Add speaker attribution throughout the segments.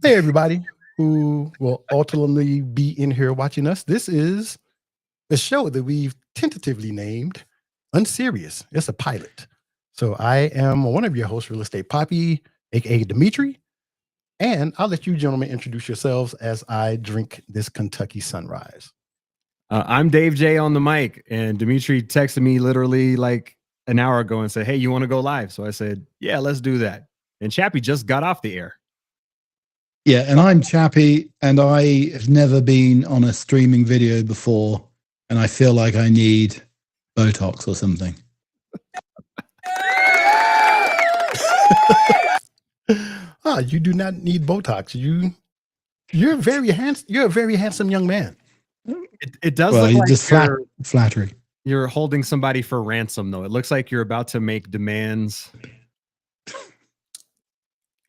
Speaker 1: Hey, everybody who will ultimately be in here watching us. This is a show that we've tentatively named Unserious. It's a pilot. So I am one of your hosts, Real Estate Poppy, aka Dimitri. And I'll let you gentlemen introduce yourselves as I drink this Kentucky sunrise.
Speaker 2: I'm Dave J on the mic, and Dimitri texted me literally like an hour ago and said, "Hey, you want to go live?" So I said, "Yeah, let's do that." And Chappie just got off the air.
Speaker 3: Yeah, and I'm Chappie, and I have never been on a streaming video before, and I feel like I need Botox or something.
Speaker 1: You do not need Botox. You're very handsome. You're a very handsome young man.
Speaker 2: It does look like
Speaker 3: just flattery.
Speaker 2: You're holding somebody for ransom, though. It looks like you're about to make demands.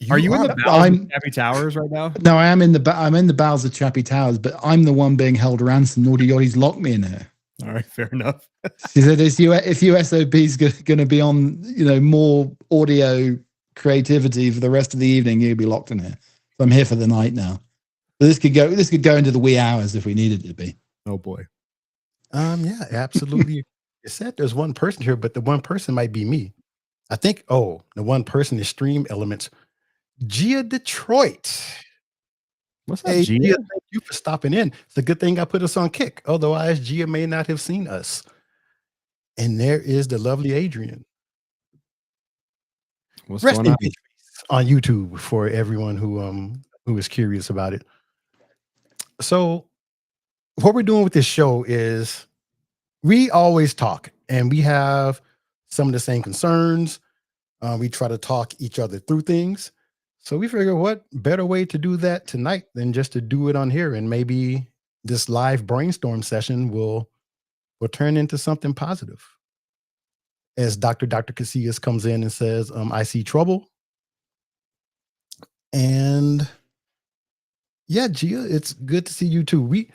Speaker 2: Are you in the bowels of Chappie Towers right now?
Speaker 3: No, I'm in the bowels of Chappie Towers, but I'm the one being held ransom. Naughty Yachty's locked me in here.
Speaker 2: All right, fair enough.
Speaker 3: She said, if USOB's going to be on, more audio creativity for the rest of the evening, you'll be locked in here. So I'm here for the night now. But this could go into the wee hours if we needed it to be.
Speaker 2: Oh boy.
Speaker 1: Yeah, absolutely. It said there's one person here, but the one person might be me. I think. Oh, the one person is Stream Elements. Gia Detroit.
Speaker 2: What's up, Gia? Gia?
Speaker 1: Thank you for stopping in. It's a good thing I put us on Kick. Otherwise, Gia may not have seen us. And there is the lovely Adrian.
Speaker 2: What's
Speaker 1: Rest
Speaker 2: going
Speaker 1: in peace on YouTube for everyone who is curious about it. So, what we're doing with this show is we always talk, and we have some of the same concerns. We try to talk each other through things. So we figure what better way to do that tonight than just to do it on here, and maybe this live brainstorm session will turn into something positive. As Dr. Casillas comes in and says, I see trouble. And yeah, Gia, it's good to see you too.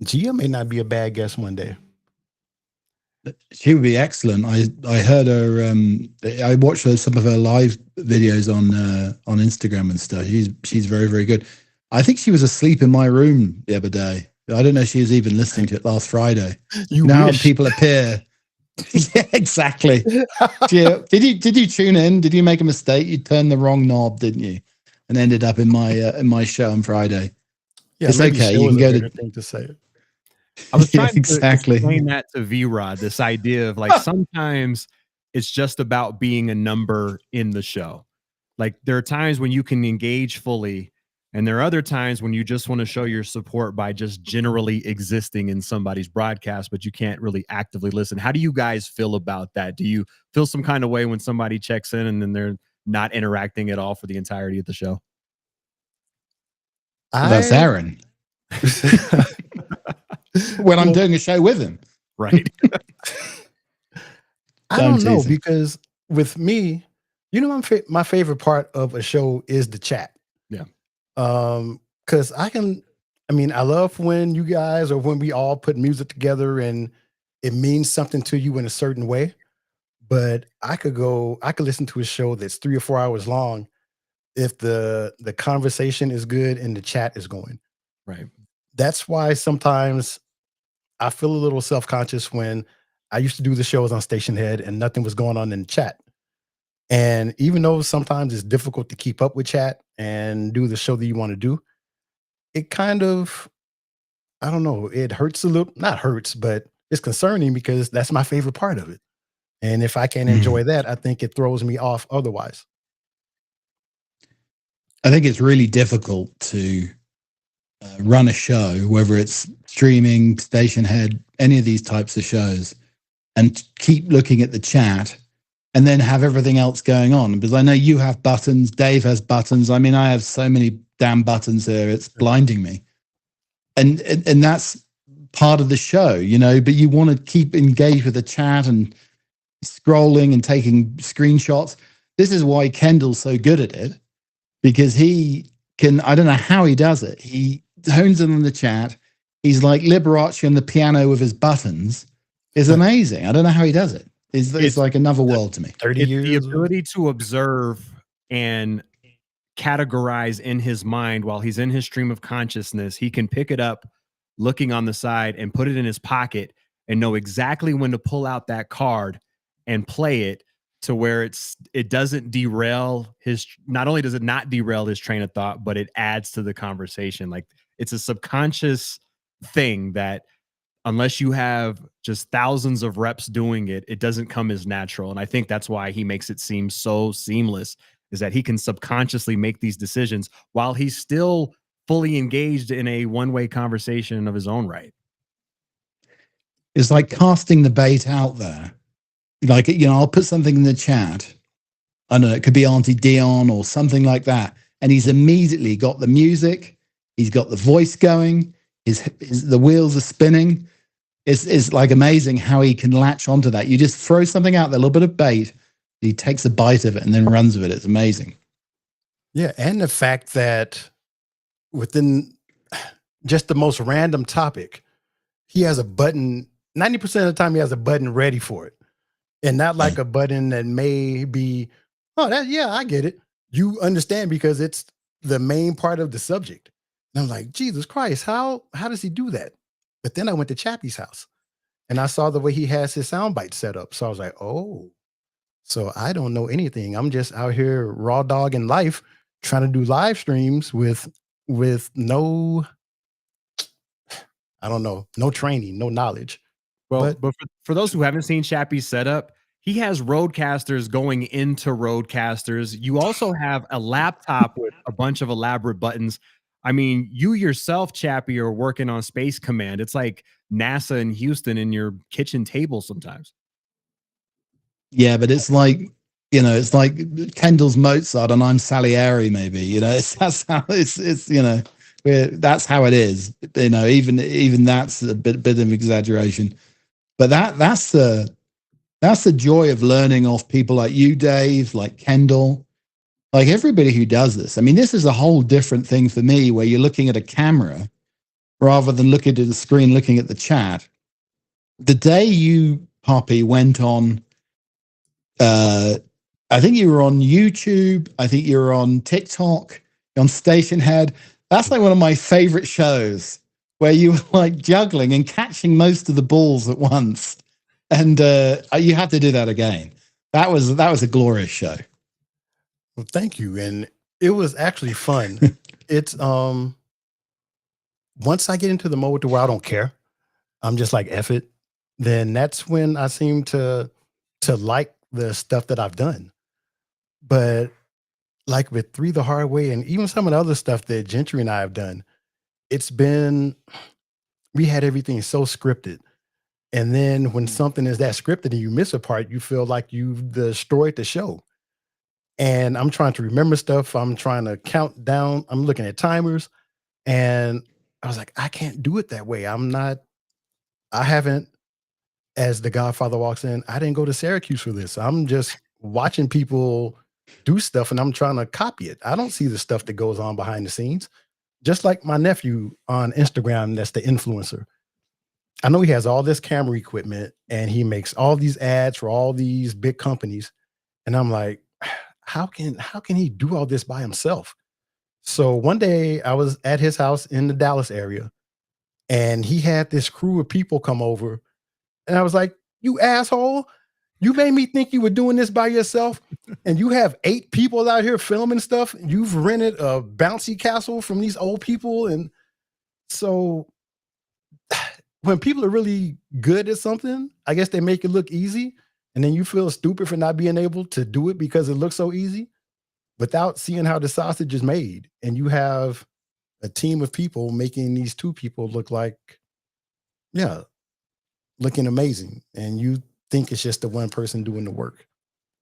Speaker 1: Gia may not be a bad guest one day.
Speaker 3: She would be excellent. I heard her. I watched some of her live videos on Instagram and stuff. She's very, very good. I think she was asleep in my room the other day. I don't know if she was even listening to it last Friday. Now people appear. Yeah, exactly. Did you tune in? Did you make a mistake? You turned the wrong knob, didn't you? And ended up in my show on Friday.
Speaker 1: Yeah,
Speaker 3: it's okay. You can go to
Speaker 1: thing to say it.
Speaker 2: I was trying to explain that to V-Rod, this idea of like sometimes it's just about being a number in the show. Like there are times when you can engage fully, and there are other times when you just want to show your support by just generally existing in somebody's broadcast, but you can't really actively listen. How do you guys feel about that? Do you feel some kind of way when somebody checks in and then they're not interacting at all for the entirety of the show?
Speaker 3: That's Aaron. When I'm doing a show with him.
Speaker 2: Right.
Speaker 1: I don't know, because with me, my favorite part of a show is the chat.
Speaker 2: Yeah.
Speaker 1: Because I love when you guys or when we all put music together and it means something to you in a certain way. But I could listen to a show that's 3 or 4 hours long if the conversation is good and the chat is going.
Speaker 2: Right.
Speaker 1: That's why sometimes I feel a little self-conscious when I used to do the shows on Station Head and nothing was going on in the chat. And even though sometimes it's difficult to keep up with chat and do the show that you want to do, it kind of, I don't know, it hurts a little, not hurts, but it's concerning because that's my favorite part of it. And if I can't enjoy that, I think it throws me off otherwise.
Speaker 3: I think it's really difficult to run a show, whether it's streaming, Station Head, any of these types of shows, and keep looking at the chat and then have everything else going on. Because I know you have buttons, Dave has buttons. I mean, I have so many damn buttons here, it's blinding me. And that's part of the show, but you want to keep engaged with the chat and scrolling and taking screenshots. This is why Kendall's so good at it, because he can, I don't know how he does it. He hones in on the chat. He's like Liberace on the piano with his buttons. It's amazing. I don't know how he does it. It's like another world to me.
Speaker 1: 30 years.
Speaker 2: The ability to observe and categorize in his mind while he's in his stream of consciousness. He can pick it up looking on the side and put it in his pocket and know exactly when to pull out that card and play it to where it doesn't derail his, not only does it not derail his train of thought, but it adds to the conversation. Like, it's a subconscious thing that unless you have just thousands of reps doing it, it doesn't come as natural. And I think that's why he makes it seem so seamless, is that he can subconsciously make these decisions while he's still fully engaged in a one-way conversation of his own right.
Speaker 3: It's like casting the bait out there. Like, you know, I'll put something in the chat. I don't know, it could be Auntie Dion or something like that. And he's immediately got the music. He's got the voice going. The wheels are spinning. It's like amazing how he can latch onto that. You just throw something out there, a little bit of bait. He takes a bite of it and then runs with it. It's amazing.
Speaker 1: Yeah. And the fact that within just the most random topic, he has a button. 90% of the time he has a button ready for it. And not like a button that may be, oh, yeah, I get it. You understand because it's the main part of the subject. And I'm like, Jesus Christ, how does he do that? But then I went to Chappie's house and I saw the way he has his soundbite set up. So I was like, oh, so I don't know anything. I'm just out here raw dogging life, trying to do live streams with no, I don't know, no training, no knowledge.
Speaker 2: Well, but for those who haven't seen Chappie's setup, he has roadcasters going into roadcasters. You also have a laptop with a bunch of elaborate buttons. I mean, you yourself, Chappie, are working on Space Command. It's like NASA in Houston in your kitchen table sometimes.
Speaker 3: Yeah, but it's like, you know, it's like Kendall's Mozart and I'm Salieri, maybe. You know, that's how it's you know, that's how it is. You know, even that's a bit of exaggeration. But that's the joy of learning off people like you, Dave, like Kendall, like everybody who does this. I mean, this is a whole different thing for me where you're looking at a camera rather than looking at the screen, looking at the chat. The day you, Poppy, went on, I think you were on YouTube, I think you were on TikTok, on Station Head. That's like one of my favorite shows where you were like juggling and catching most of the balls at once. And you have to do that again. That was a glorious show.
Speaker 1: Well, thank you. And it was actually fun. It's once I get into the mode to where I don't care, I'm just like F it, then that's when I seem to like the stuff that I've done. But like with 3 the Hard Way and even some of the other stuff that Gentry and I have done, we had everything so scripted. And then when something is that scripted and you miss a part, you feel like you've destroyed the show. And I'm trying to remember stuff. I'm trying to count down. I'm looking at timers. And I was like, I can't do it that way. I haven't, as The Godfather walks in, I didn't go to Syracuse for this. I'm just watching people do stuff and I'm trying to copy it. I don't see the stuff that goes on behind the scenes. Just like my nephew on Instagram, that's the influencer. I know he has all this camera equipment and he makes all these ads for all these big companies. And I'm like, how can he do all this by himself? So one day I was at his house in the Dallas area and he had this crew of people come over. And I was like, you asshole, you made me think you were doing this by yourself. And you have 8 people out here filming stuff. You've rented a bouncy castle from these old people. And so when people are really good at something, I guess they make it look easy. And then you feel stupid for not being able to do it because it looks so easy without seeing how the sausage is made. And you have a team of people making these 2 people look like, looking amazing. And you think it's just the one person doing the work.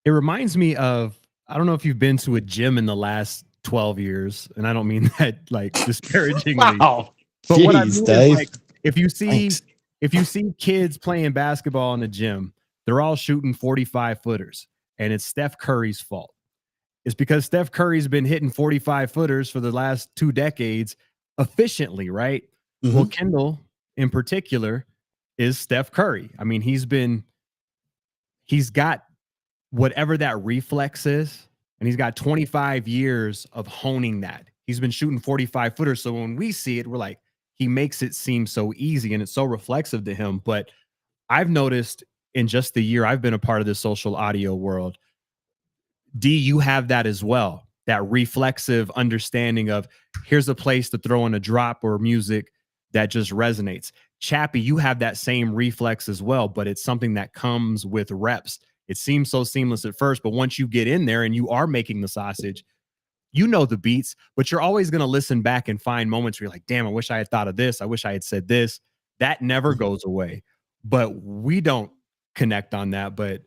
Speaker 2: It reminds me of, I don't know if you've been to a gym in the last 12 years, and I don't mean that like disparagingly.
Speaker 3: Wow.
Speaker 2: But
Speaker 3: Jeez,
Speaker 2: what I mean
Speaker 3: Dave.
Speaker 2: is, like, if you see kids playing basketball in the gym, they're all shooting 45 footers, and it's Steph Curry's fault. It's because Steph Curry's been hitting 45 footers for the last 2 decades efficiently, right? Mm-hmm. Well, Kendall in particular is Steph Curry. I mean, he's got whatever that reflex is, and he's got 25 years of honing that. He's been shooting 45 footers. So when we see it, we're like, he makes it seem so easy and it's so reflexive to him. But I've noticed in just the year I've been a part of this social audio world, D, you have that as well. That reflexive understanding of here's a place to throw in a drop or music that just resonates. Chappie, you have that same reflex as well, but it's something that comes with reps. It seems so seamless at first, but once you get in there and you are making the sausage, you know the beats, but you're always going to listen back and find moments where you're like, damn, I wish I had thought of this. I wish I had said this. That never goes away. But we don't connect on that. But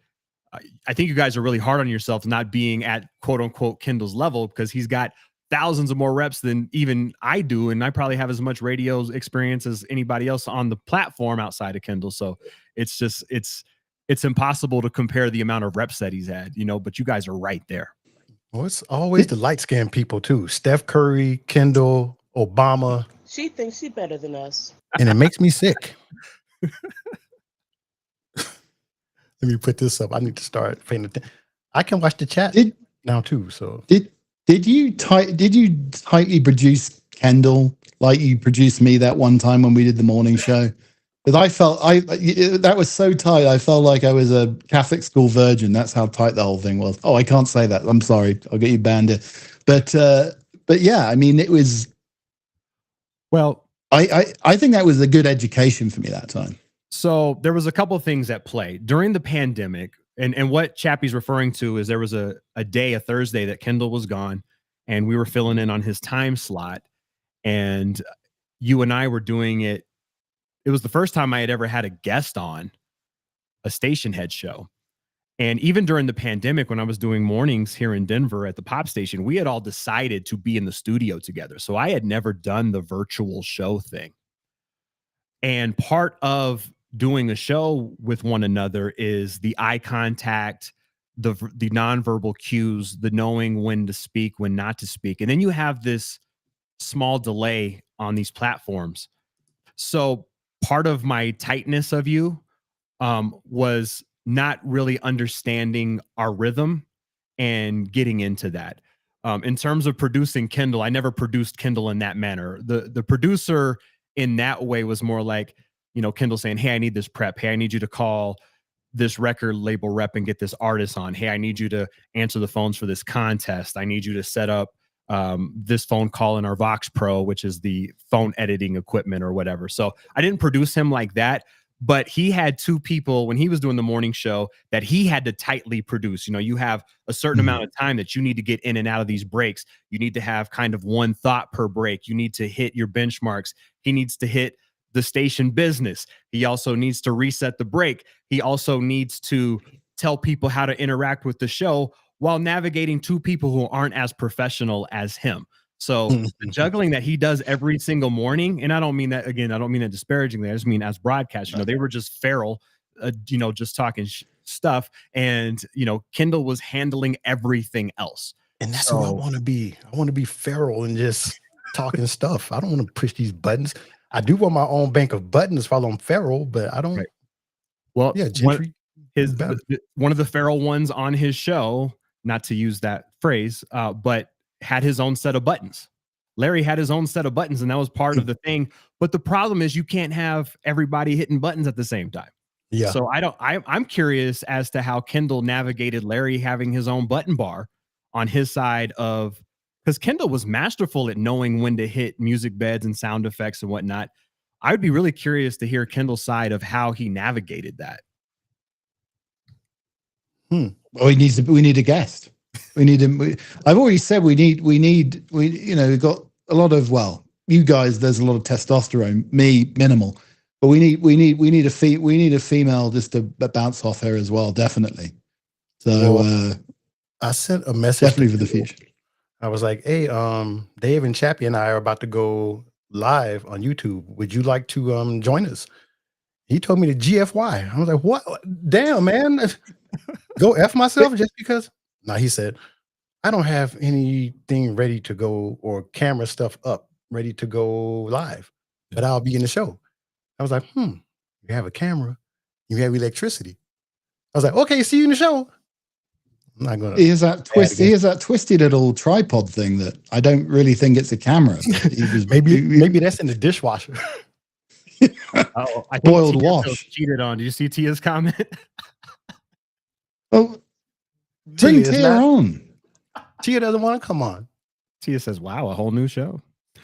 Speaker 2: I think you guys are really hard on yourself not being at quote unquote Kendall's level, because he's got thousands of more reps than even I do. And I probably have as much radio experience as anybody else on the platform outside of Kendall. So it's just, it's impossible to compare the amount of reps that he's had, you know, but you guys are right there.
Speaker 1: Well, it's always the light-skinned people too. Steph Curry, Kendall, Obama.
Speaker 4: She thinks she's better than us.
Speaker 1: And it makes me sick. Let me put this up. I need to start paying attention. I can watch the chat now too. So
Speaker 3: did you tightly produce Kendall like you produced me that one time when we did the morning show? Because I felt that was so tight. I felt like I was a Catholic school virgin. That's how tight the whole thing was. Oh, I can't say that. I'm sorry. I'll get you banned here. But yeah, I mean, it was.
Speaker 2: Well,
Speaker 3: I think that was a good education for me that time.
Speaker 2: So there was a couple of things at play during the pandemic, and what Chappie's referring to is there was a Thursday that Kendall was gone, and we were filling in on his time slot, and you and I were doing it. It was the first time I had ever had a guest on a station head show. And even during the pandemic, when I was doing mornings here in Denver at the pop station, we had all decided to be in the studio together. So I had never done the virtual show thing. And part of doing a show with one another is the eye contact, the nonverbal cues, the knowing when to speak, when not to speak. And then you have this small delay on these platforms. So part of my tightness of you was not really understanding our rhythm and getting into that. In terms of producing Kendall, I never produced Kendall in that manner. The producer in that way was more like, you know, Kendall saying, hey, I need this prep. Hey, I need you to call this record label rep and get this artist on. Hey, I need you to answer the phones for this contest. I need you to set up this phone call in our Vox Pro, which is the phone editing equipment or whatever. So I didn't produce him like that, but he had two people when he was doing the morning show that he had to tightly produce. You know, you have a certain amount of time that you need to get in and out of these breaks. You need to have kind of one thought per break. You need to hit your benchmarks. He needs to hit the station business. He also needs to reset the break. He also needs to tell people how to interact with the show while navigating two people who aren't as professional as him. So the juggling that he does every single morning, and I don't mean that, again, I don't mean that disparagingly. I just mean as broadcast, you know, they were just feral, you know, just talking stuff. And, you know, Kendall was handling everything else.
Speaker 1: And that's who I want to be. I want to be feral and just talking stuff. I don't want to push these buttons. I do want my own bank of buttons while I'm feral, but I don't.
Speaker 2: Right. Well,
Speaker 1: yeah, Gentry.
Speaker 2: One of the feral ones on his show, not to use that phrase, but had his own set of buttons. Larry had his own set of buttons, and that was part of the thing. But the problem is you can't have everybody hitting buttons at the same time.
Speaker 1: Yeah.
Speaker 2: So I'm curious as to how Kendall navigated Larry having his own button bar on his side of, because Kendall was masterful at knowing when to hit music beds and sound effects and whatnot. I would be really curious to hear Kendall's side of how he navigated that.
Speaker 3: Well, we need a guest. I've already said we you know, we've got a lot of, well, you guys, there's a lot of testosterone, me minimal, but we need a female just to bounce off her as well. Definitely. So
Speaker 1: I sent a message
Speaker 3: definitely for the future.
Speaker 1: I was like, hey, Dave and Chappie and I are about to go live on YouTube. Would you like to join us? He told me to GFY. I was like, what? Damn, man. Go F myself just because? No, he said, I don't have anything ready to go or camera stuff up, ready to go live, but I'll be in the show. I was like, you have a camera, you have electricity. I was like, okay, see you in the show. I'm not gonna.
Speaker 3: He has that twist. He has that twisty little tripod thing that I don't really think it's a camera. But he was
Speaker 1: maybe that's in the dishwasher.
Speaker 2: Oh, I think
Speaker 3: boiled
Speaker 2: Tia
Speaker 3: wash.
Speaker 2: cheated on. Did you see Tia's comment?
Speaker 3: Oh, bring Tia on.
Speaker 1: Tia doesn't want to come on.
Speaker 2: Tia says, "Wow, a whole new show."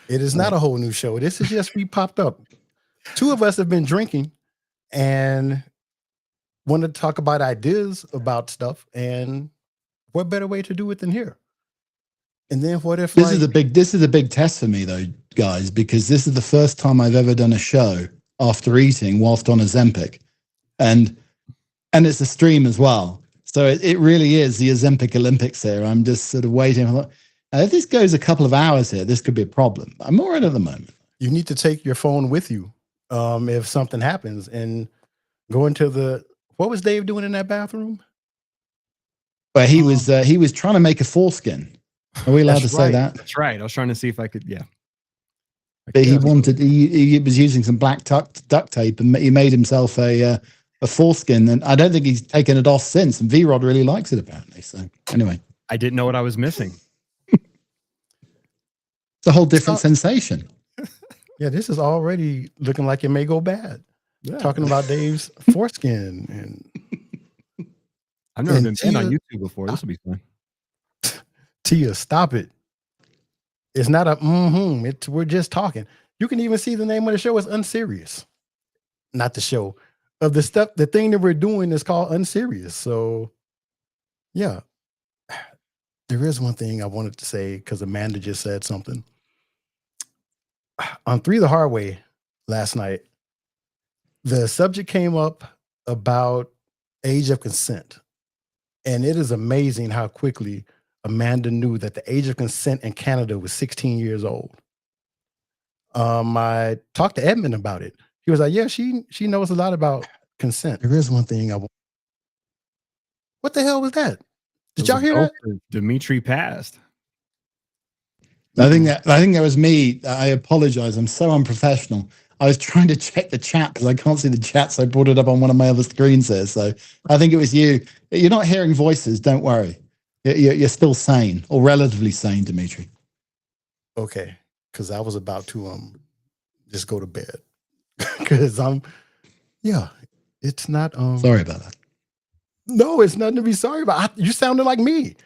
Speaker 1: It is not a whole new show. This is just we popped up. Two of us have been drinking and wanted to talk about ideas about stuff, and what better way to do it than here? And then what if
Speaker 3: this is a big test for me though, guys, because this is the first time I've ever done a show after eating whilst on Ozempic, and it's a stream as well. So it really is the Ozempic Olympics here. I'm just sort of waiting. If this goes a couple of hours here, this could be a problem. I'm all right at the moment.
Speaker 1: You need to take your phone with you if something happens and go into the. What was Dave doing in that bathroom?
Speaker 3: But he was trying to make a foreskin. Are we allowed to say that?
Speaker 2: That's right. I was trying to see if I could. Yeah.
Speaker 3: But he was using some black duct tape and he made himself a foreskin, and I don't think he's taken it off since. And V-Rod really likes it apparently. So anyway,
Speaker 2: I didn't know what I was missing.
Speaker 3: It's a whole different sensation.
Speaker 1: Yeah, this is already looking like it may go bad. Yeah. Talking about Dave's foreskin, and
Speaker 2: I've never been banned on YouTube before. This will be fun.
Speaker 1: Tia, stop it. It's not a we're just talking. You can even see the name of the show is Unserious. Not the show. Of the stuff, the thing that we're doing is called Unserious. So yeah. There is one thing I wanted to say because Amanda just said something. On 3 the Hard Way last night, the subject came up about age of consent. And it is amazing how quickly Amanda knew that the age of consent in Canada was 16 years old. I talked to Edmund about it. He was like, yeah, she knows a lot about consent. There is one thing I want. What the hell was that? Did y'all hear that?
Speaker 2: Dimitri passed.
Speaker 3: I think that was me. I apologize. I'm so unprofessional. I was trying to check the chat because I can't see the chat, so I brought it up on one of my other screens here. So I think it was you. You're not hearing voices. Don't worry. You're still sane, or relatively sane, Dimitri.
Speaker 1: Okay, because I was about to just go to bed because it's not
Speaker 3: sorry about that.
Speaker 1: No, it's nothing to be sorry about. You sounded like me.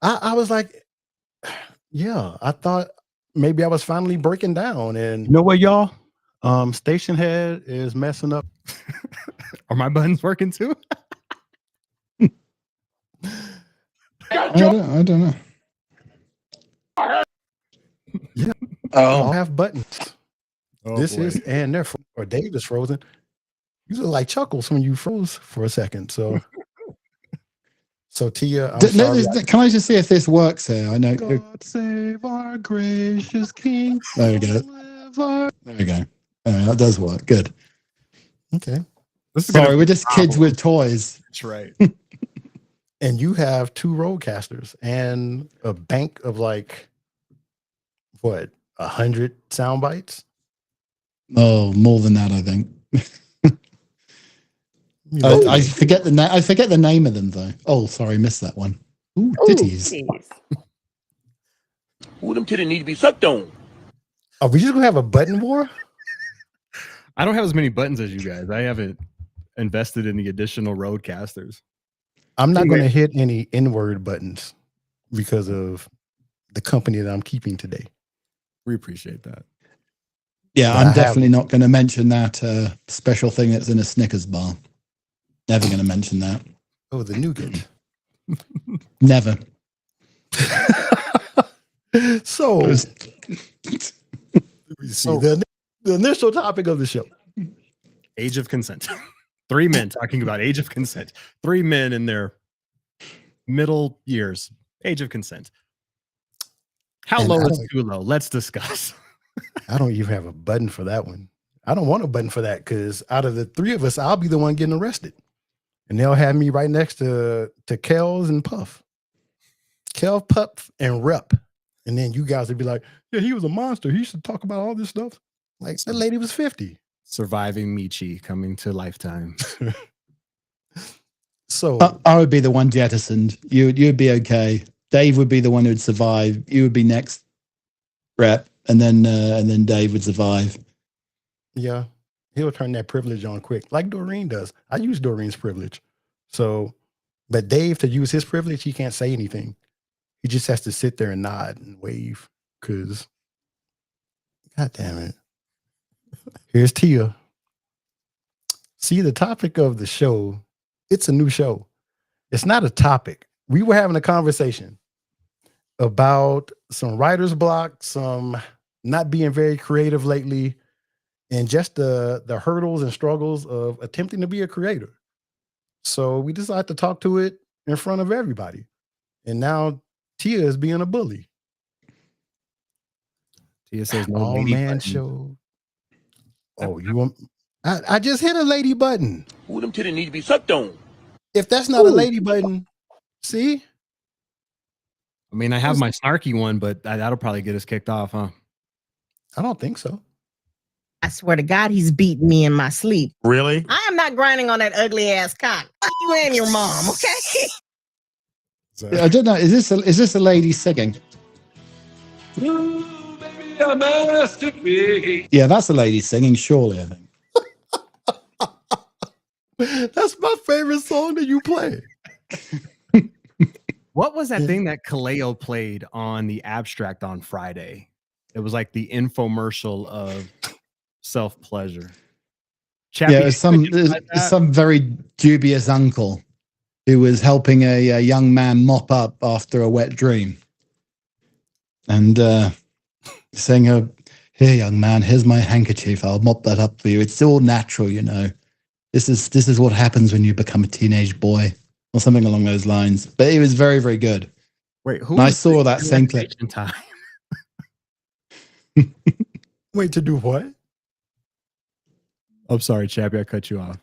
Speaker 1: I was like, yeah, I thought maybe I was finally breaking down. And you know what, y'all? Station head is messing up.
Speaker 2: Are my buttons working too?
Speaker 3: I don't know.
Speaker 1: Yeah. I have buttons. This boy. And they're or Dave is frozen. You look like Chuckles when you froze for a second. So Tia,
Speaker 3: can I just see if this works here? I know.
Speaker 1: God save our gracious King.
Speaker 3: There we go. There we go. That does work. Good.
Speaker 1: Okay.
Speaker 3: Sorry, we're just kids with toys.
Speaker 2: That's right.
Speaker 1: And you have 2 roadcasters and a bank of like what, 100 sound bites?
Speaker 3: Oh, more than that, I think. I forget the name of them though. Oh, sorry, missed that one. Ooh, titties.
Speaker 5: Ooh, them titties need to be sucked on.
Speaker 1: Are we just gonna have a button war?
Speaker 2: I don't have as many buttons as you guys. I haven't invested in the additional roadcasters.
Speaker 1: I'm not going to hit any N-word buttons because of the company that I'm keeping today.
Speaker 2: We appreciate that.
Speaker 3: Yeah, I'm definitely not going to mention that special thing that's in a Snickers bar. Never going to mention that.
Speaker 1: Oh, the nougat.
Speaker 3: Never.
Speaker 1: So the initial topic of the show.
Speaker 2: Age of consent. 3 men talking about age of consent. 3 men in their middle years. Age of consent. How low is too low? Let's discuss.
Speaker 1: I don't even have a button for that one. I don't want a button for that because out of the 3 of us, I'll be the one getting arrested. And they'll have me right next to Kels and Puff. Kel, Puff, and Rep. And then you guys would be like, yeah, he was a monster. He should talk about all this stuff. Like, that lady was 50.
Speaker 2: Surviving Michi coming to Lifetime.
Speaker 1: So
Speaker 3: I would be the one jettisoned. You'd be okay. Dave would be the one who'd survive. You would be next rep, and then Dave would survive.
Speaker 1: yeah, he'll turn that privilege on quick, like Doreen does. I use Doreen's privilege. So, but Dave, to use his privilege, he can't say anything. He just has to sit there and nod and wave. Cause, God damn it. Here's Tia. See, the topic of the show, it's a new show. It's not a topic. We were having a conversation about some writer's block, some not being very creative lately, and just the hurdles and struggles of attempting to be a creator. So we decided to talk to it in front of everybody. And now Tia is being a bully.
Speaker 2: Tia says no
Speaker 1: Oh
Speaker 2: lady
Speaker 1: man,
Speaker 2: button.
Speaker 1: show. Oh, you want I just hit a lady button.
Speaker 5: Ooh, them titties need to be sucked on.
Speaker 1: If that's not a lady button, see?
Speaker 2: I mean, I have my snarky one, but that'll probably get us kicked off, huh?
Speaker 1: I don't think so.
Speaker 6: I swear to God, he's beating me in my sleep.
Speaker 7: Really?
Speaker 6: I am not grinding on that ugly ass cock. Fuck you and your mom, okay?
Speaker 3: I don't know. Is this a lady singing?
Speaker 7: Ooh, baby, a masterpiece.
Speaker 3: Yeah, that's a lady singing. Surely, I think.
Speaker 1: That's my favorite song that you play.
Speaker 2: What was that thing that Kaleo played on the Abstract on Friday? It was like the infomercial of self-pleasure.
Speaker 3: Yeah, it was some very dubious uncle who was helping a young man mop up after a wet dream. And saying, here, young man, here's my handkerchief. I'll mop that up for you. It's all natural, you know. This is what happens when you become a teenage boy, or something along those lines. But it was very, very good.
Speaker 2: Wait, who?
Speaker 3: And I saw that same clip.
Speaker 2: Time?
Speaker 1: Wait, to do what?
Speaker 2: I'm sorry, Chappie, I cut you off.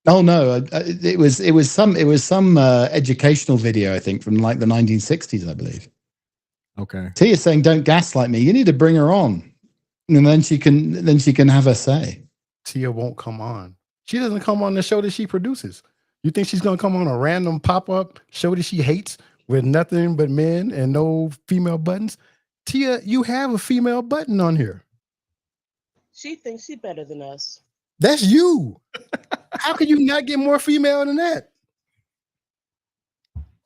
Speaker 3: Oh no, it was some educational video, I think, from like the 1960s, I believe.
Speaker 2: Okay.
Speaker 3: Tia's saying, "Don't gaslight me. You need to bring her on, and then she can have her say."
Speaker 1: Tia won't come on. She doesn't come on the show that she produces. You think she's gonna come on a random pop-up show that she hates with nothing but men and no female buttons? Tia, you have a female button on here.
Speaker 4: She thinks she's better than us.
Speaker 1: That's you. How can you not get more female than that?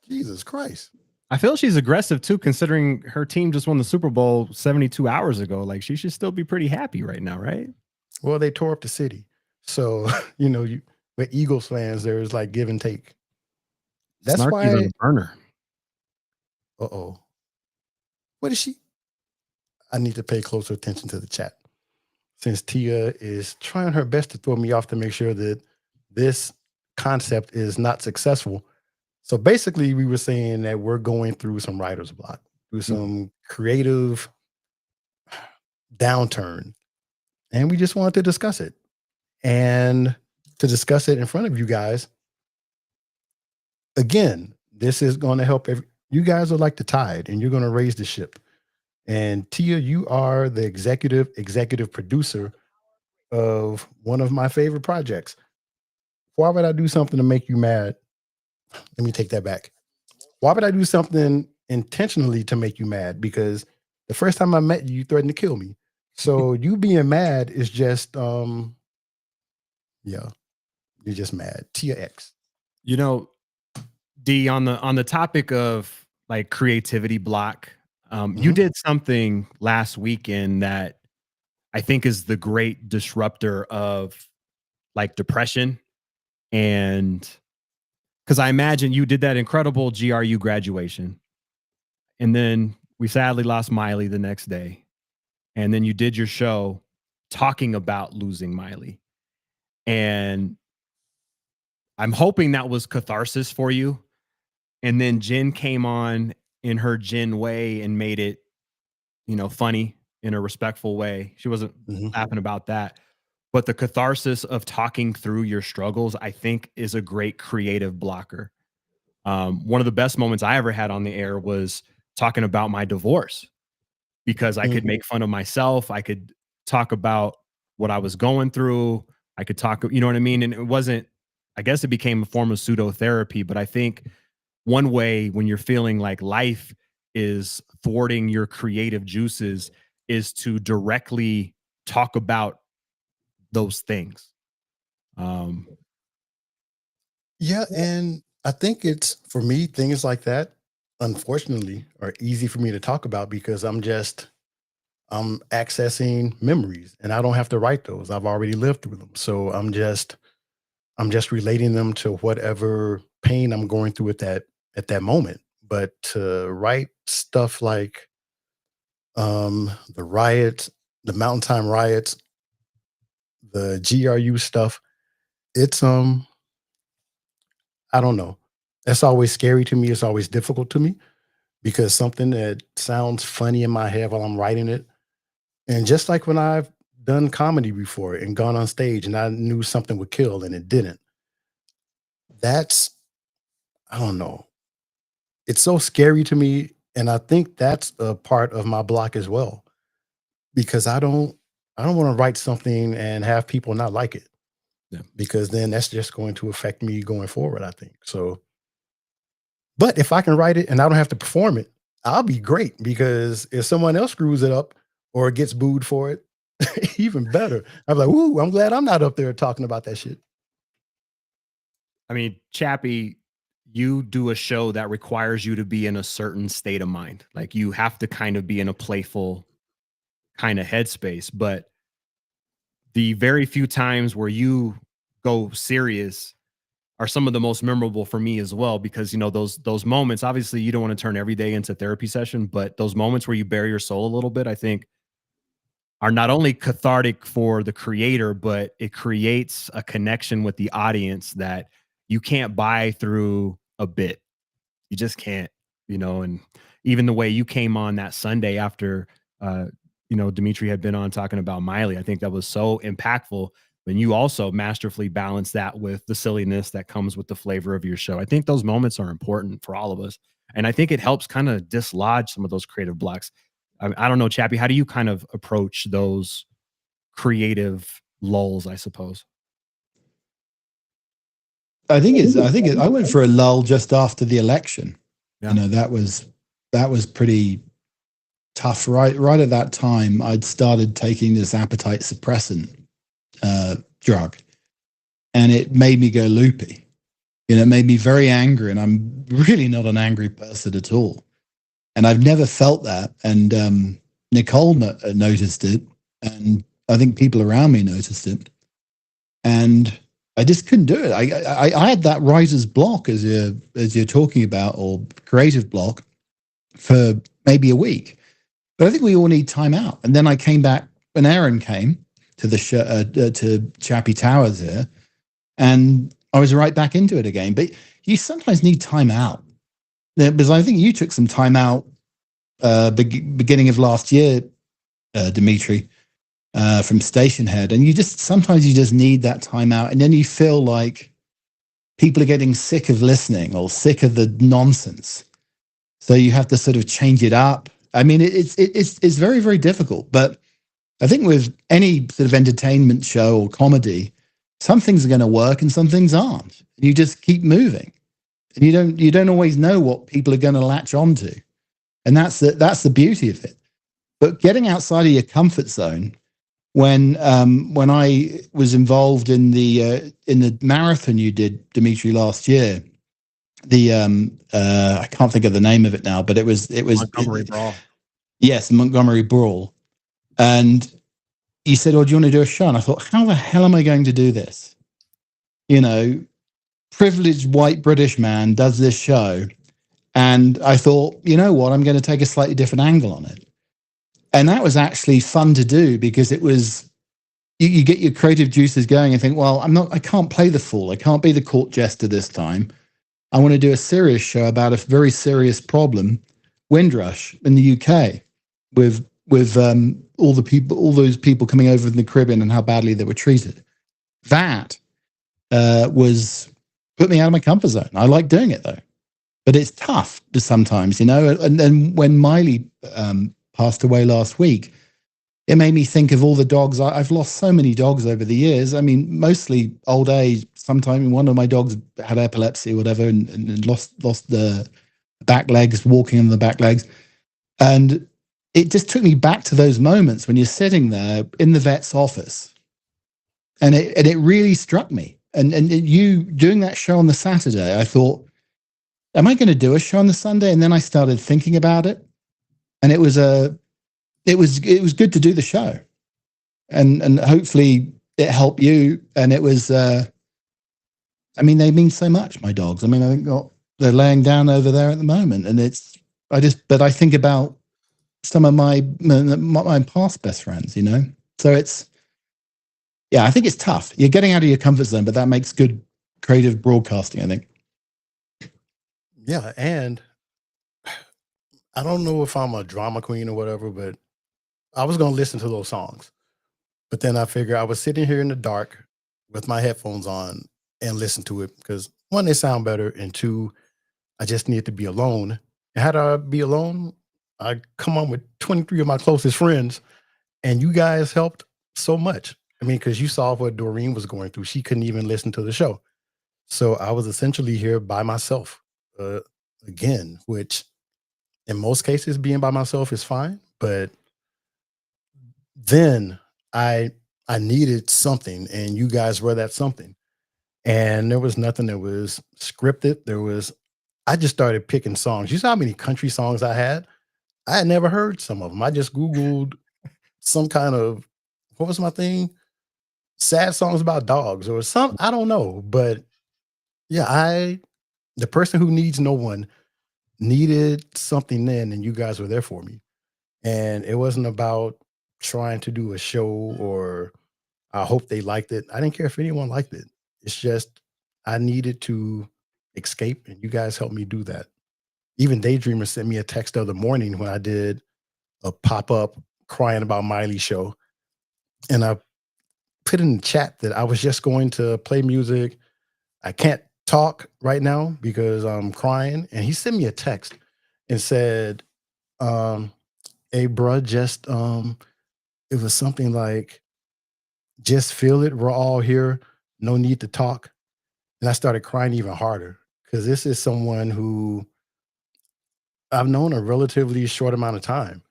Speaker 1: Jesus Christ.
Speaker 2: I feel she's aggressive too, considering her team just won the Super Bowl 72 hours ago. Like, she should still be pretty happy right now, right?
Speaker 1: Well, they tore up the city. So, you know, with Eagles fans, there's like give and take. That's
Speaker 2: Snarky's
Speaker 1: why.
Speaker 2: a burner.
Speaker 1: Uh-oh. What is she? I need to pay closer attention to the chat. Since Tia is trying her best to throw me off to make sure that this concept is not successful. So basically, we were saying that we're going through some writer's block, through some creative downturn. And we just wanted to discuss it. And to discuss it in front of you guys, again, this is going to help. You guys are like the tide, and you're going to raise the ship. And Tia, you are the executive producer of one of my favorite projects. Why would I do something to make you mad? Let me take that back. Why would I do something intentionally to make you mad? Because the first time I met you, you threatened to kill me. So you being mad is just, yeah, you're just mad. Tia X.
Speaker 2: You know, D, on the topic of like creativity block, you did something last weekend that I think is the great disruptor of like depression. And because I imagine you did that incredible GRU graduation. And then we sadly lost Miley the next day. And then you did your show talking about losing Miley. And I'm hoping that was catharsis for you. And then Jen came on in her Jen way and made it, you know, funny in a respectful way. She wasn't laughing about that. But the catharsis of talking through your struggles, I think, is a great creative blocker. One of the best moments I ever had on the air was talking about my divorce, because I could make fun of myself. I could talk about what I was going through. I could talk, you know what I mean? And I guess it became a form of pseudo-therapy, but I think one way when you're feeling like life is thwarting your creative juices is to directly talk about those things.
Speaker 1: Yeah, and I think it's for me, things like that, unfortunately, are easy for me to talk about because I'm accessing memories and I don't have to write those. I've already lived through them. So I'm just relating them to whatever pain I'm going through at that moment. But to write stuff like the riots, the Mountain Time riots, the GRU stuff, it's I don't know. That's always scary to me. It's always difficult to me because something that sounds funny in my head while I'm writing it. And just like when I've done comedy before and gone on stage and I knew something would kill and it didn't. That's I don't know. It's so scary to me, and I think that's a part of my block as well because I don't want to write something and have people not like it
Speaker 2: Yeah.
Speaker 1: because then that's just going to affect me going forward, I think. So, but if I can write it and I don't have to perform it, I'll be great because if someone else screws it up or gets booed for it, even better. I'm like, "Woo, I'm glad I'm not up there talking about that shit."
Speaker 2: I mean, Chappie, you do a show that requires you to be in a certain state of mind. Like you have to kind of be in a playful kind of headspace. But the very few times where you go serious are some of the most memorable for me as well, because you know those moments, obviously you don't want to turn every day into therapy session, but those moments where you bare your soul a little bit, I think are not only cathartic for the creator, but it creates a connection with the audience that you can't buy through a bit. You just can't, you know. And even the way you came on that Sunday after, Dimitri had been on talking about Miley, I think that was so impactful. And you also masterfully balance that with the silliness that comes with the flavor of your show. I think those moments are important for all of us. And I think it helps kind of dislodge some of those creative blocks. I don't know, Chappie, how do you kind of approach those creative lulls, I suppose?
Speaker 3: I went for a lull just after the election.
Speaker 2: Yeah.
Speaker 3: You know, that was pretty tough. Right at that time, I'd started taking this appetite suppressant drug, and it made me go loopy. You know, it made me very angry, and I'm really not an angry person at all. And I've never felt that. And Nicole noticed it, and I think people around me noticed it. And I just couldn't do it. I had that writer's block as you're talking about, or creative block, for maybe a week. But I think we all need time out. And then I came back when Aaron came to the show, to Chappie Towers here, and I was right back into it again. But you sometimes need time out, because I think you took some time out beginning of last year, Dimitri, from Stationhead, and sometimes you just need that time out, and then you feel like people are getting sick of listening or sick of the nonsense, so you have to sort of change it up. I mean, it's very, very difficult, but I think with any sort of entertainment show or comedy, some things are going to work and some things aren't. You just keep moving, and you don't always know what people are going to latch onto, and that's the beauty of it. But getting outside of your comfort zone. When I was involved in the marathon you did, Dimitri, last year, I can't think of the name of it now, but it was
Speaker 2: Montgomery Brawl.
Speaker 3: Yes, Montgomery Brawl. And you said, "Oh, do you want to do a show?" And I thought, how the hell am I going to do this? You know, privileged white British man does this show. And I thought, you know what, I'm going to take a slightly different angle on it. And that was actually fun to do because it was, you get your creative juices going and think, well, I can't play the fool. I can't be the court jester this time. I want to do a serious show about a very serious problem, Windrush in the UK, with all those people coming over from the Caribbean and how badly they were treated. That was put me out of my comfort zone. I like doing it though, but it's tough to sometimes, you know. And then when Miley passed away last week, it made me think of all the dogs. I've lost so many dogs over the years. I mean, mostly old age, sometime one of my dogs had epilepsy or whatever and lost the back legs, walking on the back legs. And it just took me back to those moments when you're sitting there in the vet's office. And it really struck me. And you doing that show on the Saturday, I thought, am I going to do a show on the Sunday? And then I started thinking about it. And it was good to do the show. And hopefully it helped you. And it was, I mean, they mean so much, my dogs. I mean, I think they're laying down over there at the moment. And but I think about some of my past best friends, you know? So I think it's tough. You're getting out of your comfort zone, but that makes good creative broadcasting, I think.
Speaker 1: Yeah. And I don't know if I'm a drama queen or whatever, but I was going to listen to those songs. But then I figured I was sitting here in the dark with my headphones on and listen to it because one, they sound better. And two, I just need to be alone. And how do I be alone? I come on with 23 of my closest friends, and you guys helped so much. I mean, because you saw what Doreen was going through. She couldn't even listen to the show. So I was essentially here by myself again, which in most cases being by myself is fine. But then I needed something, and you guys were that something. And there was nothing that was scripted. I just started picking songs. You saw how many country songs I had? I had never heard some of them. I just Googled some kind of, what was my thing? Sad songs about dogs or something. I don't know. But yeah, the person who needs no one needed something then, and you guys were there for me. And it wasn't about trying to do a show or I hope they liked it. I didn't care if anyone liked it. It's just I needed to escape, and you guys helped me do that. Even Daydreamer sent me a text the other morning when I did a pop-up crying about Miley show. And I put in the chat that I was just going to play music. I can't talk right now because I'm crying. And he sent me a text and said, hey, bruh, just, it was something like, just feel it. We're all here. No need to talk. And I started crying even harder because this is someone who I've known a relatively short amount of time,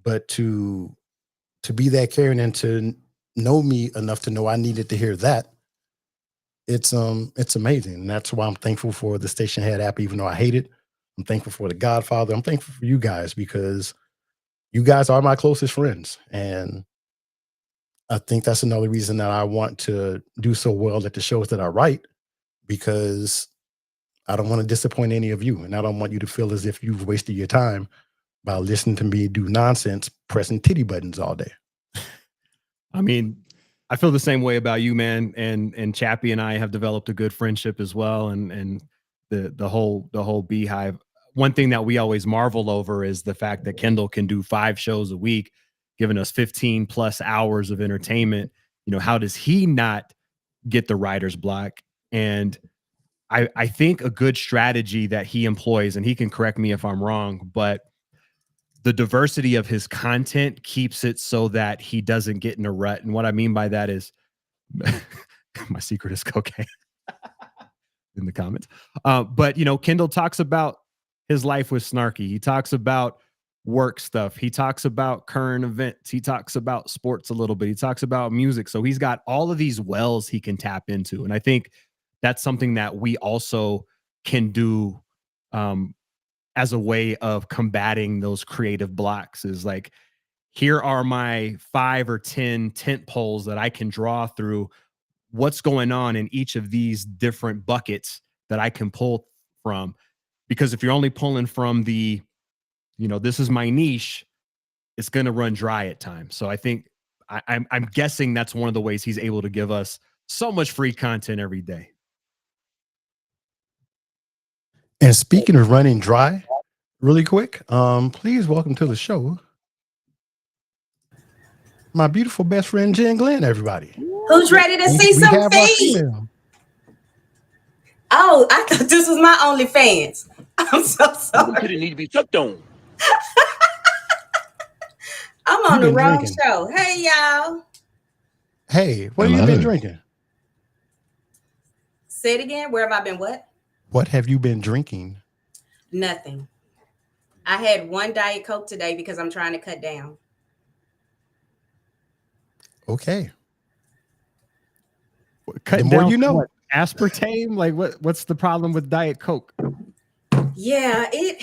Speaker 1: but to be that caring and to know me enough to know I needed to hear that, it's amazing. And that's why I'm thankful for the Station Head app, even though I hate it. I'm thankful for the Godfather. I'm thankful for you guys because you guys are my closest friends. And I think that's another reason that I want to do so well at the shows that I write, because I don't want to disappoint any of you. And I don't want you to feel as if you've wasted your time by listening to me do nonsense, pressing titty buttons all day.
Speaker 2: I mean, I feel the same way about you, man. And Chappie and I have developed a good friendship as well. And the whole Beehive. One thing that we always marvel over is the fact that Kendall can do 5 shows a week, giving us 15 plus hours of entertainment. You know, how does he not get the writer's block? And I think a good strategy that he employs, and he can correct me if I'm wrong, but the diversity of his content keeps it so that he doesn't get in a rut. And what I mean by that is my secret is cocaine in the comments. But, you know, Kendall talks about his life with Snarky. He talks about work stuff. He talks about current events. He talks about sports a little bit. He talks about music. So he's got all of these wells he can tap into. And I think that's something that we also can do as a way of combating those creative blocks, is like, here are my 5 or 10 tent poles that I can draw through. What's going on in each of these different buckets that I can pull from? Because if you're only pulling from the, you know, this is my niche, it's going to run dry at times. So I think I'm guessing that's one of the ways he's able to give us so much free content every day.
Speaker 1: And speaking of running dry, really quick, please welcome to the show my beautiful best friend Jen Glenn, everybody.
Speaker 8: Who's ready to see some feet? Oh, I thought this was my OnlyFans. I'm so sorry.
Speaker 5: Didn't need to be sucked on.
Speaker 8: I'm on the wrong show. Hey, y'all.
Speaker 1: Hey, what have you been drinking?
Speaker 8: Say it again. Where have I been? What?
Speaker 1: What have you been drinking?
Speaker 8: Nothing. I had one Diet Coke today because I'm trying to cut down.
Speaker 1: Okay.
Speaker 2: Cutting
Speaker 1: The more
Speaker 2: down
Speaker 1: you know.
Speaker 2: what, aspartame? Like what's the problem with Diet Coke?
Speaker 8: Yeah, I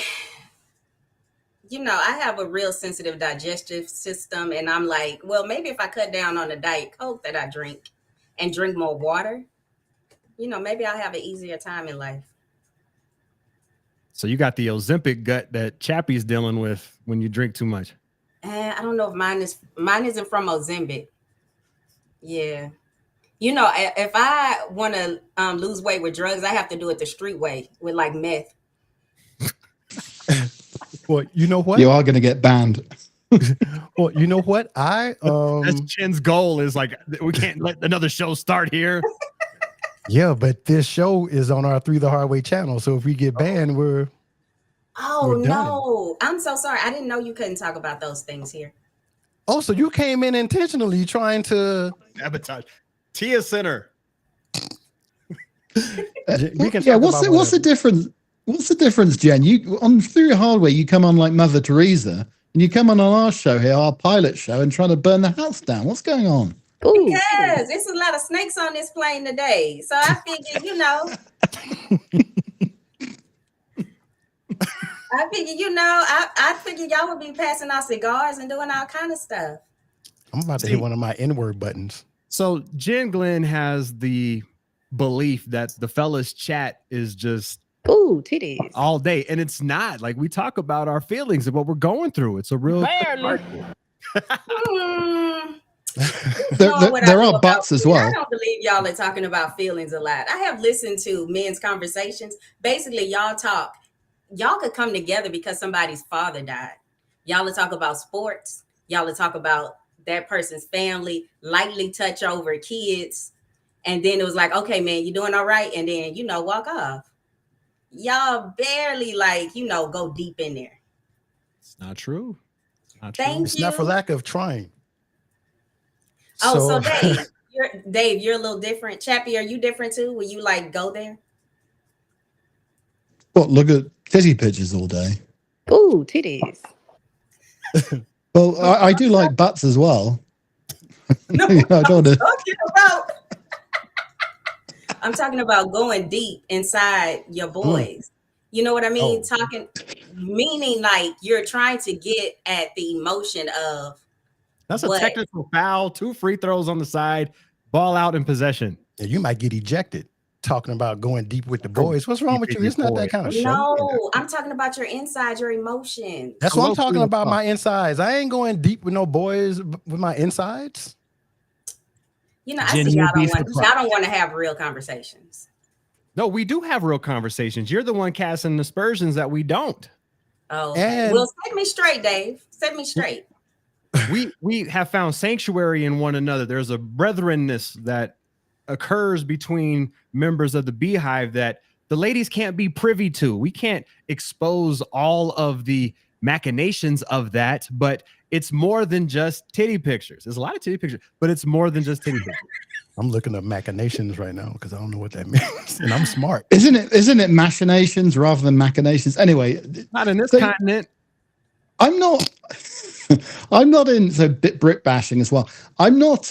Speaker 8: have a real sensitive digestive system, and I'm like, well, maybe if I cut down on the Diet Coke that I drink and drink more water, maybe I'll have an easier time in life.
Speaker 2: So you got the Ozempic gut that Chappie's dealing with when you drink too much.
Speaker 8: I don't know if mine isn't from Ozempic. Yeah. If I want to lose weight with drugs, I have to do it the street way with like meth.
Speaker 1: Well, you know what?
Speaker 3: You are going to get banned.
Speaker 1: Well, you know what?
Speaker 2: That's Chin's goal is like, we can't let another show start here.
Speaker 1: Yeah, but this show is on our Through the Hard Way channel. So if we get banned, we're
Speaker 8: no. I'm so sorry. I didn't know you couldn't talk about those things here.
Speaker 1: Oh, so you came in intentionally trying to
Speaker 2: sabotage Tia Center.
Speaker 3: What's the difference? What's the difference, Jen? You on Through Your Hard Way, you come on like Mother Teresa, and you come on our show here, our pilot show, and trying to burn the house down. What's going on?
Speaker 8: Because there's a lot of snakes on this plane today. So I figured, I figured y'all would be passing out cigars and doing all kind of stuff.
Speaker 1: I'm about to hit one of my N-word buttons.
Speaker 2: So Jen Glenn has the belief that the fellas chat is just
Speaker 6: titties
Speaker 2: all day, and it's not. Like, we talk about our feelings and what we're going through. It's a real
Speaker 3: there are butts as well.
Speaker 8: I don't believe y'all are talking about feelings a lot. I have listened to men's conversations. Basically, y'all could come together because somebody's father died. Y'all will talk about sports. Y'all will talk about that person's family, lightly touch over kids. And then it was like, okay, man, you doing all right? And then, walk off. Y'all barely go deep in there.
Speaker 2: It's not true.
Speaker 8: Thank you.
Speaker 1: Not for lack of trying.
Speaker 8: So Dave, you're a little different. Chappie, are you different too? Will you go there?
Speaker 3: What? Look at titty pictures all day.
Speaker 6: Ooh, titties.
Speaker 3: Well, I do like butts as well.
Speaker 8: No, I'm talking about going deep inside your boys. You know what I mean? Meaning like you're trying to get at the emotion of.
Speaker 2: That's a technical foul. 2 free throws on the side, ball out in possession.
Speaker 1: Yeah, you might get ejected. Talking about going deep with the boys. What's wrong with you? It's not that kind of show.
Speaker 8: No, I'm talking about your insides, your emotions.
Speaker 1: That's what I'm talking about, my insides. I ain't going deep with no boys with my insides.
Speaker 8: I see y'all don't want to have real conversations.
Speaker 2: No, we do have real conversations. You're the one casting aspersions that we don't.
Speaker 8: Oh, well, set me straight, Dave. Set me straight.
Speaker 2: We have found sanctuary in one another. There's a brethrenness that occurs between members of the Beehive that the ladies can't be privy to. We can't expose all of the machinations of that, but it's more than just titty pictures. There's a lot of titty pictures, but it's more than just titty pictures.
Speaker 1: I'm looking up machinations right now because I don't know what that means, and I'm smart.
Speaker 3: Isn't it machinations rather than machinations? Anyway,
Speaker 2: not in this continent.
Speaker 3: I'm not in Brit bashing as well. I'm not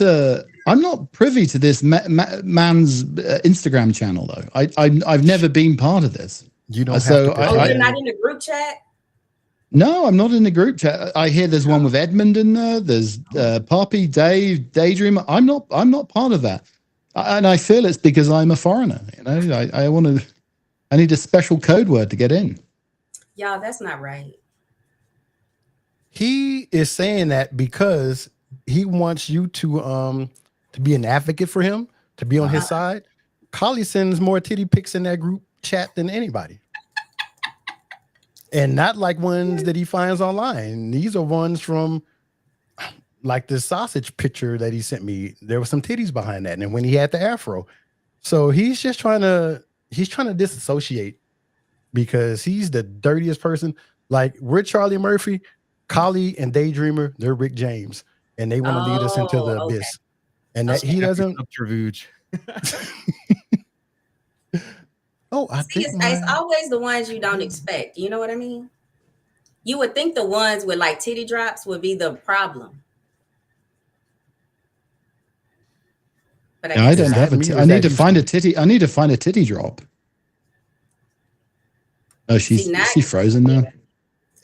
Speaker 3: privy to this man's Instagram channel though. I've never been part of this.
Speaker 1: You don't.
Speaker 8: You're not in the group chat.
Speaker 3: No, I'm not in the group chat. I hear there's one with Edmund in there. There's Poppy, Dave, Daydreamer. I'm not part of that, and I feel it's because I'm a foreigner. I need a special code word to get in.
Speaker 8: Y'all, that's not right.
Speaker 1: He is saying that because he wants you to be an advocate for him, to be on his side. Collie sends more titty pics in that group chat than anybody. And not like ones that he finds online. These are ones from like the sausage picture that he sent me. There were some titties behind that. And when he had the afro. So he's just trying to disassociate because he's the dirtiest person. Like we're Charlie Murphy, Collie and Daydreamer, they're Rick James. And they want to lead us into the abyss. And that he doesn't.
Speaker 2: Subterfuge.
Speaker 1: Oh, I
Speaker 8: See,
Speaker 1: think
Speaker 8: it's always the ones you don't expect. You know what I mean? You would think the ones with like titty drops would be the problem. But I
Speaker 3: Yeah, I
Speaker 8: guess
Speaker 3: don't
Speaker 8: it's
Speaker 3: have
Speaker 8: not.
Speaker 3: I need to find a titty. I need to find a titty drop. Oh,
Speaker 8: See, now,
Speaker 3: she frozen now?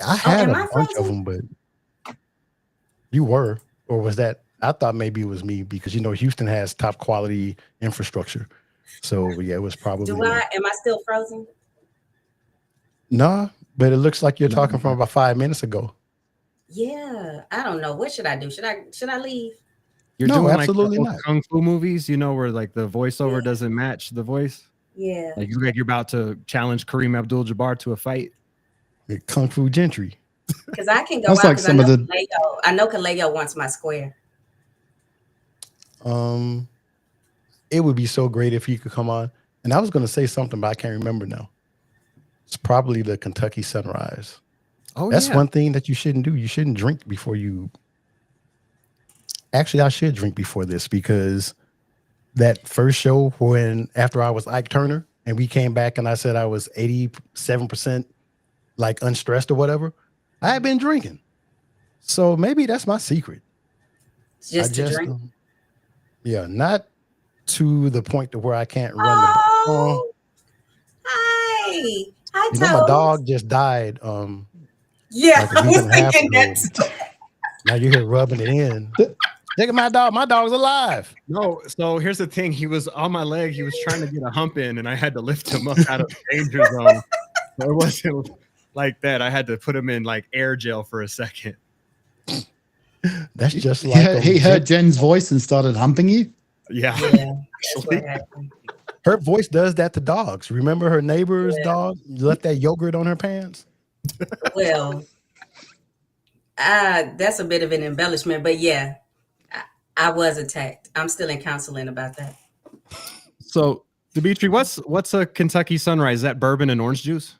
Speaker 1: I had
Speaker 8: am
Speaker 1: a
Speaker 8: I
Speaker 1: bunch of
Speaker 8: frozen?
Speaker 1: them, but you were, or was that? I thought maybe it was me because Houston has top quality infrastructure. So yeah, it was probably me.
Speaker 8: Am I still frozen?
Speaker 1: Nah, but it looks like you're talking from about 5 minutes ago.
Speaker 8: Yeah, I don't know. What should I do? Should I leave?
Speaker 2: You're
Speaker 1: No,
Speaker 2: doing
Speaker 1: absolutely
Speaker 2: like
Speaker 1: not.
Speaker 2: kung fu movies, where like the voiceover doesn't match the voice.
Speaker 8: Yeah.
Speaker 2: Like you look like you're about to challenge Kareem Abdul-Jabbar to a fight.
Speaker 1: Kung Fu Gentry.
Speaker 8: Because I can go
Speaker 3: That's
Speaker 8: out
Speaker 3: like
Speaker 8: because
Speaker 3: some of the
Speaker 8: Kaleo, I know Kaleo wants my square.
Speaker 1: It would be so great if he could come on. And I was going to say something, but I can't remember now. It's probably the Kentucky Sunrise.
Speaker 2: Oh,
Speaker 1: that's
Speaker 2: yeah.
Speaker 1: one thing that you shouldn't do. You shouldn't drink before you. Actually, I should drink before this because that first show after I was Ike Turner and we came back and I said I was 87% like unstressed or whatever, I had been drinking. So maybe that's my secret.
Speaker 8: Just to drink?
Speaker 1: Yeah, not to the point to where I can't run
Speaker 8: the
Speaker 1: ball.
Speaker 8: Hi. Hi,
Speaker 1: You know, my dog just died.
Speaker 8: Yeah,
Speaker 1: like
Speaker 8: I was thinking that.
Speaker 1: Now you're here rubbing it in. Look at my dog. My dog's alive.
Speaker 2: No, so here's the thing. He was on my leg. He was trying to get a hump in, and I had to lift him up out of the danger zone. So it wasn't like that. I had to put him in like air jail for a second.
Speaker 1: That's just like
Speaker 3: he heard Jen's voice and started humping you.
Speaker 2: Yeah.
Speaker 8: That's what happened.
Speaker 1: Her voice does that to dogs. Remember her neighbor's dog left that yogurt on her pants?
Speaker 8: Well, that's a bit of an embellishment, but yeah, I was attacked. I'm still in counseling about that.
Speaker 2: So, Dimitri, what's a Kentucky Sunrise? Is that bourbon and orange juice?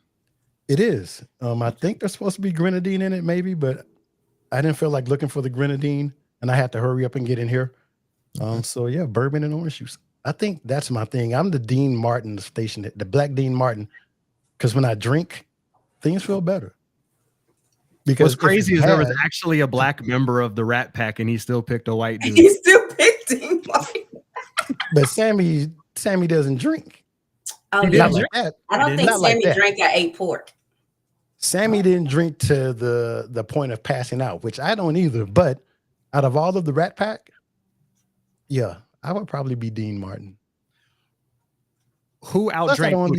Speaker 1: It is. I think there's supposed to be grenadine in it, maybe, but I didn't feel like looking for the grenadine, and I had to hurry up and get in here. So yeah, bourbon and orange juice. I think that's my thing. I'm the Dean Martin station, the Black Dean Martin, because when I drink, things feel better.
Speaker 2: Because what's crazy is there was actually a black member of the Rat Pack, and he still picked a white dude.
Speaker 8: He still picked Dean Martin.
Speaker 1: But Sammy doesn't drink.
Speaker 8: Oh,
Speaker 1: not like that.
Speaker 8: I don't think Sammy drank or ate pork.
Speaker 1: Sammy didn't drink to the point of passing out, which I don't either. But out of all of the Rat Pack, yeah, I would probably be Dean Martin.
Speaker 2: Who outdrank? Do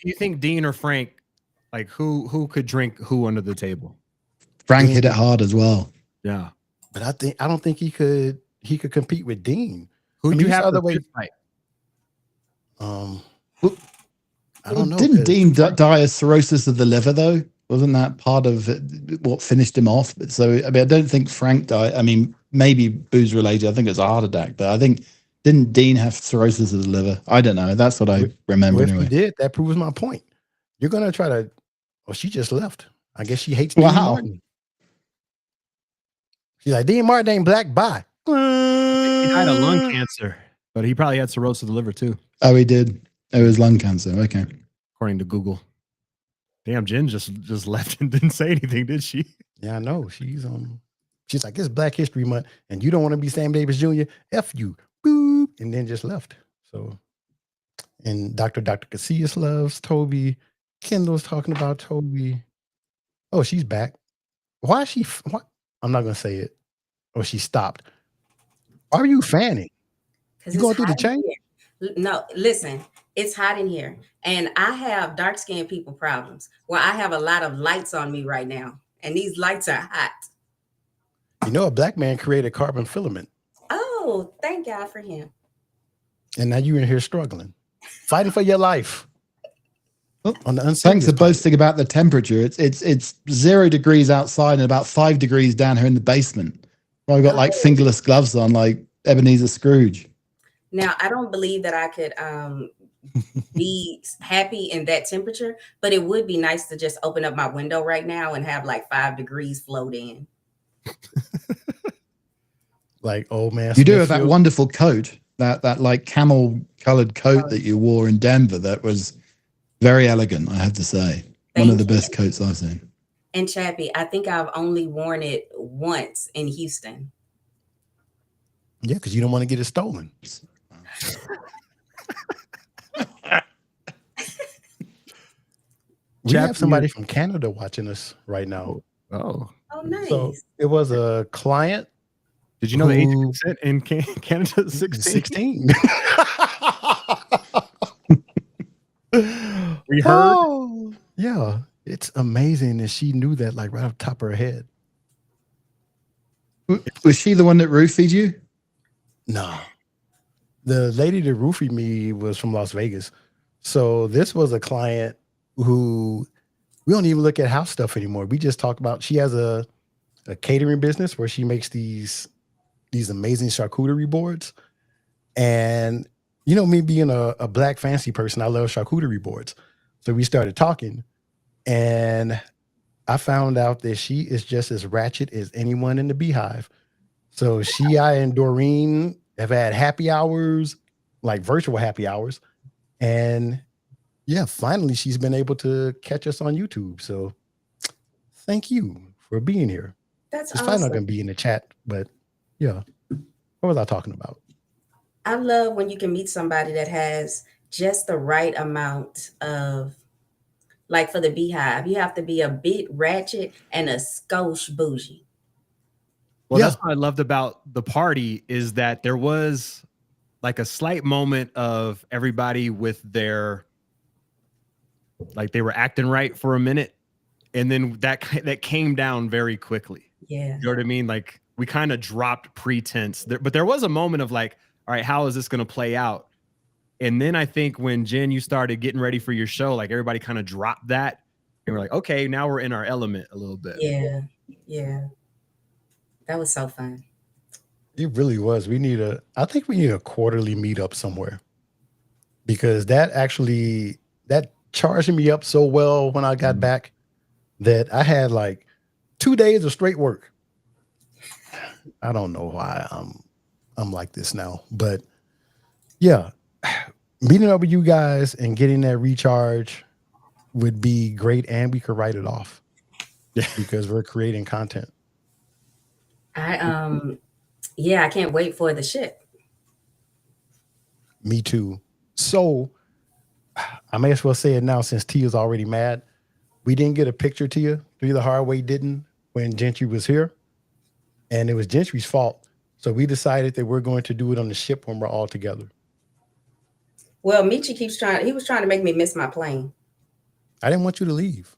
Speaker 2: you think Dean or Frank? Like who could drink who under the table?
Speaker 3: Frank hit it hard as well.
Speaker 2: Yeah,
Speaker 1: but I don't think he could compete with Dean.
Speaker 2: Who do you have the way fight?
Speaker 1: I don't know.
Speaker 3: Didn't Dean die of cirrhosis of the liver though? Wasn't that part of what finished him off? But so I mean, I don't think Frank died. I mean, maybe booze related. I think it's a heart attack. But I think didn't Dean have cirrhosis of the liver? I don't know. That's what I remember.
Speaker 1: Well,
Speaker 3: anyway.
Speaker 1: If he did, that proves my point. You're gonna try to. Well, she just left. I guess she hates Dean Martin. She's like, Dean Martin ain't black. Bye.
Speaker 2: He died of lung cancer, but he probably had cirrhosis of the liver too.
Speaker 3: Oh, he did. It was lung cancer. Okay,
Speaker 2: according to Google. Damn, Jen just left and didn't say anything, did she?
Speaker 1: Yeah, I know. She's like, it's Black History Month, and you don't want to be Sam Davis Jr. F you, boop, and then just left. So, and Dr. Casillas loves Toby. Kendall's talking about Toby. Oh, she's back. Why is she? What? I'm not gonna say it. Oh, she stopped. Why are you fanning? You going through the chain?
Speaker 8: No, listen. It's hot in here, and I have dark-skinned people problems where I have a lot of lights on me right now, and these lights are hot.
Speaker 1: You know, a black man created carbon filament.
Speaker 8: Oh, thank God for him.
Speaker 1: And now you're in here struggling, fighting for your life. On the
Speaker 3: Thanks for boasting about the temperature. It's 0 degrees outside and about 5 degrees down here in the basement. I've got like fingerless gloves on, like Ebenezer Scrooge.
Speaker 8: Now, I don't believe that I could be happy in that temperature, but it would be nice to just open up my window right now and have like 5 degrees float in.
Speaker 1: Like old man.
Speaker 3: You do have that wonderful coat, that like camel colored coat that you wore in Denver. That was Very elegant, I have to say. One of the best coats I've seen.
Speaker 8: And Chappie, I think I've only worn it once in Houston.
Speaker 1: Yeah, because you don't want to get it stolen. We have somebody from Canada watching us right now.
Speaker 8: Oh, nice.
Speaker 1: So it was a client.
Speaker 2: Did you know the age of consent in Canada is 16?
Speaker 1: 16.
Speaker 2: We heard.
Speaker 1: Oh, yeah. It's amazing that she knew that like right off the top of her head.
Speaker 3: Was she the one that roofied you?
Speaker 1: No. The lady that roofied me was from Las Vegas. So this was a client who we don't even look at house stuff anymore. We just talk about, she has a catering business where she makes these amazing charcuterie boards. And you know, me being a black fancy person, I love charcuterie boards. So we started talking and I found out that she is just as ratchet as anyone in the Beehive. So I and Doreen have had happy hours, like virtual happy hours. And yeah, finally she's been able to catch us on YouTube. So thank you for being here.
Speaker 8: That's
Speaker 1: it's
Speaker 8: awesome.
Speaker 1: probably not going to be in the chat, but yeah. What was I talking about?
Speaker 8: I love when you can meet somebody that has just the right amount of, like for the Beehive, you have to be a bit ratchet and a skosh bougie.
Speaker 2: Well, that's what I loved about the party is that there was like a slight moment of everybody with their, like they were acting right for a minute. And then that came down very quickly.
Speaker 8: Yeah.
Speaker 2: You know what I mean? Like we kind of dropped pretense there, but there was a moment of like, all right, how is this going to play out? And then I think when Jen, you started getting ready for your show, like everybody kind of dropped that and we're like, okay, now we're in our element a little bit.
Speaker 8: Yeah. Yeah. That was so fun.
Speaker 1: It really was. I think we need a quarterly meetup somewhere because that charged me up so well when I got back that I had like 2 days of straight work. I don't know why I'm like this now, but yeah, meeting up with you guys and getting that recharge would be great. And we could write it off because we're creating content.
Speaker 8: I can't wait for the ship.
Speaker 1: Me too. So I may as well say it now since Tia's already mad. We didn't get a picture, Tia. Three the Hard Way didn't when Gentry was here. And it was Gentry's fault. So we decided that we're going to do it on the ship when we're all together.
Speaker 8: Well, Michi he was trying to make me miss my plane.
Speaker 1: I didn't want you to leave.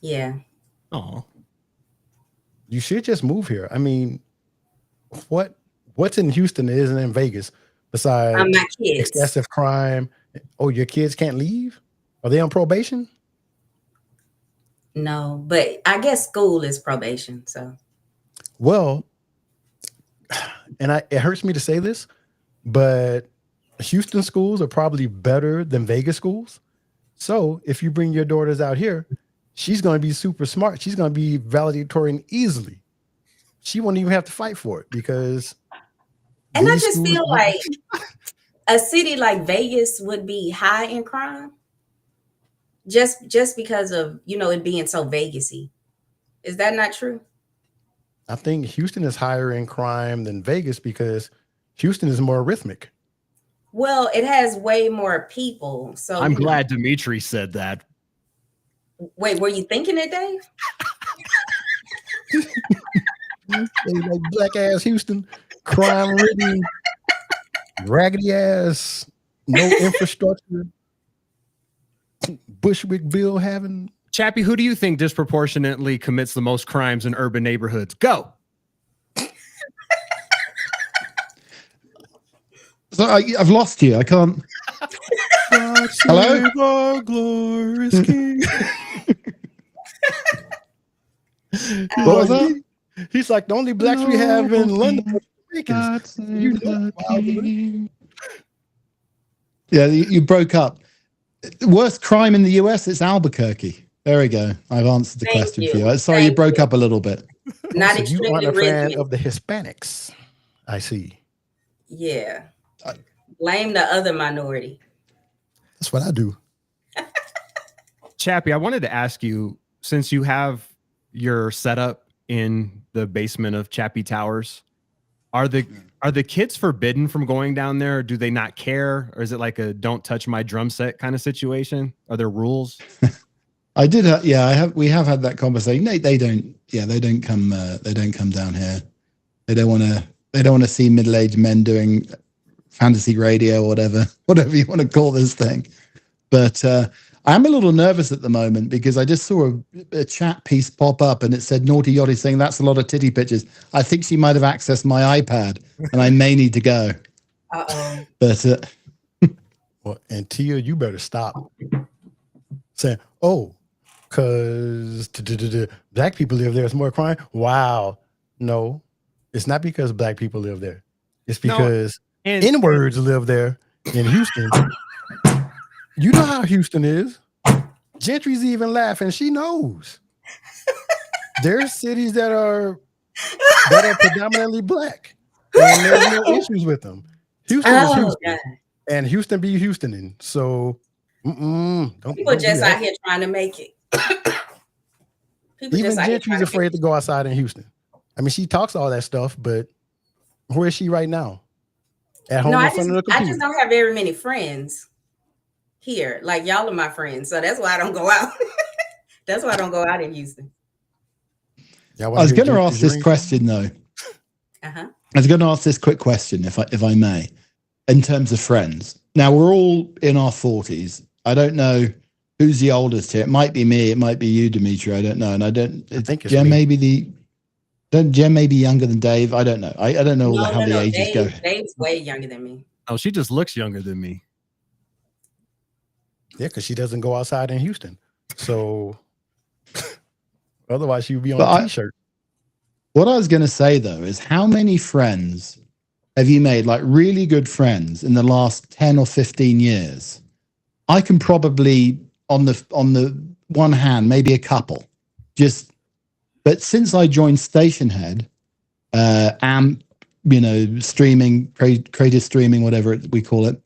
Speaker 8: Yeah.
Speaker 2: Oh.
Speaker 1: You should just move here. I mean, what's in Houston that isn't in Vegas besides
Speaker 8: my kids.
Speaker 1: Excessive crime? Oh, your kids can't leave? Are they on probation?
Speaker 8: No, but I guess school is probation. So,
Speaker 1: well, and it hurts me to say this, but Houston schools are probably better than Vegas schools. So if you bring your daughters out here, she's going to be super smart. She's going to be valedictorian easily. She won't even have to fight for it because.
Speaker 8: And I just feel like a city like Vegas would be high in crime. Just because of, it being so Vegas-y. Is that not true?
Speaker 1: I think Houston is higher in crime than Vegas because Houston is more rhythmic.
Speaker 8: Well, it has way more people. So
Speaker 2: I'm glad Dimitri said that.
Speaker 8: Wait, were you thinking it, Dave?
Speaker 1: Like black ass Houston, crime ridden, raggedy ass, no infrastructure. Bushwick Bill having.
Speaker 2: Chappie, who do you think disproportionately commits the most crimes in urban neighborhoods? Go.
Speaker 3: So I've lost you. I can't. Hello?
Speaker 1: Glorious King.
Speaker 3: What was that?
Speaker 1: He's like, the only blacks we have in London are Jamaicans.
Speaker 3: Yeah, you broke up. Worst crime in the US, it's Albuquerque. There we go. I've answered the question for you. Sorry, you broke up a little bit.
Speaker 8: Not
Speaker 1: so you aren't a
Speaker 8: rhythmic.
Speaker 1: fan of the Hispanics. I see.
Speaker 8: Yeah. Blame the other minority.
Speaker 1: That's what I do.
Speaker 2: Chappie, I wanted to ask you, since you have your setup in the basement of Chappie Towers, are the kids forbidden from going down there? Or do they not care? Or is it like a don't touch my drum set kind of situation? Are there rules?
Speaker 3: I did. We have had that conversation. They don't. Yeah, they don't come. They don't come down here. They don't want to. They don't want to see middle-aged men doing fantasy radio or whatever you want to call this thing. But I'm a little nervous at the moment because I just saw a chat piece pop up and it said Naughty Yachty saying that's a lot of titty pictures. I think she might have accessed my iPad and I may need to go.
Speaker 8: Uh-oh.
Speaker 3: But
Speaker 1: well, and Tia, you better stop saying, "Oh, because black people live there, it's more crime." Wow, no, it's not because black people live there. It's because N-words live there in Houston. You know how Houston is. Gentry's even laughing. She knows. There's cities that are predominantly black, and there's no issues with them. Houston is Houston, God. And Houston be Houstoning. So,
Speaker 8: people just out here trying to make it.
Speaker 1: Even Gentry's afraid to go outside in Houston. I mean, she talks all that stuff, but where is she right now? At home in front of the computer.
Speaker 8: I just don't have very many friends here. Like, y'all are my friends, so that's why I don't go out. That's why I don't go out in Houston.
Speaker 3: I was going to ask this question though. I was going to ask this quick question, if I may, in terms of friends. Now we're all in our 40s. I don't know who's the oldest here. It might be me. It might be you, Dimitri. I don't know. And I think it's Jen. Jen may be younger than Dave. I don't know. I don't know how the ages go.
Speaker 8: Dave's way younger than me.
Speaker 2: Oh, she just looks younger than me.
Speaker 1: Yeah, because she doesn't go outside in Houston. So otherwise she would be on a t-shirt.
Speaker 3: What I was going to say though is, how many friends have you made, like really good friends, in the last 10 or 15 years? I can probably on the one hand, maybe a couple. But since I joined Stationhead, AMP, streaming, creative streaming, whatever we call it,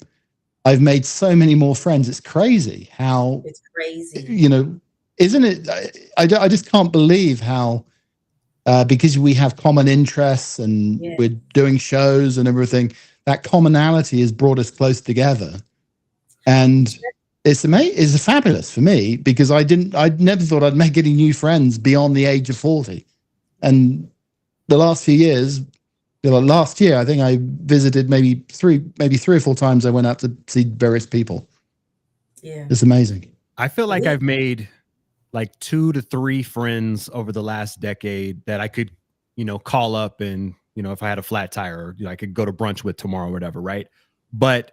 Speaker 3: I've made so many more friends. It's crazy how
Speaker 8: it's crazy.
Speaker 3: Isn't it? I just can't believe how, because we have common interests and we're doing shows and everything, that commonality has brought us close together. And it's amazing. It's fabulous for me because I never thought I'd make any new friends beyond the age of 40. And the last few years, last year, I think I visited maybe three or four times. I went out to see various people.
Speaker 8: Yeah.
Speaker 3: It's amazing.
Speaker 2: I feel like I've made like 2 to 3 friends over the last decade that I could, call up and, if I had a flat tire, or I could go to brunch with tomorrow or whatever. Right. But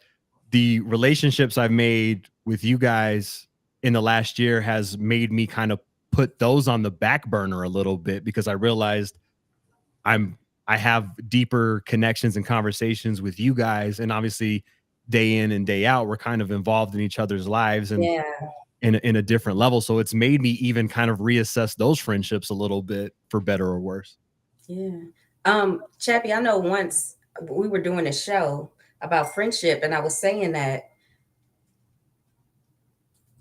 Speaker 2: the relationships I've made with you guys in the last year has made me kind of put those on the back burner a little bit, because I realized I have deeper connections and conversations with you guys. And obviously day in and day out, we're kind of involved in each other's lives and in a different level. So it's made me even kind of reassess those friendships a little bit, for better or worse.
Speaker 8: Yeah. Chappie, I know once we were doing a show about friendship, and I was saying that,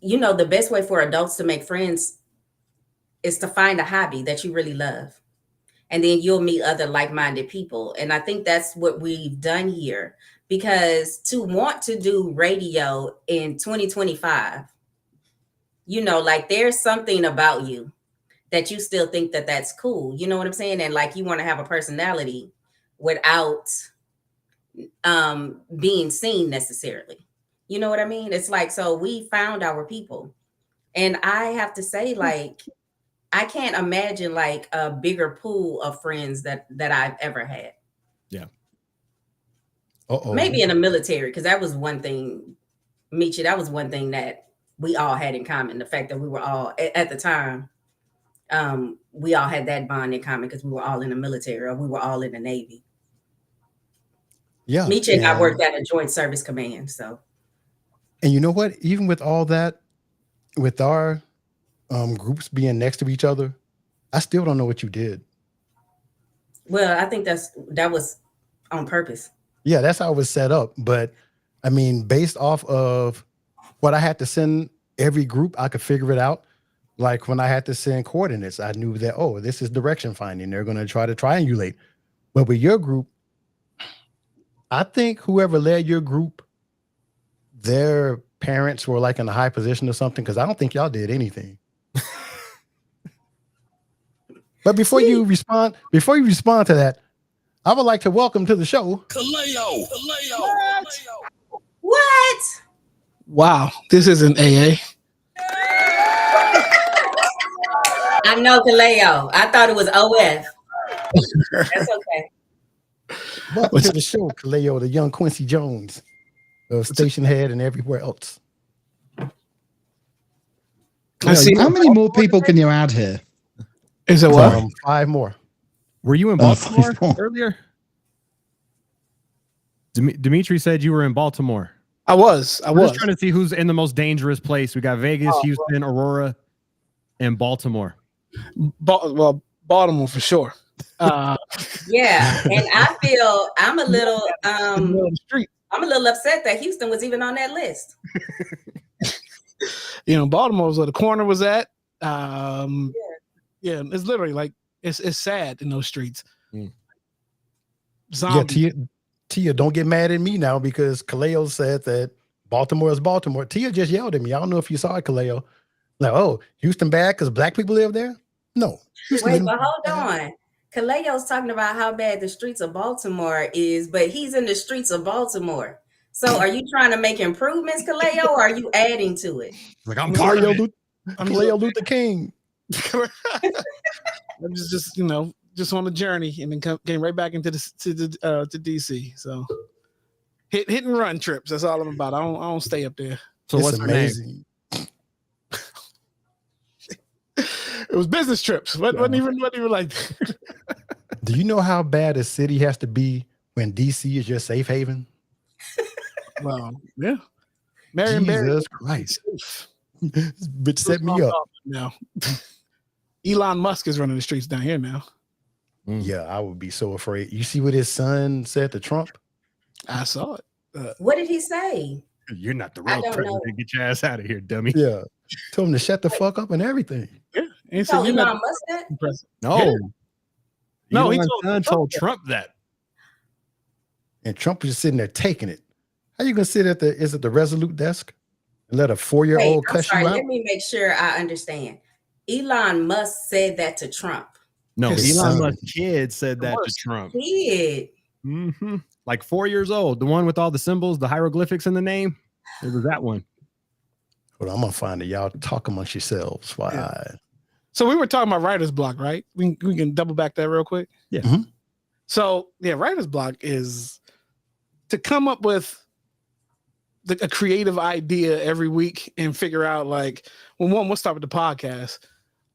Speaker 8: the best way for adults to make friends is to find a hobby that you really love. And then you'll meet other like-minded people. And I think that's what we've done here, because to want to do radio in 2025, there's something about you that you still think that that's cool. You know what I'm saying? And like, you want to have a personality without being seen necessarily. You know what I mean? It's like, so we found our people. And I have to say, like, I can't imagine like a bigger pool of friends that I've ever had.
Speaker 2: Yeah.
Speaker 8: Maybe in the military, because that was one thing, Michi, that was one thing that we all had in common. The fact that we were all, at the time, we all had that bond in common because we were all in the military, or we were all in the Navy.
Speaker 1: Yeah.
Speaker 8: Michi and I worked at a joint service command. So.
Speaker 1: And you know what? Even with all that, with our groups being next to each other, I still don't know what you did.
Speaker 8: Well, I think that was on purpose.
Speaker 1: Yeah, that's how it was set up. But I mean, based off of what I had to send every group, I could figure it out. Like when I had to send coordinates, I knew that, oh, this is direction finding. They're going to try to triangulate. But with your group, I think whoever led your group, their parents were like in a high position or something, because I don't think y'all did anything. But before you respond to that, I would like to welcome to the show
Speaker 5: Kaleo.
Speaker 8: What?
Speaker 9: Wow, this isn't AA.
Speaker 8: I know Kaleo. I thought it was OF. That's okay.
Speaker 1: welcome to the show, Kaleo, the young Quincy Jones of Station Head and everywhere else.
Speaker 3: How many more people can you add here?
Speaker 9: Is it what?
Speaker 1: 5 more.
Speaker 2: Were you in Baltimore earlier? Dimitri said you were in Baltimore.
Speaker 9: I was.
Speaker 2: We're just trying to see who's in the most dangerous place. We got Vegas, Houston, Aurora, and Baltimore.
Speaker 9: Well, Baltimore for sure.
Speaker 8: Yeah, and I feel I'm a little upset that Houston was even on that list.
Speaker 9: Baltimore was where the corner was at. Yeah, it's literally like it's sad in those streets. Zombies.
Speaker 1: Yeah, Tia, don't get mad at me now because Kaleo said that Baltimore is Baltimore. Tia just yelled at me. I don't know if you saw it, Kaleo. Like, oh, Houston bad because black people live there? No.
Speaker 8: Wait, but hold on. Kaleo's talking about how bad the streets of Baltimore is, but he's in the streets of Baltimore. So are you trying to make improvements, Kaleo, or are you adding to it?
Speaker 2: Like, I'm part of it.
Speaker 1: I'm Kaleo Luther King.
Speaker 9: I'm just on a journey and then came right back into to DC. So hit and run trips. That's all I'm about. I don't stay up there.
Speaker 2: So
Speaker 1: it's
Speaker 2: what's
Speaker 1: amazing.
Speaker 9: It was business trips. Wasn't even like.
Speaker 1: Do you know how bad a city has to be when DC is your safe haven?
Speaker 9: Well, yeah.
Speaker 1: Jesus Christ. Bitch set me up.
Speaker 9: Now. Elon Musk is running the streets down here now.
Speaker 1: Yeah, I would be so afraid. You see what his son said to Trump?
Speaker 9: I saw it.
Speaker 8: What did he say?
Speaker 2: You're not the real president. Get your ass out of here, dummy.
Speaker 1: Yeah. Told him to shut the fuck up and everything.
Speaker 9: Yeah.
Speaker 8: He told Elon Musk that?
Speaker 2: No.
Speaker 9: Yeah. No,
Speaker 2: Elon
Speaker 9: he
Speaker 2: told Trump that.
Speaker 1: And Trump was just sitting there taking it. How you gonna sit at the Resolute desk and let a 4-year-old cuss you out?
Speaker 8: Let me make sure I understand. Elon Musk said that to Trump.
Speaker 2: No,
Speaker 1: His
Speaker 2: Elon
Speaker 1: son.
Speaker 2: Musk's kid said that to Trump.
Speaker 8: Kid.
Speaker 2: Mm-hmm. Like 4 years old. The one with all the symbols, the hieroglyphics in the name. It was that one.
Speaker 1: Hold on, I'm gonna find it. Y'all talk amongst yourselves. Why?
Speaker 9: Yeah. So we were talking about writer's block, right? We can double back that real quick.
Speaker 2: Yeah.
Speaker 1: Mm-hmm.
Speaker 9: So yeah, writer's block is to come up with a creative idea every week and figure out like, well, we'll start with the podcast.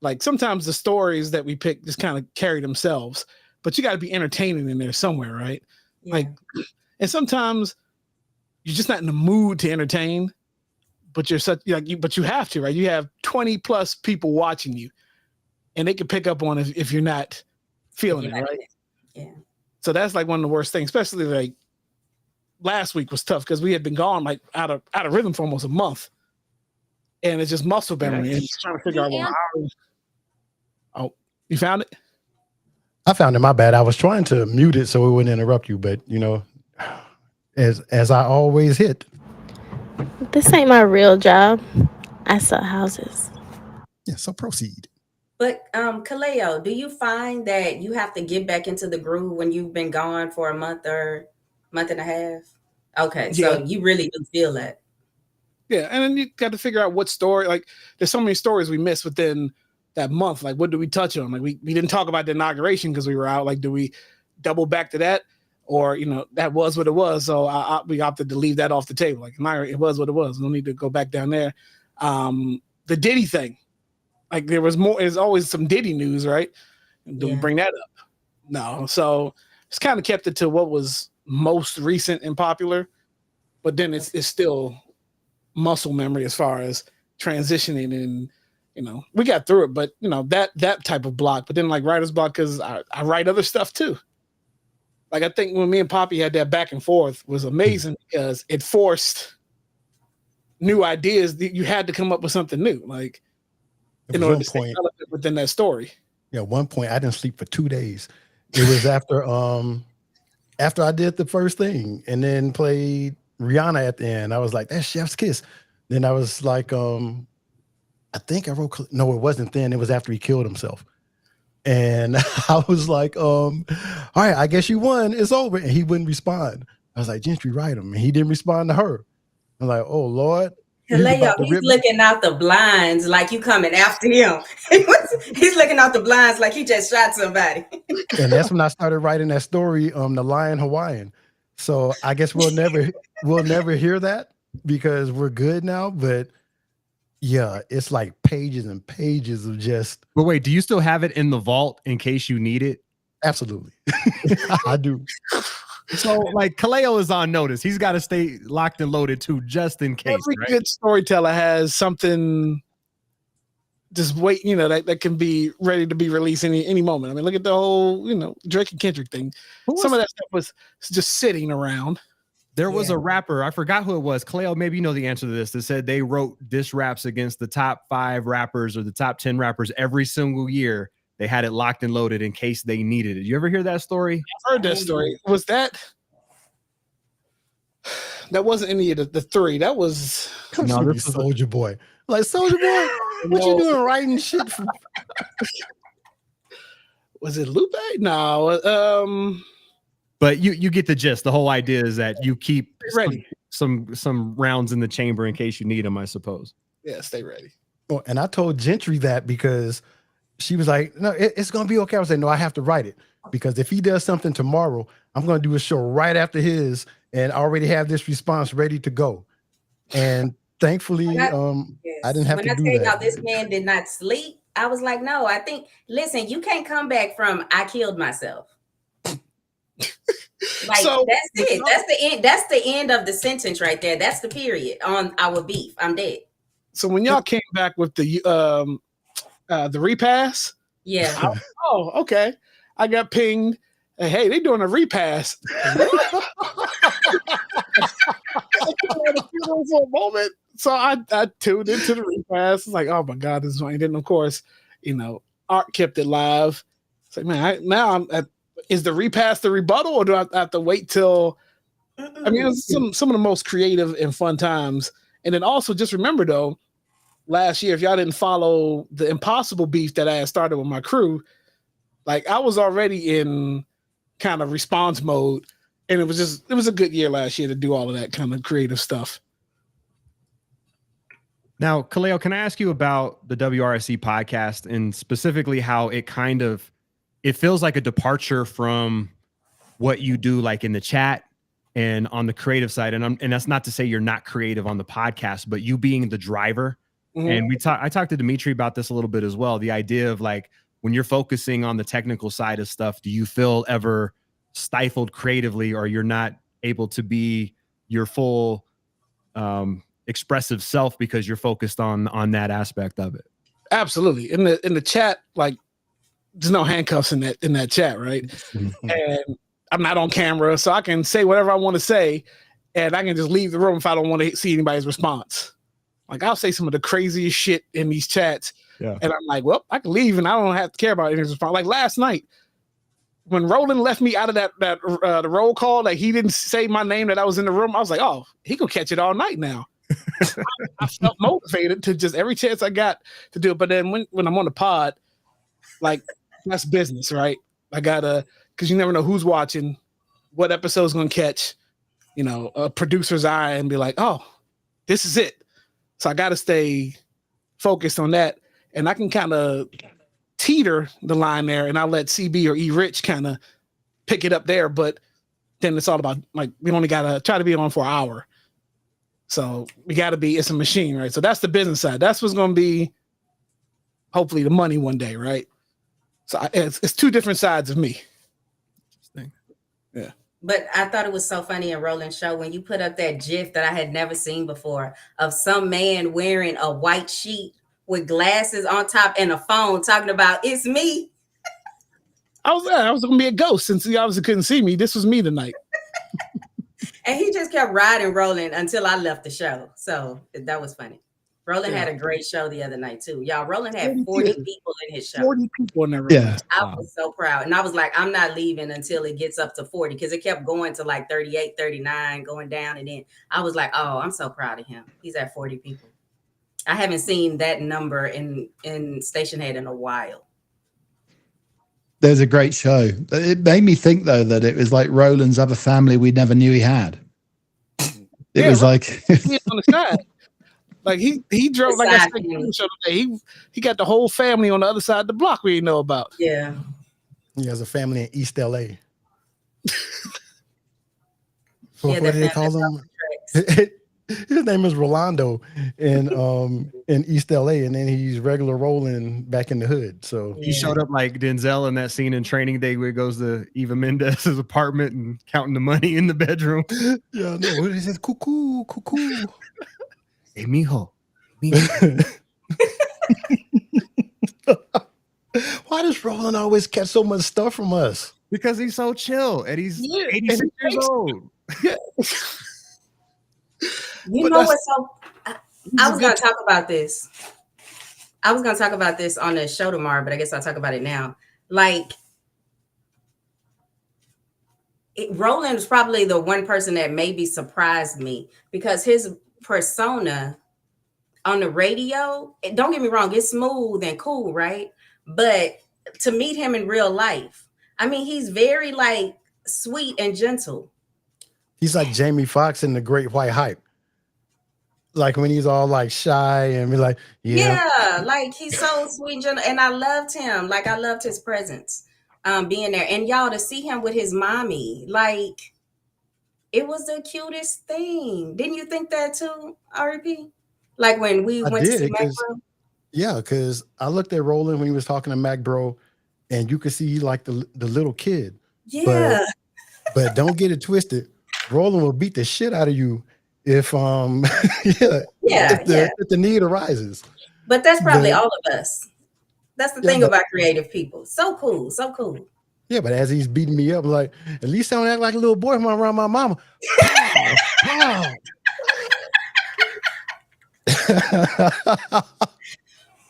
Speaker 9: Like sometimes the stories that we pick just kind of carry themselves, but you got to be entertaining in there somewhere, right?
Speaker 8: Yeah.
Speaker 9: Like, and sometimes you're just not in the mood to entertain, but but you have to, right? You have 20 plus people watching you, and they can pick up on if you're not feeling it, right?
Speaker 8: Yeah.
Speaker 9: So that's like one of the worst things, especially like last week was tough because we had been gone like out of rhythm for almost a month, and it's just muscle memory and just trying to figure out Oh, you found it?
Speaker 1: I found it. My bad. I was trying to mute it so it wouldn't interrupt you, but as I always hit.
Speaker 10: This ain't my real job. I sell houses.
Speaker 1: Yeah, so proceed.
Speaker 8: But Kaleo, do you find that you have to get back into the groove when you've been gone for a month or month and a half? Okay, so you really do feel that.
Speaker 9: Yeah, and then you got to figure out what story. Like, there's so many stories we missed within that month. Like, what do we touch on? Like, we didn't talk about the inauguration because we were out. Like, do we double back to that? Or, that was what it was. So we opted to leave that off the table. Like, it was what it was. No need to go back down there. The Diddy thing. Like, there's always some Diddy news, right? Do we bring that up? No. So it's kind of kept it to what was most recent and popular. But then it's still muscle memory as far as transitioning and, we got through it. But, that type of block. But then, like, writer's block, because I write other stuff, too. Like, I think when me and Poppy had that back and forth was amazing because it forced new ideas, you had to come up with something new, like in order to stay relevant within that story.
Speaker 1: Yeah, at one point I didn't sleep for 2 days. It was after I did the first thing and then played Rihanna at the end. I was like, that's Chef's Kiss. Then I was like, I think I wrote, no, it wasn't then. It was after he killed himself. And I was like, all right, I guess you won. It's over. And he wouldn't respond. I was like, Gentry, write him. And he didn't respond to her. I'm like, oh, Lord.
Speaker 8: He's looking out the blinds like you coming after him. He's looking out the blinds like he just shot somebody.
Speaker 1: And that's when I started writing that story, The Lion Hawaiian. So I guess we'll never hear that because we're good now. But yeah, it's like pages and pages of just.
Speaker 2: But wait, do you still have it in the vault in case you need it?
Speaker 1: Absolutely. I do.
Speaker 2: So like Kaleo is on notice. He's got to stay locked and loaded too, just in case.
Speaker 9: Every good storyteller has something just wait, that can be ready to be released any moment. I mean, look at the whole, Drake and Kendrick thing. Some of that stuff was just sitting around.
Speaker 2: There was a rapper, I forgot who it was. Kaleo, maybe you know the answer to this, that said they wrote diss raps against the top 5 rappers or the top 10 rappers every single year. They had it locked and loaded in case they needed it. You ever hear that story?
Speaker 9: I've heard that story. Was that wasn't any of the 3. That was
Speaker 1: this was Soulja Boy. Like, Soulja Boy, what you doing writing shit for?
Speaker 9: Was it Lupe? No.
Speaker 2: But you get the gist. The whole idea is that you keep
Speaker 9: ready
Speaker 2: some rounds in the chamber in case you need them, I suppose.
Speaker 9: Yeah, stay ready.
Speaker 1: Well, and I told Gentry that because she was like, no, it's going to be okay. I was like, no, I have to write it because if he does something tomorrow, I'm going to do a show right after his and already have this response ready to go. And thankfully, I didn't have to do that.
Speaker 8: When I tell y'all this man did not sleep, I was like, no, I think, listen, you can't come back from I killed myself. Like, so, that's it. That's the end. That's the end of the sentence right there. That's the period on our beef. I'm dead.
Speaker 9: So when y'all came back with the repass,
Speaker 8: yeah.
Speaker 9: Okay. I got pinged. Hey, they doing a repass. For a moment, so I tuned into the repass. It's like, oh my god, this is funny. Then of course, Art kept it live. It's like, man, is the repass the rebuttal, or do I have to wait till? I mean, it's some of the most creative and fun times. And then also just remember though, last year, if y'all didn't follow the impossible beef that I had started with my crew, like I was already in kind of response mode, and it was a good year last year to do all of that kind of creative stuff.
Speaker 2: Now, Kaleo, can I ask you about the WRSC podcast and specifically how it feels like a departure from what you do like in the chat and on the creative side. And that's not to say you're not creative on the podcast, but you being the driver. Mm-hmm. And I talked to Dimitri about this a little bit as well. The idea of like, when you're focusing on the technical side of stuff, do you feel ever stifled creatively, or you're not able to be your full expressive self because you're focused on that aspect of it?
Speaker 9: Absolutely. In the chat, like there's no handcuffs in that chat, right? And I'm not on camera, so I can say whatever I want to say, and I can just leave the room if I don't want to see anybody's response. Like I'll say some of the craziest shit in these chats, and I'm like, well, I can leave and I don't have to care about anybody's response. Like last night, when Roland left me out of the roll call, like he didn't say my name that I was in the room, I was like, oh, he could catch it all night now. I felt motivated to just every chance I got to do it. But then when I'm on the pod, like that's business, right? I gotta, because you never know who's watching, what episode's gonna catch, a producer's eye and be like, oh, this is it. So I gotta stay focused on that. And I can kind of teeter the line there, and I'll let CB or E Rich kind of pick it up there. But then it's all about, like, we only gotta try to be on for an hour. So we gotta be, it's a machine, right? So that's the business side. That's what's gonna be hopefully the money one day, right? So it's two different sides of me. Interesting. Yeah.
Speaker 8: But I thought it was so funny in Roland's show when you put up that GIF that I had never seen before of some man wearing a white sheet with glasses on top and a phone talking about it's me.
Speaker 9: I was gonna be a ghost since you obviously couldn't see me. This was me tonight.
Speaker 8: And he just kept riding Roland until I left the show. So that was funny. Roland had a great show the other night too. Y'all, Roland had 40 people in his show.
Speaker 9: 40 people in there.
Speaker 3: Yeah.
Speaker 8: I was so proud. And I was like, I'm not leaving until it gets up to 40 because it kept going to like 38, 39, going down. And then I was like, oh, I'm so proud of him. He's at 40 people. I haven't seen that number in Station Head in a while.
Speaker 3: There's a great show. It made me think, though, that it was like Roland's other family we never knew he had. It was like
Speaker 9: he on the side. Like he drove, like I said, he got the whole family on the other side of the block we didn't know about.
Speaker 8: Yeah.
Speaker 1: He has a family in East LA. So
Speaker 8: Yeah,
Speaker 1: what do they call him? His name is Rolando in East LA, and then he's regular Roland back in the hood. So
Speaker 2: he showed up like Denzel in that scene in Training Day where he goes to Eva Mendez's apartment and counting the money in the bedroom.
Speaker 1: Yeah, no, he says cuckoo.
Speaker 2: Hey, mijo.
Speaker 1: Why does Roland always catch so much stuff from us?
Speaker 2: Because he's so chill and he's 86 years old.
Speaker 9: Yeah.
Speaker 8: You know what's so? I was going to talk about this. I was going to talk about this on the show tomorrow, but I guess I'll talk about it now. Like, Roland is probably the one person that maybe surprised me because his persona on the radio, don't get me wrong, it's smooth and cool, right? But to meet him in real life, I mean, he's very like sweet and gentle.
Speaker 1: He's like Jamie Foxx in The Great White Hype. Like when he's all like shy and be like,
Speaker 8: yeah, like he's so sweet and gentle. And I loved him. Like I loved his presence being there. And y'all to see him with his mommy, like it was the cutest thing. Didn't you think that too, RP? Like when we went to see Mac Bro?
Speaker 1: Yeah, because I looked at Roland when he was talking to Mac Bro, and you could see he liked the little kid.
Speaker 8: Yeah.
Speaker 1: But don't get it twisted. Roland will beat the shit out of you if if the need arises.
Speaker 8: But that's probably all of us. That's the thing about creative people. So cool, so cool.
Speaker 1: Yeah, but as he's beating me up, I'm like, at least I don't act like a little boy when I'm around my mama.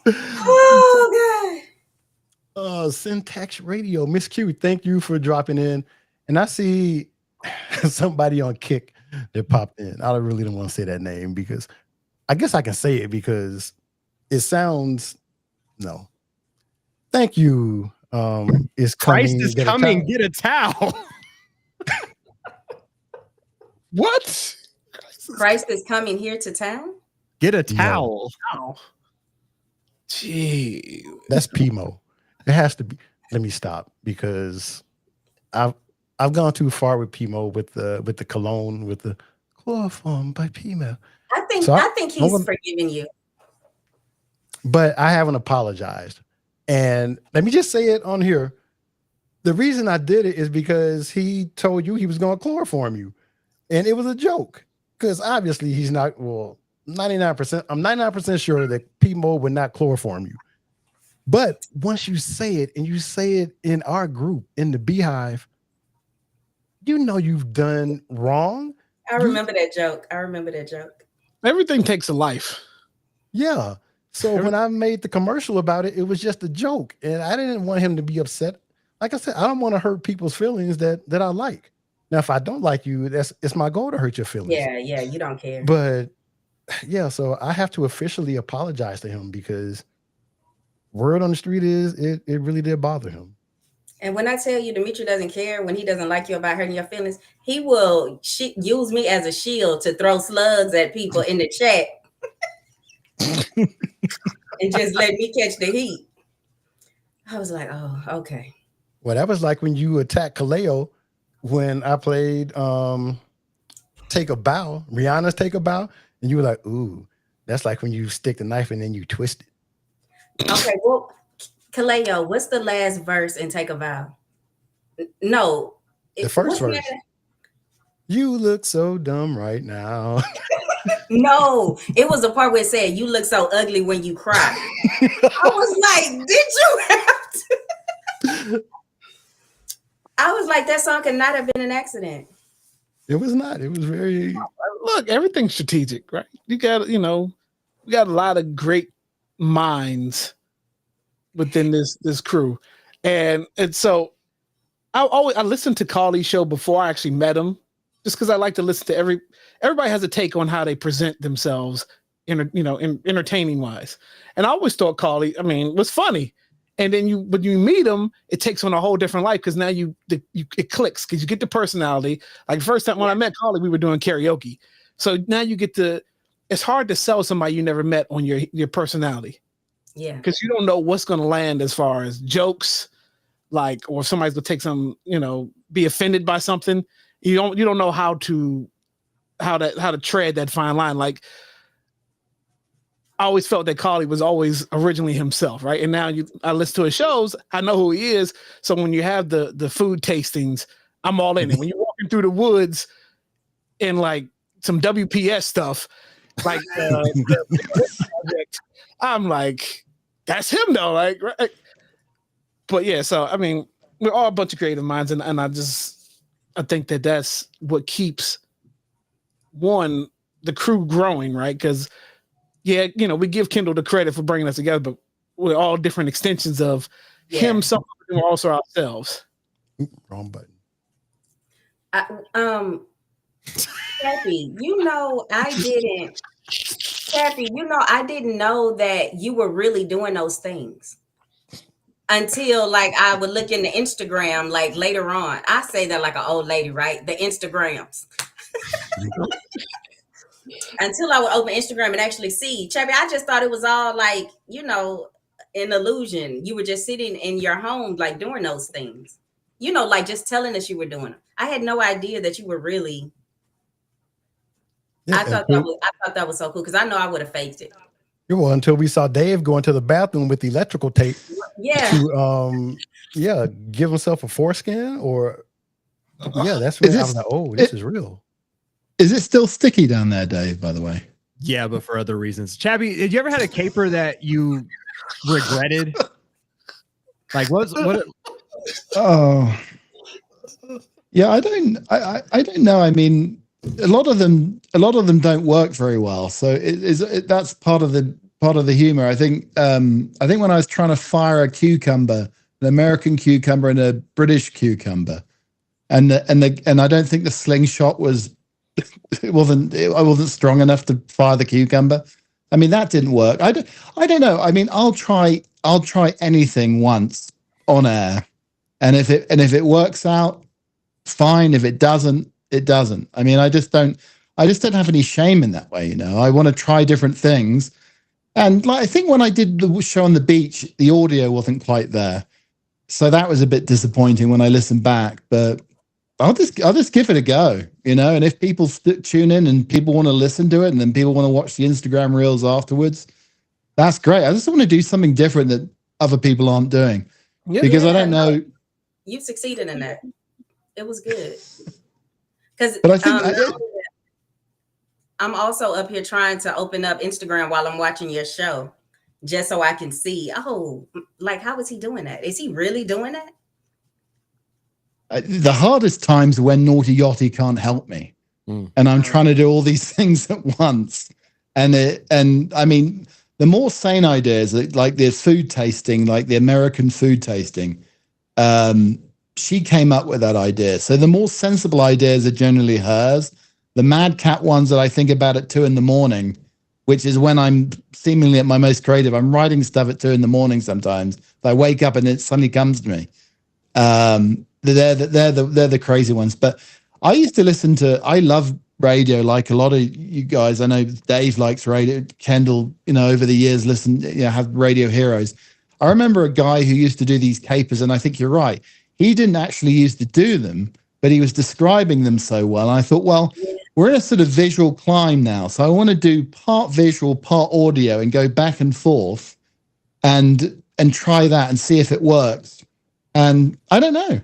Speaker 8: Oh
Speaker 1: God. Syntax Radio. Miss Q, thank you for dropping in. And I see somebody on Kick that popped in. I really don't want to say that name because I guess I can say it because it sounds no. Thank you. Is
Speaker 2: Christ
Speaker 1: coming.
Speaker 2: is coming. Get a towel.
Speaker 1: What?
Speaker 8: Christ is coming here to town?
Speaker 2: Get a towel.
Speaker 9: No. Gee.
Speaker 1: That's Pimo. It has to be. Let me stop because I've gone too far with Pimo with the cologne with the chloroform by Pimo.
Speaker 8: I think he's forgiven you.
Speaker 1: But I haven't apologized. And let me just say it on here. The reason I did it is because he told you he was going to chloroform you. And it was a joke. Because obviously he's not, 99%. I'm 99% sure that Pimo would not chloroform you. But once you say it, and you say it in our group, in the Beehive, you know you've done wrong.
Speaker 8: I remember that joke.
Speaker 9: Everything takes a life.
Speaker 1: Yeah. So when I made the commercial about it, it was just a joke. And I didn't want him to be upset. Like I said, I don't want to hurt people's feelings that I like. Now, if I don't like you, it's my goal to hurt your feelings.
Speaker 8: Yeah, you don't care.
Speaker 1: But yeah, so I have to officially apologize to him because word on the street is it really did bother him.
Speaker 8: And when I tell you Dimitri doesn't care when he doesn't like you about hurting your feelings, he will use me as a shield to throw slugs at people in the chat and just let me catch the heat. I was like, oh, okay.
Speaker 1: Well, that was like when you attacked Kaleo when I played Take a Bow, Rihanna's Take a Bow, and you were like, ooh, that's like when you stick the knife and then you twist it.
Speaker 8: Okay, well, Kaleo, what's the last verse in Take a Vow? No.
Speaker 1: The first verse. You look so dumb right now.
Speaker 8: No, it was the part where it said, you look so ugly when you cry. I was like, did you have to? I was like, that song could not have been an accident.
Speaker 1: It was not. It was very.
Speaker 9: Look, everything's strategic, right? You got, we got a lot of great minds within this crew, and so I listened to Carly's show before I actually met him, just because I like to listen to everybody has a take on how they present themselves, entertaining wise, and I always thought Carly, was funny. And then when you meet him, it takes on a whole different life because now it clicks because you get the personality. Like the first time when I met Carly, we were doing karaoke. So now you get it's hard to sell somebody you never met on your personality.
Speaker 8: Yeah.
Speaker 9: Because you don't know what's going to land as far as jokes, or somebody's going to take some, be offended by something. You don't know how to tread that fine line. Like, I always felt that Carly was always originally himself, right? And now I listen to his shows, I know who he is. So when you have the food tastings, I'm all in it. When you're walking through the woods and like some WPS stuff, like the project, I'm like, that's him though, like, right? But yeah, so we're all a bunch of creative minds, and I think that's what keeps the crew growing, right? Because yeah, we give Kendall the credit for bringing us together, but we're all different extensions of him, something also ourselves.
Speaker 1: Wrong button.
Speaker 8: Kathy, I didn't know that you were really doing those things until like I would look in the Instagram like later on. I say that like an old lady, right? The Instagrams. Until I would open Instagram and actually see. Chubby, I just thought it was all like, an illusion. You were just sitting in your home, like doing those things. Like just telling us you were doing them. I had no idea that you were really.
Speaker 1: Yeah,
Speaker 8: I thought that was so cool because I know I would have faked it.
Speaker 1: Well, until we saw Dave go into the bathroom with the electrical tape.
Speaker 8: Yeah.
Speaker 1: To give himself a foreskin that's when I was like, oh, this is real.
Speaker 3: Is it still sticky down there, Dave, by the way?
Speaker 2: Yeah, but for other reasons. Chabby, did you ever had a caper that you regretted? Like what?
Speaker 3: Oh, yeah, I don't know. I mean, a lot of them don't work very well. So that's part of the humor. I think when I was trying to fire a cucumber, an American cucumber and a British cucumber, and I don't think the slingshot was. I wasn't strong enough to fire the cucumber. That didn't work. I don't know. I'll try anything once on air, and if it works out, fine. If it doesn't, it doesn't. I just don't have any shame in that way. I want to try different things, and I think when I did the show on the beach, the audio wasn't quite there, so that was a bit disappointing when I listened back. But I'll just give it a go, and if people tune in and people want to listen to it and then people want to watch the Instagram reels afterwards, that's great. I just want to do something different that other people aren't doing because I don't know.
Speaker 8: You succeeded in that. It was good. Because
Speaker 3: but I think
Speaker 8: I'm also up here trying to open up Instagram while I'm watching your show just so I can see, like, how is he doing that? Is he really doing that?
Speaker 3: The hardest times are when Naughty Yachty can't help me, and I'm trying to do all these things at once. And the more sane ideas, like the food tasting, like the American food tasting, she came up with that idea. So the more sensible ideas are generally hers. The madcap ones that I think about at 2 a.m, which is when I'm seemingly at my most creative. I'm writing stuff at 2 a.m. sometimes. I wake up and it suddenly comes to me. They're the crazy ones. But I used to listen to. I love radio, like a lot of you guys. I know Dave likes radio. Kendall, over the years, have radio heroes. I remember a guy who used to do these capers, and I think you're right. He didn't actually used to do them, but he was describing them so well. And I thought, well, we're in a sort of visual climb now, so I want to do part visual, part audio, and go back and forth, and try that and see if it works. And I don't know.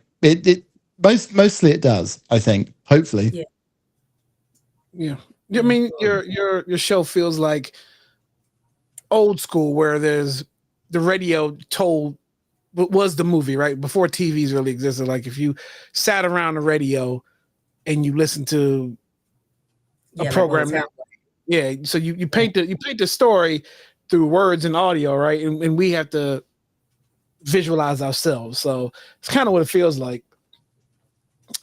Speaker 3: Mostly it does, I think. Hopefully.
Speaker 9: Yeah. Your show feels like old school, where there's the radio told what was the movie, right? Before TVs really existed. Like if you sat around the radio, and you listen to a program now. Yeah, so you paint the story through words and audio, right? And we have to visualize ourselves. So it's kind of what it feels like.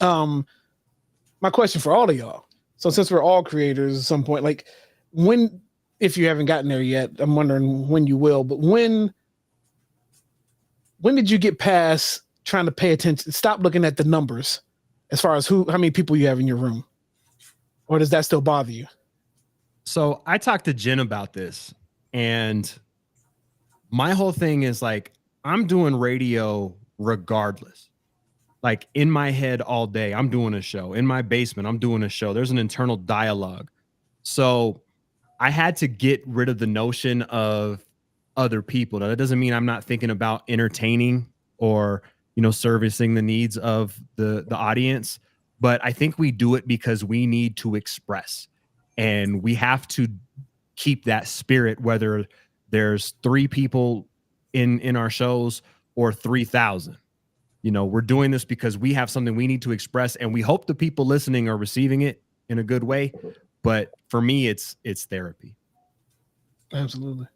Speaker 9: My question for all of y'all. So since we're all creators at some point, like when, if you haven't gotten there yet, I'm wondering when you will, but when did you get past trying to pay attention, stop looking at the numbers as far as how many people you have in your room? Or does that still bother you?
Speaker 2: So I talked to Jen about this, and my whole thing is like, I'm doing radio regardless. Like in my head all day, I'm doing a show. In my basement, I'm doing a show. There's an internal dialogue. So I had to get rid of the notion of other people. Now, that doesn't mean I'm not thinking about entertaining or, servicing the needs of the audience. But I think we do it because we need to express, and we have to keep that spirit, whether there's 3 people in our shows or 3,000. We're doing this because we have something we need to express, and we hope the people listening are receiving it in a good way. But for me, it's therapy.
Speaker 9: Absolutely.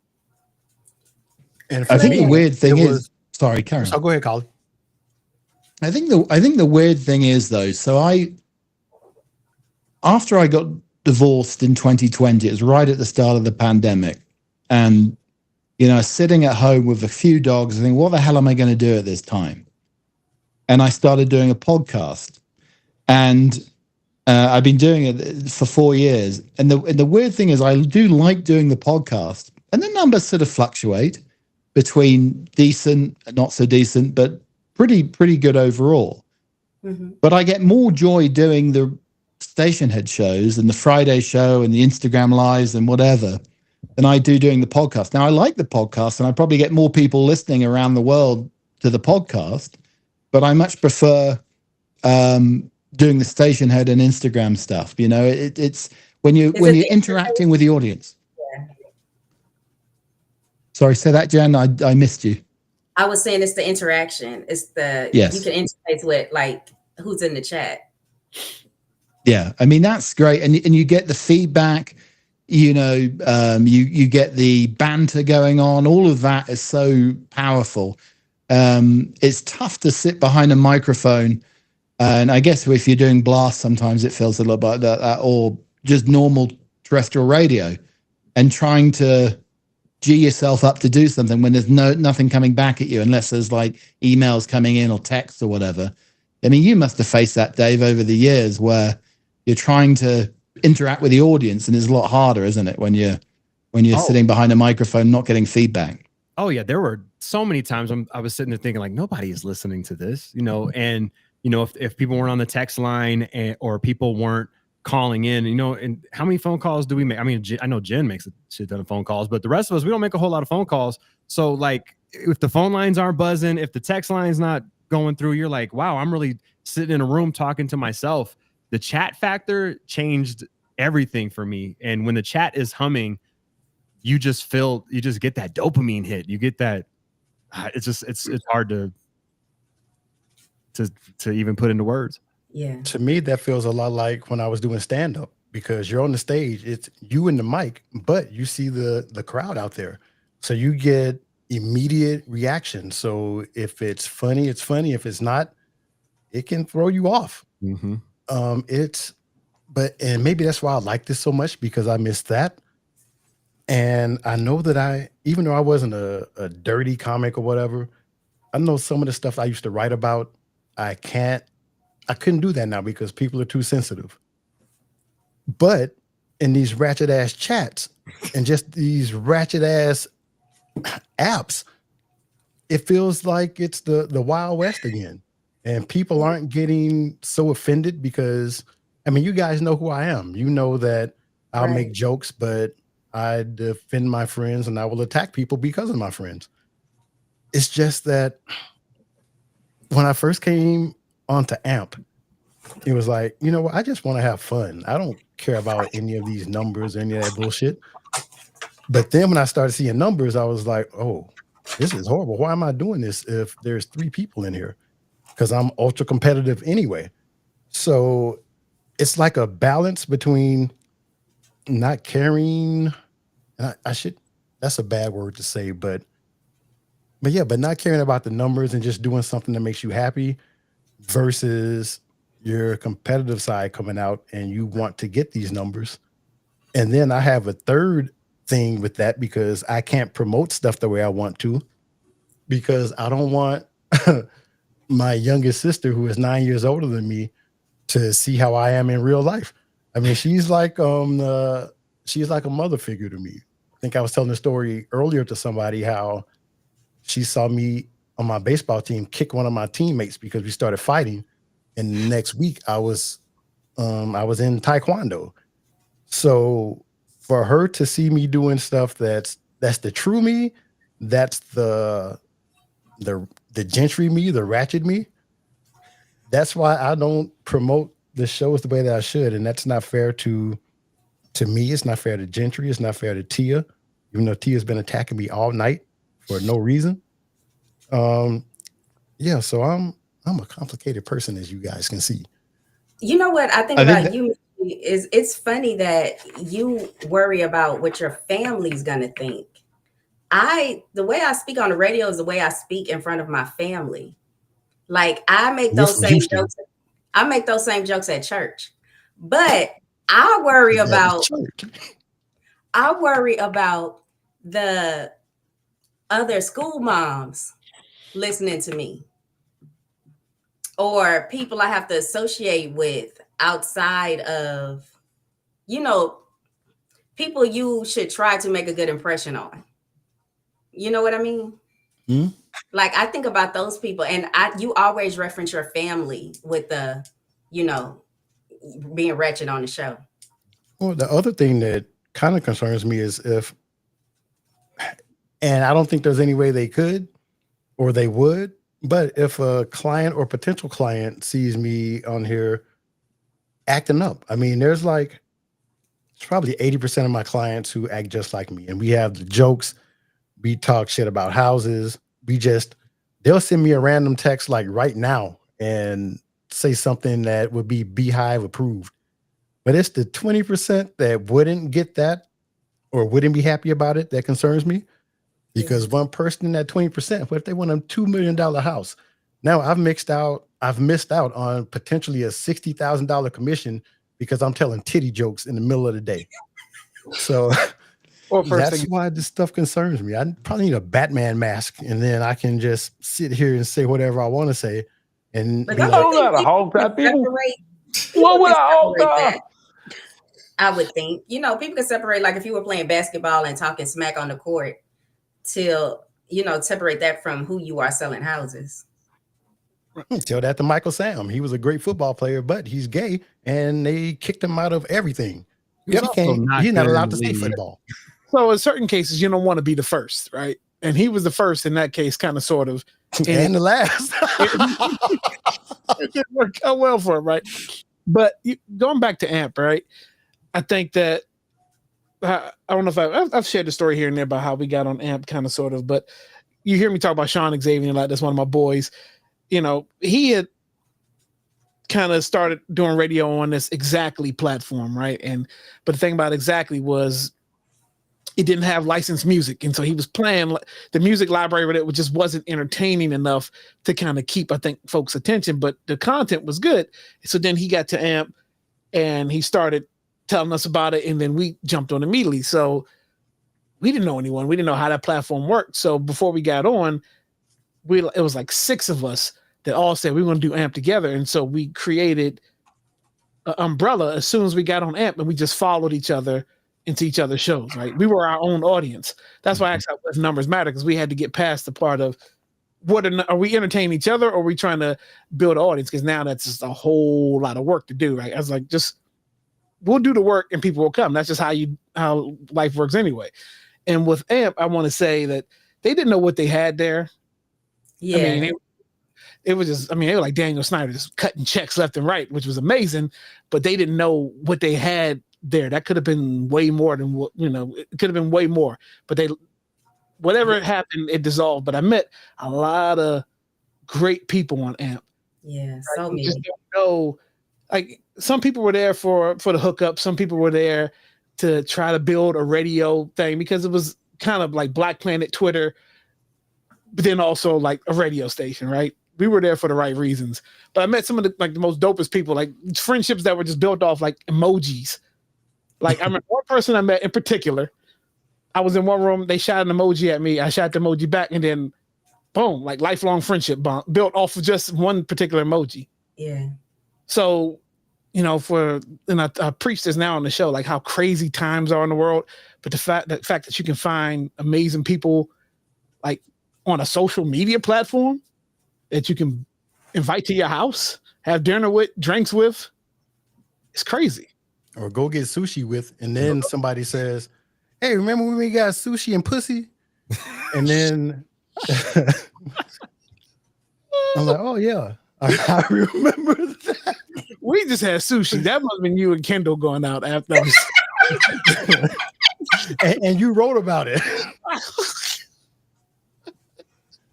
Speaker 1: And
Speaker 3: I think the weird thing is, sorry, Karen.
Speaker 1: So go ahead, Colin.
Speaker 3: I think the weird thing is though, so after I got divorced in 2020, it was right at the start of the pandemic, and sitting at home with a few dogs, I think, what the hell am I going to do at this time? And I started doing a podcast, and I've been doing it for 4 years. And the weird thing is, I do like doing the podcast, and the numbers sort of fluctuate between decent, not so decent, but pretty good overall. Mm-hmm. But I get more joy doing the station head shows and the Friday show and the Instagram lives and whatever than I do doing the podcast. Now, I like the podcast, and I probably get more people listening around the world to the podcast, but I much prefer doing the station head and Instagram stuff. It's when you're interacting with the audience. Yeah. Sorry, say that, Jen. I missed you.
Speaker 8: I was saying it's the interaction. It's you can interface with like who's in the chat.
Speaker 3: Yeah, I mean that's great, and you get the feedback. You get the banter going on. All of that is so powerful. It's tough to sit behind a microphone, and I guess if you're doing blast, sometimes it feels a little bit like that, or just normal terrestrial radio, and trying to G yourself up to do something when there's nothing coming back at you, unless there's like emails coming in or texts or whatever. I mean, you must have faced that, Dave, over the years, where you're trying to interact with the audience, and it's a lot harder, isn't it, when you're sitting behind a microphone not getting feedback?
Speaker 2: Oh yeah, there were so many times I was sitting there thinking like, nobody is listening to this, and if people weren't on the text line or people weren't calling in, and how many phone calls do we make? I mean, I know Jen makes a shit ton of phone calls, but the rest of us, we don't make a whole lot of phone calls. So like, if the phone lines aren't buzzing, if the text line's not going through, you're like, wow, I'm really sitting in a room talking to myself. The chat factor changed everything for me. And when the chat is humming, you just get that dopamine hit. You get that. It's hard to even put into words.
Speaker 8: Yeah.
Speaker 1: To me, that feels a lot like when I was doing stand-up, because you're on the stage, it's you and the mic, but you see the crowd out there. So you get immediate reaction. So if it's funny, it's funny. If it's not, it can throw you off.
Speaker 2: Mm-hmm.
Speaker 1: And maybe that's why I like this so much, because I missed that. And I know that even though I wasn't a dirty comic or whatever, I know some of the stuff I used to write about, I couldn't do that now because people are too sensitive. But in these ratchet ass chats and just these ratchet ass apps, it feels like it's the Wild West again. And people aren't getting so offended because, I mean, you guys know who I am. You know that I'll make jokes, but I defend my friends and I will attack people because of my friends. It's just that when I first came onto AMP, it was like, you know what? I just want to have fun. I don't care about any of these numbers or any of that bullshit. But then when I started seeing numbers, I was like, oh, this is horrible. Why am I doing this if there's 3 people in here? Because I'm ultra competitive anyway. So it's like a balance between not caring. And I should, that's a bad word to say, but yeah, but not caring about the numbers and just doing something that makes you happy versus your competitive side coming out and you want to get these numbers. And then I have a third thing with that because I can't promote stuff the way I want to because I don't want my youngest sister, who is 9 years older than me, to see how I am in real life. I mean, she's like a mother figure to me. I think I was telling the story earlier to somebody how she saw me on my baseball team kick one of my teammates because we started fighting. And the next week I was in Taekwondo. So for her to see me doing stuff that's the true me, that's the gentry me, the ratchet me. That's why I don't promote the shows the way that I should, and that's not fair to me. It's not fair to Gentry. It's not fair to Tia, even though Tia's been attacking me all night for no reason. Yeah, so I'm a complicated person, as you guys can see.
Speaker 8: You know what I think about you is it's funny that you worry about what your family's gonna think. The way I speak on the radio is the way I speak in front of my family. Like I make those same jokes. I make those same jokes at church, but I worry about the other school moms listening to me or people I have to associate with outside of, people you should try to make a good impression on. You know what I mean?
Speaker 1: Mm-hmm.
Speaker 8: Like I think about those people, and you always reference your family with the, being wretched on the show.
Speaker 1: Well, the other thing that kind of concerns me is and I don't think there's any way they could or they would, but if a client or potential client sees me on here acting up, I mean, there's probably 80% of my clients who act just like me. And we have the jokes, we talk shit about houses. They'll send me a random text like right now and say something that would be Beehive approved. But it's the 20% that wouldn't get that or wouldn't be happy about it that concerns me. Because one person in that 20%, what if they want a $2 million house? Now I've missed out on potentially a $60,000 commission because I'm telling titty jokes in the middle of the day. So that's why this stuff concerns me. I probably need a Batman mask, and then I can just sit here and say whatever I want to say. And
Speaker 5: I don't know how to hog that people. What would I hog that?
Speaker 8: I would think, people can separate, like if you were playing basketball and talking smack on the court till, separate that from who you are selling houses.
Speaker 1: Tell that to Michael Sam. He was a great football player, but he's gay and they kicked him out of everything. He's not allowed to say football.
Speaker 9: So in certain cases, you don't want to be the first, right? And he was the first in that case, kind of, sort of.
Speaker 1: And the last.
Speaker 9: It didn't work out well for him, right? But going back to AMP, right? I think that, I don't know if I've shared the story here and there about how we got on AMP, kind of, sort of, but you hear me talk about Sean Xavier, like that's one of my boys. He had kind of started doing radio on this Exactly platform, right? But the thing about Exactly was it didn't have licensed music, and so he was playing the music library with it, which just wasn't entertaining enough to kind of keep, I think, folks' attention. But the content was good, so then he got to AMP, and he started telling us about it, and then we jumped on immediately. So we didn't know anyone, we didn't know how that platform worked. So before we got on, it was like 6 of us that all said we were going to do AMP together, and so we created an umbrella as soon as we got on AMP, and we just followed each other into each other's shows, right? We were our own audience. That's why I asked if numbers matter, because we had to get past the part of are we entertaining each other, or are we trying to build an audience? Because now that's just a whole lot of work to do, right? I was like, we'll do the work and people will come. That's just how life works anyway. And with AMP, I want to say that they didn't know what they had there.
Speaker 8: Yeah.
Speaker 9: I mean, it was just, they were like Daniel Snyder, just cutting checks left and right, which was amazing, but they didn't know what they had there. That could have been way more than what, it could have been way more, but whatever happened, it dissolved. But I met a lot of great people on AMP.
Speaker 8: Yeah, so
Speaker 9: You
Speaker 8: many.
Speaker 9: just don't know like some people were there for the hookup. Some people were there to try to build a radio thing because it was kind of like Black Planet Twitter, but then also like a radio station, right? We were there for the right reasons. But I met some of the most dopest people, like friendships that were just built off like emojis. Like I remember one person I met in particular. I was in one room, they shot an emoji at me, I shot the emoji back, and then boom, like lifelong friendship bond built off of just one particular emoji.
Speaker 8: Yeah.
Speaker 9: So, I preach this now on the show, like how crazy times are in the world, but the fact that you can find amazing people like on a social media platform that you can invite to your house, have dinner with, drinks with, it's crazy.
Speaker 1: Or go get sushi with, and then somebody says, "Hey, remember when we got sushi and pussy?" And then I'm like, "Oh yeah, I remember that."
Speaker 9: We just had sushi. That must have been you and Kendall going out after.
Speaker 1: and you wrote about it.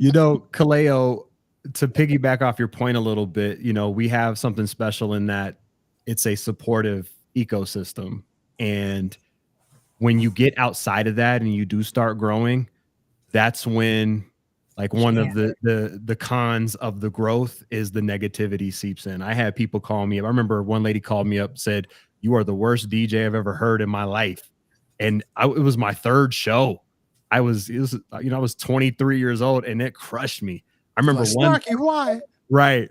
Speaker 2: Kaleo, to piggyback off your point a little bit, we have something special in that it's a supportive ecosystem. And when you get outside of that and you do start growing, that's when like one of the cons of the growth is the negativity seeps in. I had people call me up. I remember one lady called me up, said, "You are the worst DJ I've ever heard in my life." And it was my third show. I was 23 years old, and it crushed me. I remember Right.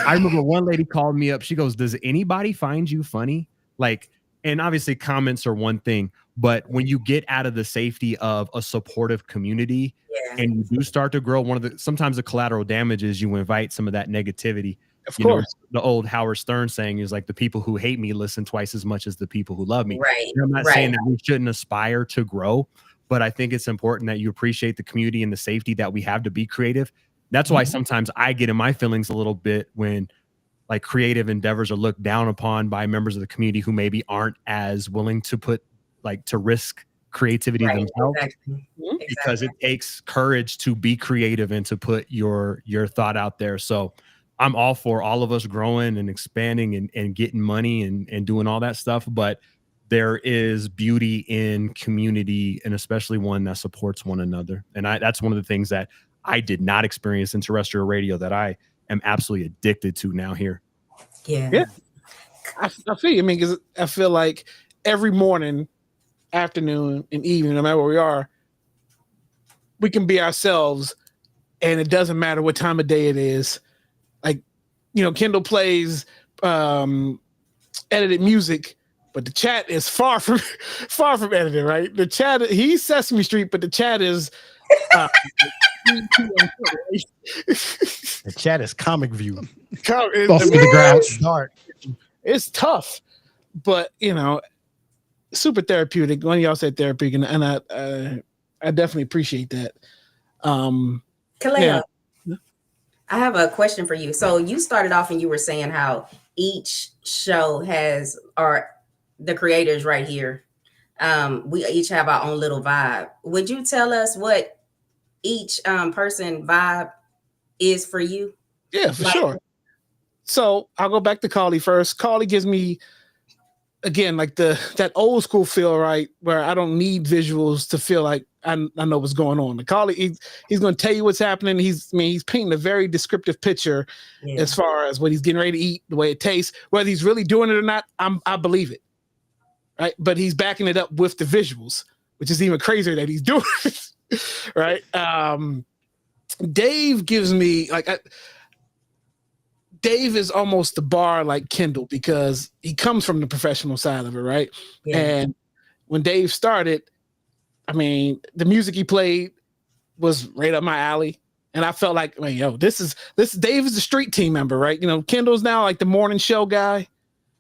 Speaker 2: I remember one lady called me up. She goes, "Does anybody find you funny?" Like, and obviously comments are one thing, but when you get out of the safety of a supportive community and you do start to grow, sometimes the collateral damage is you invite some of that negativity.
Speaker 9: Of course.
Speaker 2: The old Howard Stern saying is like, the people who hate me listen twice as much as the people who love me.
Speaker 8: Right.
Speaker 2: And I'm not saying that we shouldn't aspire to grow, but I think it's important that you appreciate the community and the safety that we have to be creative. That's why sometimes I get in my feelings a little bit when like creative endeavors are looked down upon by members of the community who maybe aren't as willing to to risk creativity themselves. Because it takes courage to be creative and to put your thought out there. So I'm all for all of us growing and expanding and getting money and doing all that stuff. But there is beauty in community, and especially one that supports one another. And that's one of the things that I did not experience in terrestrial radio that I am absolutely addicted to now here.
Speaker 9: Yeah. I feel you. I mean, because I feel like every morning, afternoon, and evening, no matter where we are, we can be ourselves, and it doesn't matter what time of day it is. Like, Kendall plays edited music, but the chat is far from edited, right? The chat, he's Sesame Street, but the chat is
Speaker 1: the chat is Comic View.
Speaker 3: The Grouch.
Speaker 1: Dark.
Speaker 9: It's tough, but super therapeutic. One of y'all said therapeutic, and I definitely appreciate that.
Speaker 8: Kaleo, I have a question for you. So you started off and you were saying how each show has the creators right here. We each have our own little vibe. Would you tell us what each person vibe is for you?
Speaker 9: Yeah, for sure. So I'll go back to Carly first. Carly gives me, again, like that old school feel, right? Where I don't need visuals to feel like I know what's going on. The Carly, he's going to tell you what's happening. He's painting a very descriptive picture as far as what he's getting ready to eat, the way it tastes. Whether he's really doing it or not, I believe it, right? But he's backing it up with the visuals, which is even crazier that he's doing it. Right. Dave gives me Dave is almost the bar like Kendall because he comes from the professional side of it, right? Yeah. And when Dave started, I mean, the music he played was right up my alley. And I felt like, this Dave is the street team member, right? Kendall's now like the morning show guy.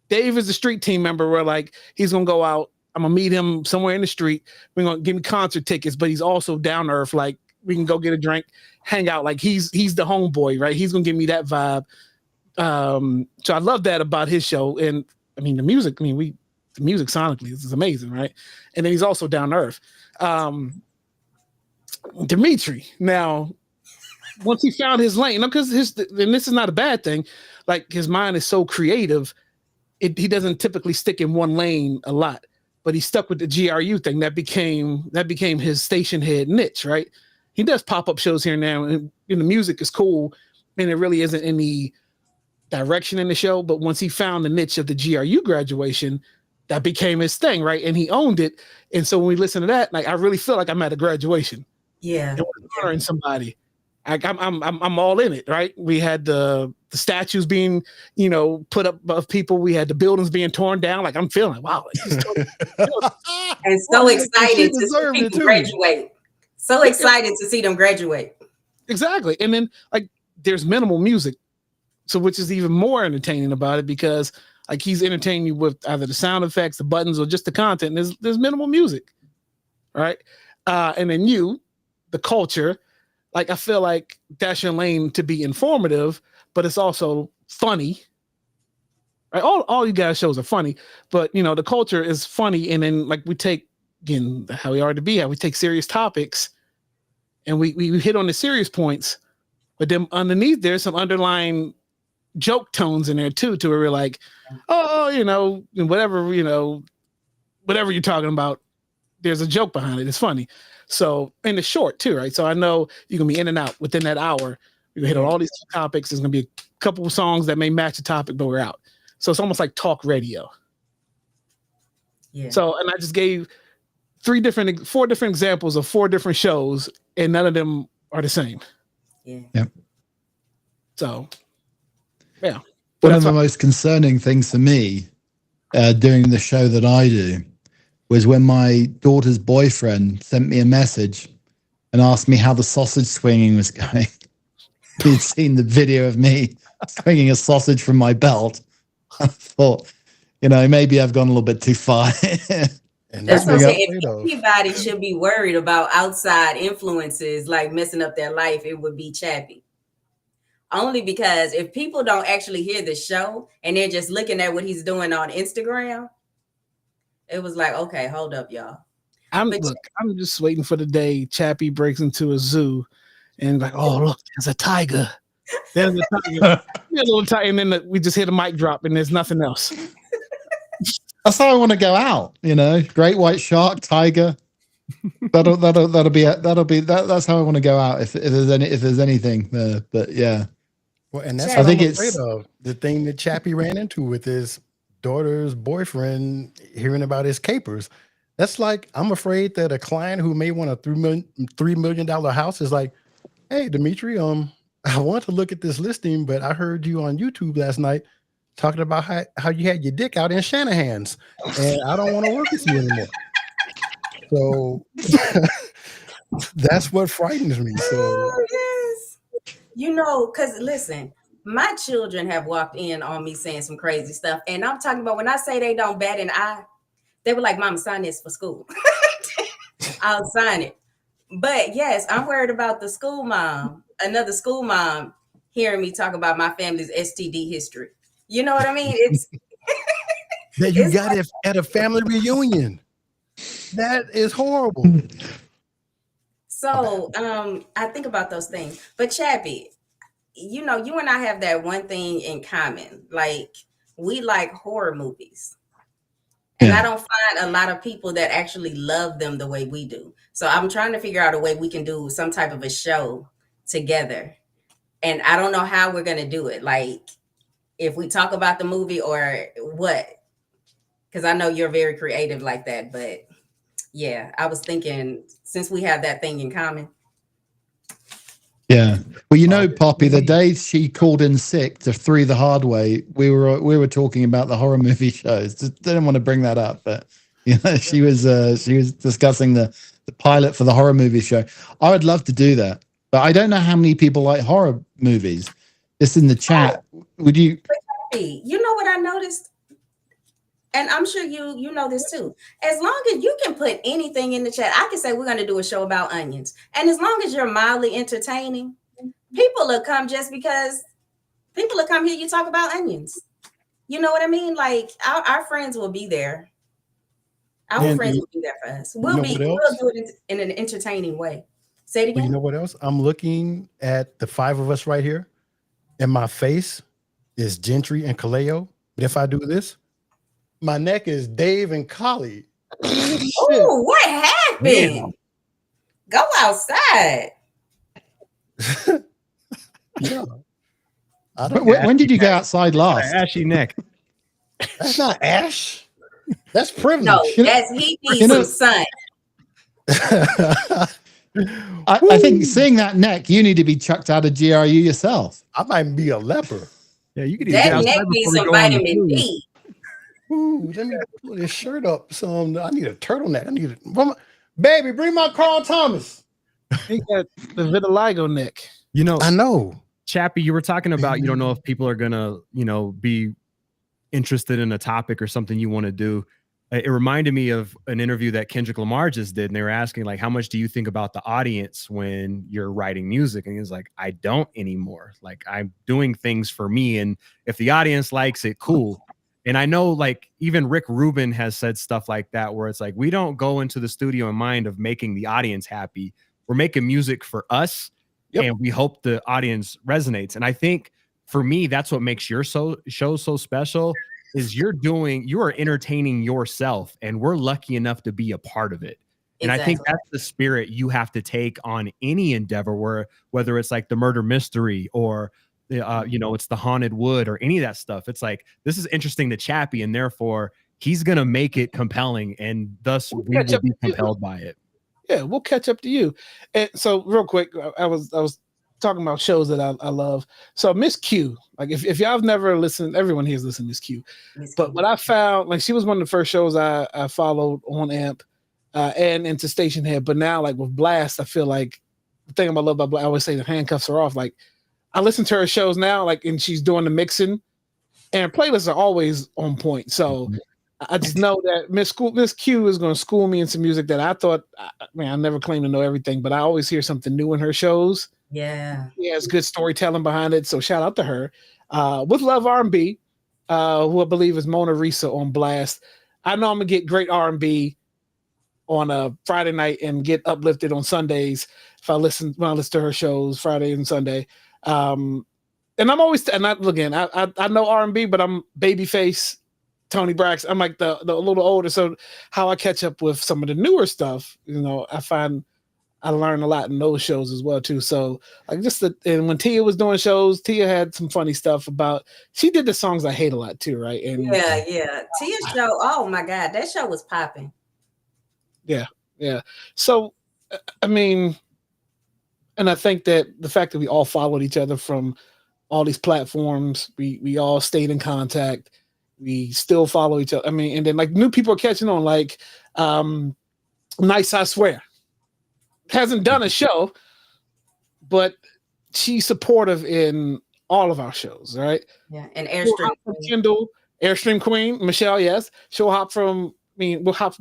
Speaker 9: Dave is the street team member where like he's gonna go out. I'm gonna meet him somewhere in the street. We're gonna give me concert tickets, but he's also down to earth. Like we can go get a drink, hang out. Like he's the homeboy, right? He's gonna give me that vibe. So I love that about his show. And I mean the music. The music sonically is amazing, right? And then he's also down to earth. Dimitri. Now, once he found his lane, because and this is not a bad thing. like his mind is so creative. He doesn't typically stick in one lane a lot, but he stuck with the GRU thing. That became his station head niche, right? He does pop-up shows here and now, and the music is cool, and it really isn't any direction in the show. But once he found the niche of the GRU graduation, that became his thing, right? And he owned it. And so when we listen to that, like I really feel like I'm at a graduation.
Speaker 8: Yeah.
Speaker 9: And we're honoring somebody. Like I'm all in it, right? We had the statues being, put up of people. We had the buildings being torn down. Like I'm feeling, wow.
Speaker 8: And so excited to see people graduate. So excited to see them graduate.
Speaker 9: Exactly. And then like there's minimal music. So which is even more entertaining about it, because like he's entertaining you with either the sound effects, the buttons, or just the content. There's minimal music. Right. And then the culture, like I feel like that's your lane to be informative, but it's also funny. Right? All you guys shows are funny, but the culture is funny, and then like we take, again, how we are to be, how we take serious topics and we hit on the serious points, but then underneath there's some underlying joke tones in there too, to where we're like, whatever you're talking about, there's a joke behind it. It's funny. So, and it's short too, right? So I know you're gonna be in and out within that hour. You're gonna hit on all these topics. There's gonna be a couple of songs that may match the topic, but we're out. So it's almost like talk radio.
Speaker 8: Yeah.
Speaker 9: So, and I just gave 4 different examples of 4 different shows, and none of them are the same.
Speaker 8: Yeah.
Speaker 3: Yep.
Speaker 9: So, yeah.
Speaker 3: One of the most concerning things for me doing the show that I do was when my daughter's boyfriend sent me a message and asked me how the sausage swinging was going. He'd seen the video of me swinging a sausage from my belt. I thought, maybe I've gone a little bit too far.
Speaker 8: And that's what I'm saying. If anybody should be worried about outside influences like messing up their life, it would be Chappie. Only because if people don't actually hear the show and they're just looking at what he's doing on Instagram, it was like, okay, hold up, y'all.
Speaker 9: I'm just waiting for the day Chappie breaks into a zoo and like, oh, look, there's a tiger. There's a tiger. There's a little tiger, and then we just hit a mic drop and there's nothing else.
Speaker 3: That's how I want to go out, great white shark, tiger. That'll be that's how I want to go out if there's anything there. But yeah.
Speaker 1: Well, and that's what I'm afraid of. The thing that Chappie ran into with his daughter's boyfriend, hearing about his capers. That's like, I'm afraid that a client who may want a $3 million house is like, hey, Dimitri, I want to look at this listing, but I heard you on YouTube last night talking about how you had your dick out in Shanahan's, and I don't want to work with you anymore. So that's what frightens me. So
Speaker 8: yes. Because listen, my children have walked in on me saying some crazy stuff. And I'm talking about when I say they don't bat an eye, they were like, Mama, sign this for school. I'll sign it. But yes, I'm worried about the school mom, another school mom, hearing me talk about my family's STD history. You know what I mean? It's
Speaker 1: that you got it at a family reunion. That is horrible.
Speaker 8: So I think about those things. But Chappie, you and I have that one thing in common. Like, we like horror movies. And I don't find a lot of people that actually love them the way we do. So I'm trying to figure out a way we can do some type of a show together. And I don't know how we're going to do it. Like, if we talk about the movie or what, because I know you're very creative like that. But yeah, I was thinking, since we have that thing in common.
Speaker 3: Yeah. Well, Poppy, the day she called in sick to 3 the Hard Way, we were talking about the horror movie shows. Just didn't want to bring that up, but she was discussing the pilot for the horror movie show. I would love to do that, but I don't know how many people like horror movies. Just in the chat, would you?
Speaker 8: You know what I noticed? And I'm sure you know this too. As long as you can put anything in the chat, I can say we're going to do a show about onions. And as long as you're mildly entertaining, people will come just because people will come hear you talk about onions. You know what I mean? Like, our friends will be there. Our friends will be there for us. We'll do it in an entertaining way. Say it again.
Speaker 1: You know what else? I'm looking at the 5 of us right here, and my face is Gentry and Kaleo. But if I do this, my neck is Dave and Collie.
Speaker 8: Oh, what happened?
Speaker 1: Damn.
Speaker 8: Go outside.
Speaker 1: Yeah.
Speaker 3: When did you go outside last?
Speaker 2: Ashy neck.
Speaker 1: That's not ash. That's privilege.
Speaker 8: No, that's he needs some sun.
Speaker 3: I think seeing that neck, you need to be chucked out of GRU yourself.
Speaker 1: I might be a leper.
Speaker 2: Yeah, you could
Speaker 8: that neck needs some vitamin D.
Speaker 1: Ooh, let me pull this shirt up. I need a turtleneck. I need it. Baby, bring my Carl Thomas.
Speaker 9: He got the vitiligo neck.
Speaker 2: You know,
Speaker 1: I know.
Speaker 2: Chappie, you were talking about you don't know if people are gonna, be interested in a topic or something you want to do. It reminded me of an interview that Kendrick Lamar just did, and they were asking, like, how much do you think about the audience when you're writing music? And he's like, I don't anymore. Like, I'm doing things for me, and if the audience likes it, cool. And I know, like, even Rick Rubin has said stuff like that, where it's like, we don't go into the studio in mind of making the audience happy. We're making music for us, and we hope the audience resonates. And I think for me, that's what makes your show so special. Is you are entertaining yourself, and we're lucky enough to be a part of it. And I think that's the spirit you have to take on any endeavor, whether it's like the murder mystery or it's the haunted wood or any of that stuff. It's like, this is interesting to Chappie, and therefore he's gonna make it compelling, and thus we will be compelled by it.
Speaker 9: Yeah, we'll catch up to you. And so, real quick, I was talking about shows that I love. So Miss Q, like if y'all have never listened, everyone here has listened to Miss Q. But what I found, like, she was one of the first shows I followed on AMP and into Station Head. But now, like with Blast, I feel like the thing I love about Blast, I always say the handcuffs are off. Like, I listen to her shows now, like, and she's doing the mixing, and her playlists are always on point. So I just know that Miss Q is going to school me in some music that I thought, I never claim to know everything, but I always hear something new in her shows.
Speaker 8: Yeah.
Speaker 9: She has good storytelling behind it. So shout out to her. With Love R&B, who I believe is Mona Risa on Blast. I know I'm going to get great R&B on a Friday night and get uplifted on Sundays when I listen to her shows Friday and Sunday. And I'm always, I know R&B, but I'm Babyface, Tony Braxton. I'm like the little older. So how I catch up with some of the newer stuff, I find I learned a lot in those shows as well too. So like and when Tia was doing shows, Tia had some funny stuff she did the songs I hate a lot too, right? And
Speaker 8: yeah. Tia's show, oh my God, that show was popping.
Speaker 9: Yeah. So and I think that the fact that we all followed each other from all these platforms, we all stayed in contact. We still follow each other. And then like new people are catching on, like Nice I Swear. Hasn't done a show, but she's supportive in all of our shows, right?
Speaker 8: Yeah, and Airstream
Speaker 9: Kindle, Airstream Queen, Michelle, yes. We'll hop from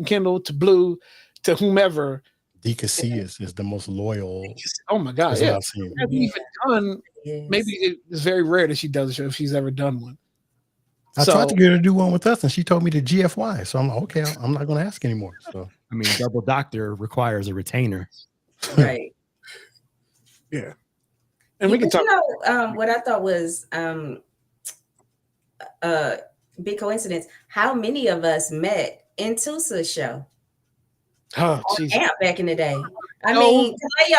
Speaker 9: Kindle to Blue to whomever.
Speaker 1: Dika C is the most loyal.
Speaker 9: Oh my God, yeah. She hasn't even done.
Speaker 8: Yes.
Speaker 9: Maybe it's very rare that she does a show if she's ever done one.
Speaker 1: I tried to get her to do one with us, and she told me to GFY. So I'm like, okay, I'm not going to ask anymore. So
Speaker 2: Double Doctor requires a retainer.
Speaker 8: Right.
Speaker 9: Yeah. And we can talk.
Speaker 8: What I thought was big coincidence. How many of us met in Tusa's show?
Speaker 9: Oh, geez.
Speaker 8: AMP back in the day. Kaleo,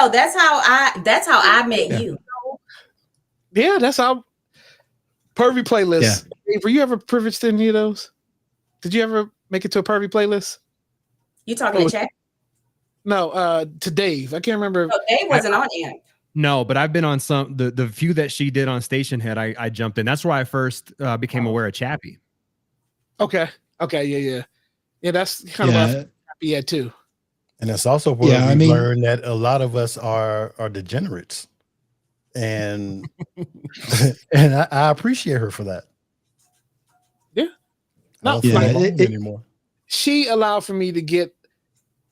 Speaker 8: that's how I met you.
Speaker 9: Yeah, that's how. Pervy playlist.
Speaker 3: Yeah.
Speaker 9: Were you ever privileged to any of those? Did you ever make it to a Pervy playlist?
Speaker 8: You talking to chat?
Speaker 9: No, to Dave. I can't remember.
Speaker 8: No, Dave wasn't on AMP.
Speaker 2: No, but I've been on some the few that she did on Station Head. I jumped in. That's where I first became aware of Chappie.
Speaker 9: Okay, yeah. That's kind of Chappie too.
Speaker 1: And that's also where we learned that a lot of us are degenerates, and and I appreciate her for that.
Speaker 9: Yeah,
Speaker 1: not anymore.
Speaker 9: She allowed for me to get,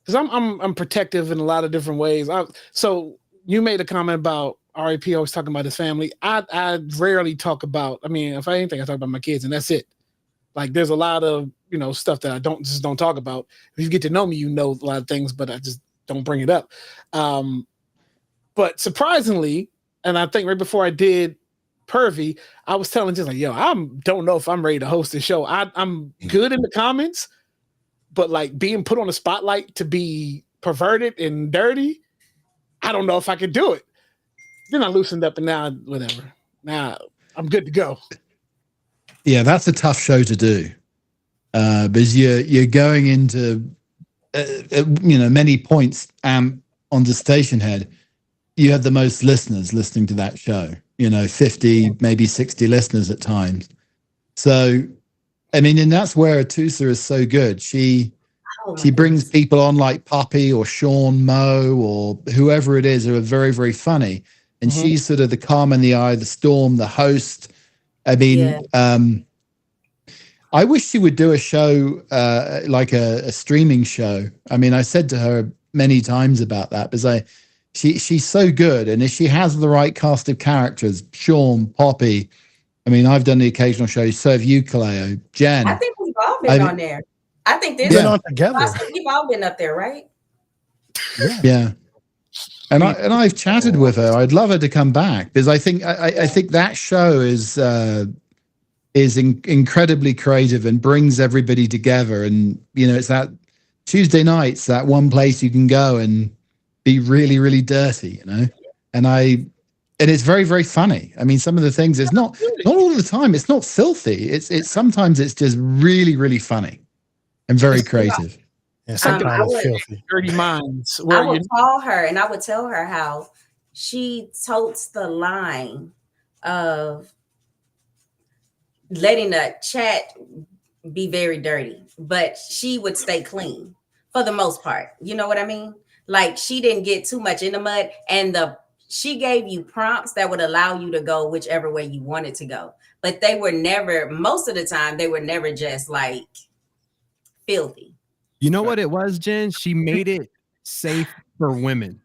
Speaker 9: because I'm protective in a lot of different ways. So you made a comment about RAP always talking about his family. I rarely talk about. If I anything, I talk about my kids, and that's it. Like, there's a lot of stuff that I don't talk about. If you get to know me, you know a lot of things, but I just don't bring it up. But surprisingly, and I think right before I did pervy, I was telling just like, yo, don't know if I'm ready to host this show. I'm good in the comments, but like being put on the spotlight to be perverted and dirty, I don't know if I could do it. Then I loosened up and now whatever. Now I'm good to go.
Speaker 3: Yeah, that's a tough show to do. Because you're going into many points on the station head. You have the most listeners listening to that show. 50, maybe 60 listeners at times. So, I mean, and that's where Atusa is so good. She brings people on like Poppy or Sean Moe or whoever it is who are very, very funny. And she's sort of the calm in the eye, the storm, the host. I mean, I wish she would do a show like a streaming show. I mean, I said to her many times about that because she's so good, and if she has the right cast of characters, Sean, Poppy. I mean, I've done the occasional show. So have you, Kaleo, Jen.
Speaker 8: I think we've all been on there. I think this
Speaker 1: been on together.
Speaker 8: We've all been up there, right?
Speaker 3: Yeah. And I've chatted with her. I'd love her to come back because I think that show is incredibly creative and brings everybody together. And it's that Tuesday nights, that one place you can go and be really, really dirty, and it's very, very funny. I mean, some of the things, it's not all the time. It's not filthy. It's sometimes it's just really, really funny and very creative.
Speaker 1: Yeah, sometimes it's filthy.
Speaker 9: Dirty minds.
Speaker 8: I would call her and I would tell her how she totes the line of letting the chat be very dirty, but she would stay clean for the most part. You know what I mean? Like she didn't get too much in the mud, and she gave you prompts that would allow you to go whichever way you wanted to go. But they were never, most of the time, they were never just like filthy.
Speaker 2: You know what it was, Jen? She made it safe for women.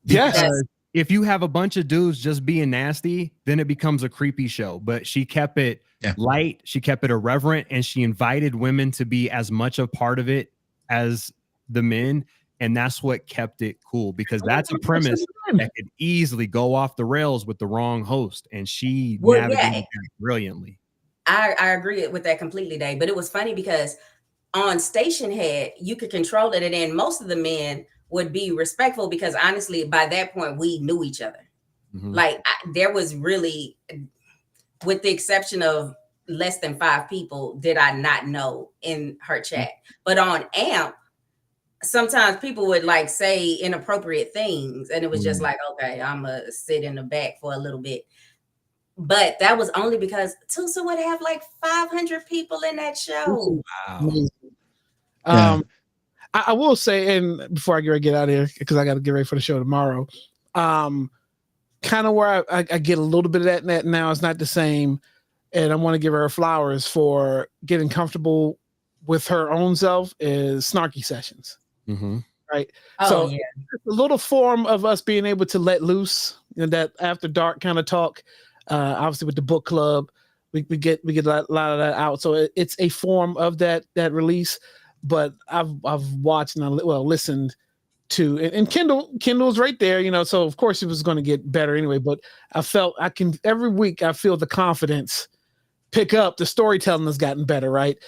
Speaker 9: Yes.
Speaker 2: If you have a bunch of dudes just being nasty, then it becomes a creepy show. But she kept it light, she kept it irreverent, and she invited women to be as much a part of it as the men. And that's what kept it cool, because that's a premise that could easily go off the rails with the wrong host. And she navigated that brilliantly.
Speaker 8: I agree with that completely, Dave. But it was funny because on Station Head, you could control it. And then most of the men would be respectful because honestly, by that point, we knew each other. Like there was really, with the exception of less than 5 people, did I not know in her chat. But on AMP, sometimes people would like say inappropriate things. And it was just like, okay, I'm going to sit in the back for a little bit. But that was only because Tusa would have like 500 people in that show.
Speaker 9: Wow. I will say, and before I get out of here, because I got to get ready for the show tomorrow, kind of where I get a little bit of that now. It's not the same. And I want to give her flowers for getting comfortable with her own self is Snarky Sessions. Right. So a little form of us being able to let loose, that after dark kind of talk. Obviously with the book club, we get a lot of that out. So it's a form of that release. But I've watched and listened to, and Kendall's right there, so of course it was going to get better anyway. But I felt every week I feel the confidence pick up. The storytelling has gotten better, right?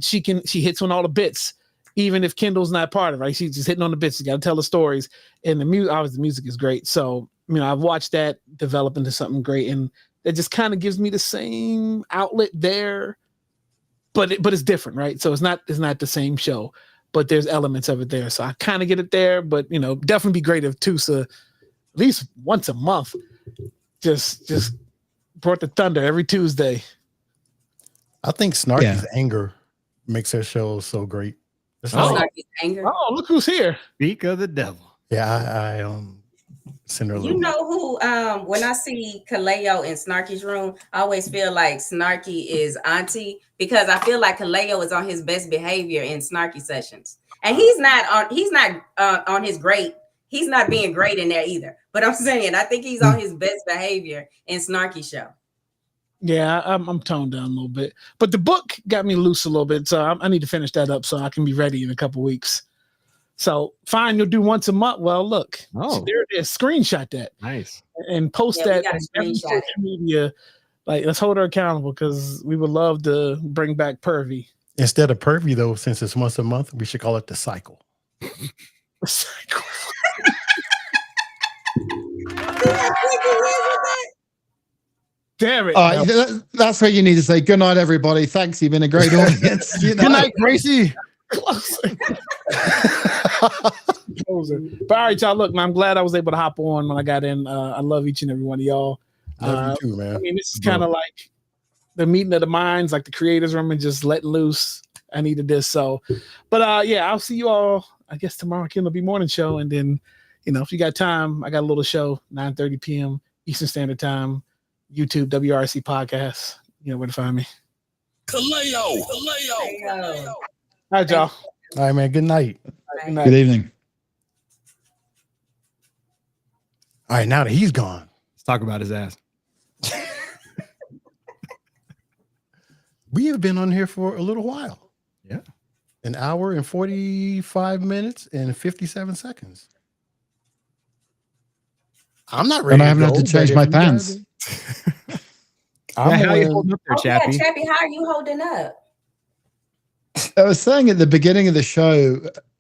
Speaker 9: She hits on all the bits, even if Kendall's not part of it, right? She's just hitting on the bits. You got to tell the stories, and the music is great. So I've watched that develop into something great, and it just kind of gives me the same outlet there, but it's different, right? So it's not the same show, but there's elements of it there. So I kind of get it there, but definitely be great if Tusa at least once a month just brought the thunder every Tuesday.
Speaker 1: I think Snarky's anger makes her show so great.
Speaker 8: Snarky's anger.
Speaker 9: Oh, look who's here!
Speaker 2: Speak of the devil.
Speaker 1: Yeah, I send her.
Speaker 8: You know who? When I see Kaleo in Snarky's room, I always feel like Snarky is auntie, because I feel like Kaleo is on his best behavior in Snarky sessions, and he's not on his great. He's not being great in there either. But I'm saying I think he's on his best behavior in Snarky show.
Speaker 9: Yeah, I'm toned down a little bit, but the book got me loose a little bit, so I need to finish that up so I can be ready in a couple weeks. So fine, you'll do once a month. Well, look,
Speaker 2: Oh.
Speaker 9: there it is. Screenshot that.
Speaker 2: Nice.
Speaker 9: And post
Speaker 8: we
Speaker 9: that
Speaker 8: gotta
Speaker 9: on every
Speaker 8: screenshot
Speaker 9: social media. Like, let's hold her accountable because we would love to bring back Pervy.
Speaker 1: Instead of Pervy, though, since it's once a month, we should call it the cycle.
Speaker 9: The cycle. Damn it.
Speaker 3: All right, that's what you need to say. Good night, everybody. Thanks. You've been a great audience. You know?
Speaker 1: Good night, Gracie.
Speaker 9: Closer. But all right, y'all. Look, man, I'm glad I was able to hop on when I got in. I love each and every one of y'all.
Speaker 1: Love you too, man.
Speaker 9: I mean, this is kind of like the meeting of the minds, like the creators room, and just letting loose. I needed this. So, but yeah, I'll see you all, I guess, tomorrow. Kindle Be Morning Show. And then, you know, if you got time, I got a little show, 9:30 p.m. Eastern Standard Time, YouTube, WRC Podcast. You know where to find me.
Speaker 7: Kaleo.
Speaker 9: All right, y'all.
Speaker 1: All right, man. Good night.
Speaker 9: Good night.
Speaker 3: Good evening.
Speaker 1: All right, now that he's gone,
Speaker 2: let's talk about his ass.
Speaker 1: We have been on here for a little while.
Speaker 2: Yeah.
Speaker 1: An hour and 45 minutes and 57 seconds. I'm not ready.
Speaker 3: And I haven't had to change my pants.
Speaker 2: How are you holding up there, Chappie?
Speaker 8: Yeah, Chappie, how are you holding up?
Speaker 3: I was saying at the beginning of the show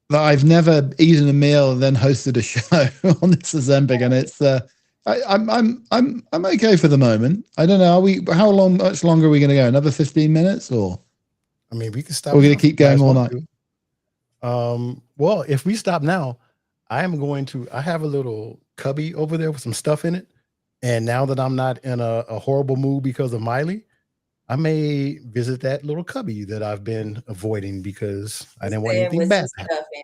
Speaker 3: that I've never eaten a meal and then hosted a show on this Ozempic, and it's I'm okay for the moment. I don't know. Much longer are we going to go? Another 15 minutes, or?
Speaker 1: I mean, we can stop.
Speaker 3: We're going to keep going all night.
Speaker 1: Well, if we stop now, I have a little cubby over there with some stuff in it. And now that I'm not in a horrible mood because of Miley, I may visit that little cubby that I've been avoiding because I didn't want anything bad to happen.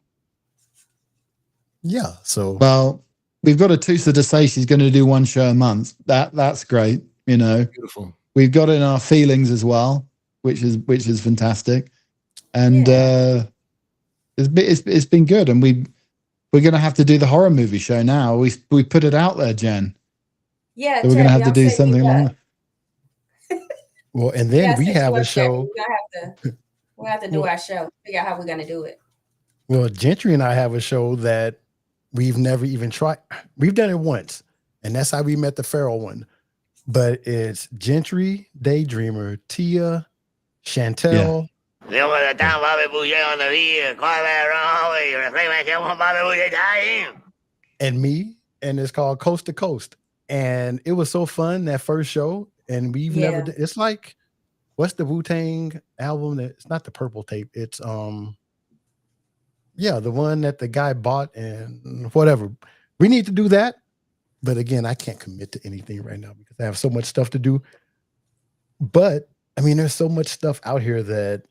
Speaker 1: Yeah. So,
Speaker 3: well, we've got a Tusa to say she's going to do one show a month. That's great. You know,
Speaker 2: beautiful.
Speaker 3: We've got it in our feelings as well, which is fantastic. And it's been good. And we're going to have to do the horror movie show now. We put it out there, Jen.
Speaker 8: Yeah.
Speaker 3: So we're going to have to do something longer.
Speaker 1: Well, and then we have a show.
Speaker 8: We'll have to do our show. Figure out how we're going to do it.
Speaker 1: Well, Gentry and I have a show that we've never even tried. We've done it once, and that's how we met the F.A.W.N. But it's Gentry, Daydreamer, Tia, Chantel. And me, and it's called Coast to Coast. And it was so fun, that first show. And we've never done, it's like, what's the Wu-Tang album? It's not the Purple Tape. It's the one that the guy bought and whatever. We need to do that. But again, I can't commit to anything right now because I have so much stuff to do. But I mean, there's so much stuff out here that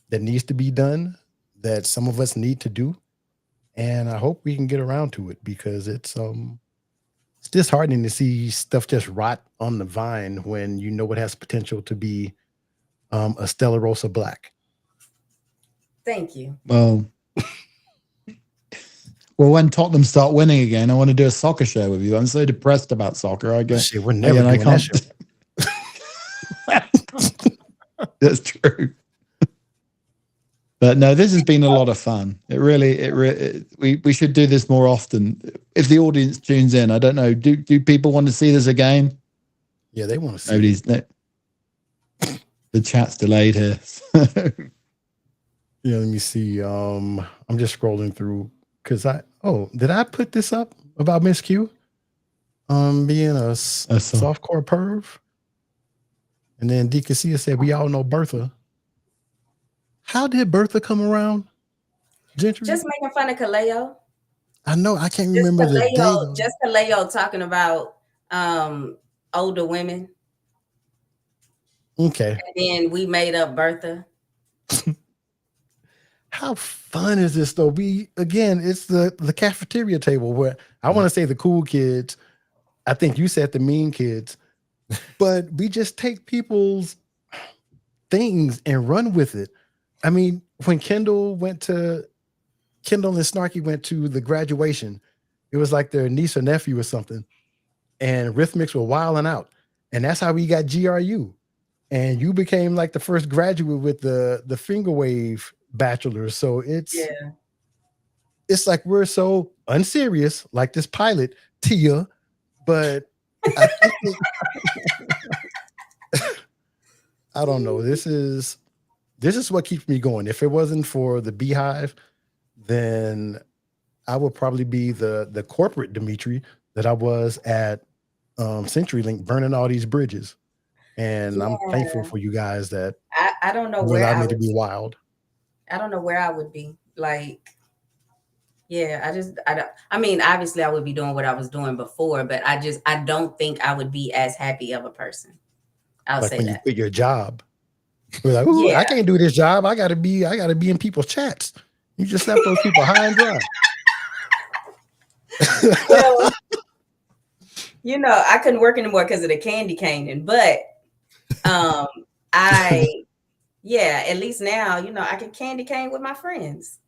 Speaker 1: needs to be done that some of us need to do. And I hope we can get around to it because it's disheartening to see stuff just rot on the vine when you know it has potential to be a Stella Rosa Black.
Speaker 8: Thank you.
Speaker 3: Well, when Tottenham start winning again, I want to do a soccer show with you. I'm so depressed about soccer. I guess
Speaker 1: we're never doing that show.
Speaker 3: That's true. But no, this has been a lot of fun. We should do this more often. If the audience tunes in, I don't know. Do people want to see this again?
Speaker 1: Yeah, they want to see.
Speaker 3: The chat's delayed here.
Speaker 1: Yeah, let me see. I'm just scrolling through because did I put this up about Miss Q? Being a softcore perv. And then D. Casilla said, we all know Bertha. How did Bertha come around? Gentry?
Speaker 8: Just making fun of Kaleo.
Speaker 1: I know. I can't remember the day.
Speaker 8: Just Kaleo talking about older women.
Speaker 1: Okay.
Speaker 8: And then we made up Bertha.
Speaker 1: How fun is this though? It's the cafeteria table where I want to say the cool kids. I think you said the mean kids, but we just take people's things and run with it. I mean, when Kendall and Snarky went to the graduation, it was like their niece or nephew or something, and Rhythmics were wilding out, and that's how we got GRU, and you became like the first graduate with the finger wave bachelor. So it's it's like we're so unserious, like this pilot, Tia, but I think I don't know. This is what keeps me going. If it wasn't for the Beehive, then I would probably be the corporate Dimitri that I was at CenturyLink, burning all these bridges. And I'm thankful for you guys that
Speaker 8: I don't know
Speaker 1: you
Speaker 8: where
Speaker 1: allowed
Speaker 8: I
Speaker 1: me to
Speaker 8: would
Speaker 1: be wild.
Speaker 8: I don't know where I would be. Like, yeah, I don't, I mean, obviously I would be doing what I was doing before, but I don't think I would be as happy of a person. I'll
Speaker 1: Like
Speaker 8: say
Speaker 1: when you
Speaker 8: that.
Speaker 1: quit your job. We're like, ooh,
Speaker 8: Yeah.
Speaker 1: I can't do this job. I gotta be in people's chats. You just left those people high and dry.
Speaker 8: Well, you know, I couldn't work anymore because of the candy caning, but yeah, at least now, you know, I can candy cane with my friends.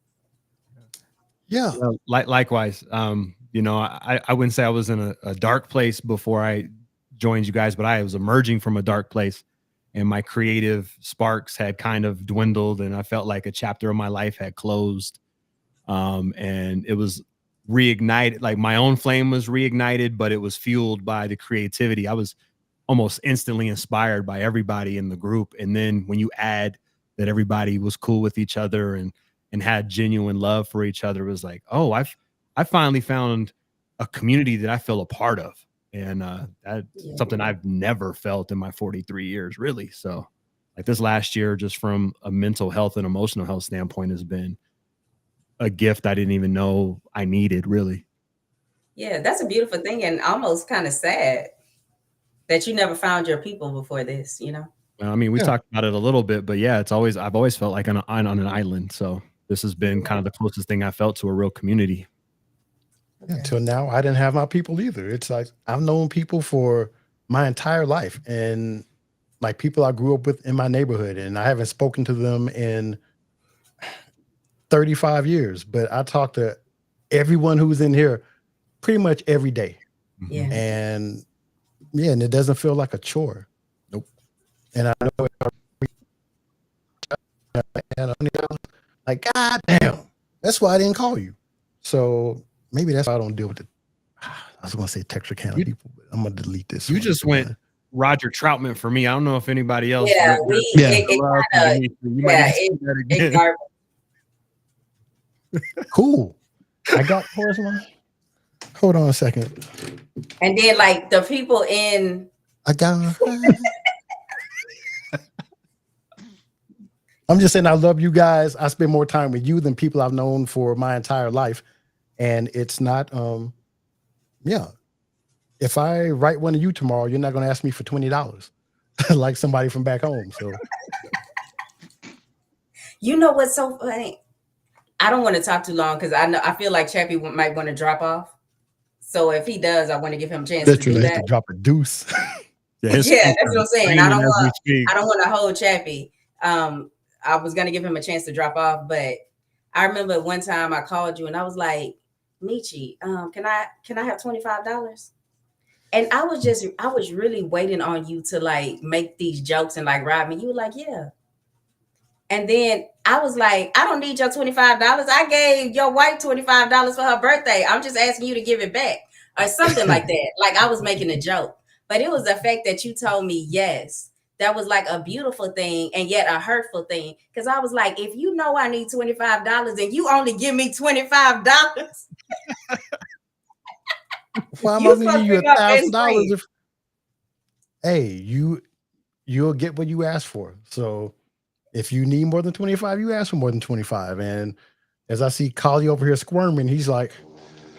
Speaker 1: Yeah.
Speaker 2: Likewise. You know, I wouldn't say I was in a dark place before I joined you guys, but I was emerging from a dark place, and my creative sparks had kind of dwindled, and I felt like a chapter of my life had closed. And it was reignited, like my own flame was reignited, but it was fueled by the creativity. I was almost instantly inspired by everybody in the group. And then when you add that everybody was cool with each other and had genuine love for each other, it was like, oh, I finally found a community that I feel a part of. And that's something I've never felt in my 43 years, really. So like this last year, just from a mental health and emotional health standpoint, has been a gift I didn't even know I needed, really.
Speaker 8: Yeah, that's a beautiful thing, and almost kind of sad that you never found your people before this, you know?
Speaker 2: I mean, we talked about it a little bit, but yeah, I've always felt like on an island. So this has been kind of the closest thing I felt to a real community.
Speaker 1: Yeah, until now, I didn't have my people either. It's like I've known people for my entire life, and like people I grew up with in my neighborhood, and I haven't spoken to them in 35 years. But I talk to everyone who's in here pretty much every day.
Speaker 8: Yeah.
Speaker 1: And yeah, and it doesn't feel like a chore.
Speaker 2: Nope.
Speaker 1: And I know like, God damn, that's why I didn't call you. So maybe that's why I don't deal with it. I was going to say Texarkana people, but I'm going to delete this.
Speaker 2: You just went Roger Troutman for me. I don't know if anybody else.
Speaker 8: Yeah,
Speaker 1: Cool. I got, where's mine? Hold on a second.
Speaker 8: And then like the people in.
Speaker 1: I got. I'm just saying I love you guys. I spend more time with you than people I've known for my entire life. And it's not, yeah. If I write one of you tomorrow, you're not going to ask me for $20 like somebody from back home. So,
Speaker 8: you know what's so funny? I don't want to talk too long because I feel like Chappie might want to drop off. So if he does, I want to give him a chance to do that.
Speaker 1: To drop a deuce.
Speaker 8: Yeah, that's what I'm saying. I don't want to hold Chappie. I was gonna give him a chance to drop off, but I remember one time I called you and I was like, Michi, can I have $25? And I was really waiting on you to like make these jokes and like rob me. You were like, yeah. And then I was like, I don't need your $25. I gave your wife $25 for her birthday. I'm just asking you to give it back or something like that. Like I was making a joke, but it was the fact that you told me yes. That was like a beautiful thing and yet a hurtful thing. Because I was like, if you know I need $25 and you only give me $25.
Speaker 1: Why am I giving you $1,000? If, hey, you'll get what you ask for. So if you need more than 25, you ask for more than 25. And as I see Collie over here squirming, he's like,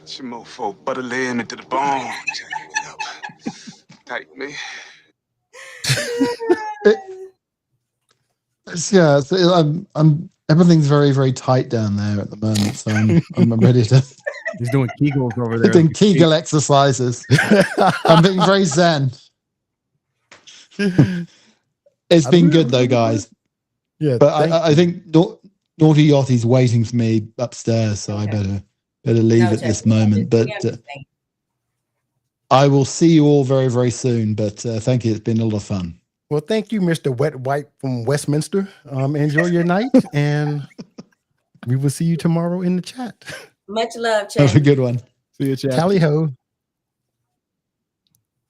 Speaker 11: "It's your mofo butter laying into the bone. Tight me."
Speaker 3: Yeah, so I'm everything's very, very tight down there at the moment, so I'm ready to.
Speaker 2: He's doing Kegels over there.
Speaker 3: Doing Kegel exercises. I'm being very zen. It's been good though, guys.
Speaker 1: Yeah,
Speaker 3: but I think Naughty Yachty's waiting for me upstairs, so I better leave at this moment. But I will see you all very, very soon. But thank you. It's been a lot of fun.
Speaker 1: Well, thank you, Mr. Wet Wipe from Westminster. Enjoy your night, and we will see you tomorrow in the chat.
Speaker 8: Much love,
Speaker 3: That was a
Speaker 8: Chad.
Speaker 3: good one.
Speaker 2: See you, Chad.
Speaker 1: Tally ho.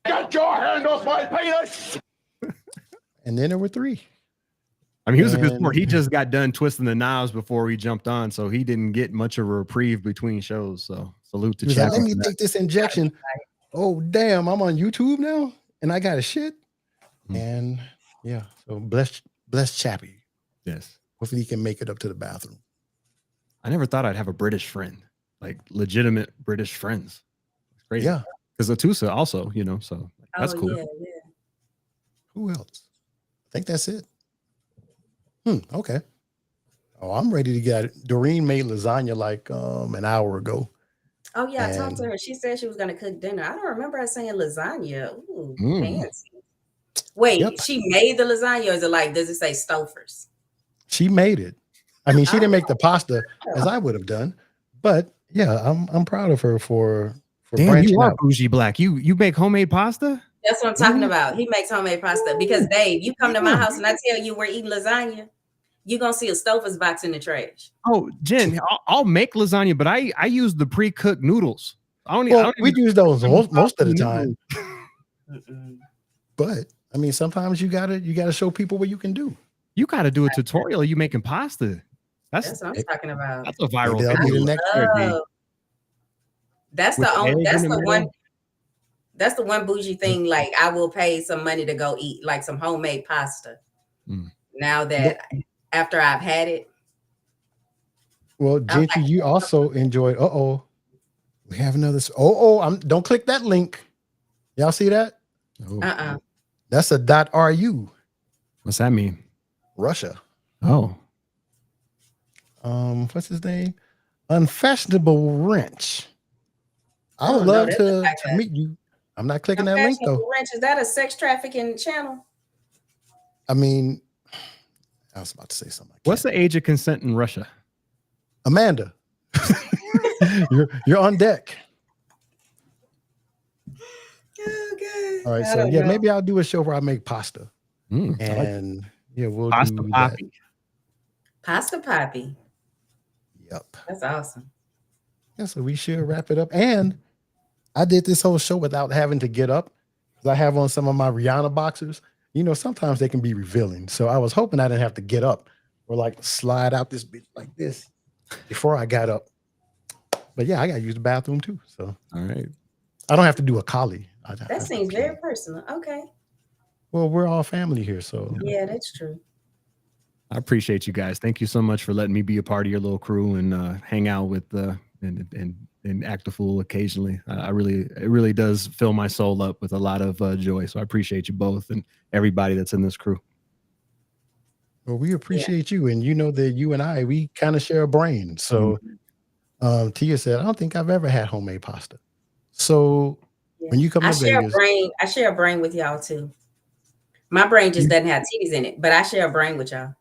Speaker 5: Get your hand off my penis!
Speaker 1: And then there were 3.
Speaker 2: I mean, he was a good sport. He just got done twisting the knobs before he jumped on, so he didn't get much of a reprieve between shows. So salute to Chad.
Speaker 1: Let me take this injection. Oh, damn, I'm on YouTube now and I got a shit. And yeah, so bless Chappie.
Speaker 2: Yes.
Speaker 1: Hopefully he can make it up to the bathroom.
Speaker 2: I never thought I'd have a British friend, like legitimate British friends. It's crazy.
Speaker 1: Yeah.
Speaker 2: Because Atusa also, so that's cool.
Speaker 8: Yeah.
Speaker 1: Who else? I think that's it. Okay. Oh, I'm ready to get it. Doreen made lasagna like an hour ago.
Speaker 8: Oh yeah, I talked to her. She said she was gonna cook dinner. I don't remember her saying lasagna. Ooh, fancy. Wait, she made the lasagna, or is it like, does it say Stouffer's?
Speaker 1: She made it. I mean, she didn't make the pasta as I would have done, but yeah, I'm proud of her for
Speaker 2: Damn,
Speaker 1: branching
Speaker 2: you are
Speaker 1: out.
Speaker 2: bougie black. You make homemade pasta?
Speaker 8: That's what I'm talking about. He makes homemade pasta because Dave, you come to my house and I tell you we're eating lasagna, you're gonna see a Stouffer's box in the trash.
Speaker 2: Oh, Jen, I'll make lasagna, but I use the pre-cooked noodles.
Speaker 1: We use those most of the time. But I mean, sometimes you gotta show people what you can do.
Speaker 2: You gotta do a tutorial. You making pasta.
Speaker 8: That's what I'm talking about.
Speaker 2: That's a viral
Speaker 1: That'll be the next year.
Speaker 8: That's the one bougie thing. Like, I will pay some money to go eat like some homemade pasta. Now that after I've had it.
Speaker 1: Well, Gentry, you also enjoyed. We have another. Don't click that link. Y'all see that? That's a .ru.
Speaker 2: What's that mean?
Speaker 1: Russia.
Speaker 2: Oh.
Speaker 1: What's his name? Unfashionable Wrench. I would love to meet you. I'm not clicking that link though.
Speaker 8: Wrench, is that a sex trafficking channel?
Speaker 1: I mean, I was about to say something.
Speaker 2: What's the age of consent in Russia?
Speaker 1: Amanda, you're on deck.
Speaker 8: Okay.
Speaker 1: All right, so yeah, maybe I'll do a show where I make pasta, and we'll
Speaker 2: pasta
Speaker 1: do
Speaker 2: poppy.
Speaker 1: That.
Speaker 8: Pasta poppy.
Speaker 1: Yep,
Speaker 8: that's awesome.
Speaker 1: Yeah, so we should wrap it up. And I did this whole show without having to get up because I have on some of my Rihanna boxers. Sometimes they can be revealing, so I was hoping I didn't have to get up or like slide out this bitch like this before I got up. But yeah, I got to use the bathroom too. So
Speaker 2: all right,
Speaker 1: I don't have to do a collie.
Speaker 8: That seems very personal. Okay.
Speaker 1: Well, we're all family here, so
Speaker 8: yeah, that's true.
Speaker 2: I appreciate you guys. Thank you so much for letting me be a part of your little crew and hang out with and act a fool occasionally. It really does fill my soul up with a lot of joy. So I appreciate you both and everybody that's in this crew.
Speaker 1: Well, we appreciate you, and you know that you and I, we kind of share a brain. So Tia said, I don't think I've ever had homemade pasta. So when you come to Vegas,
Speaker 8: I share a brain with y'all too. My brain just doesn't have titties in it, but I share a brain with y'all.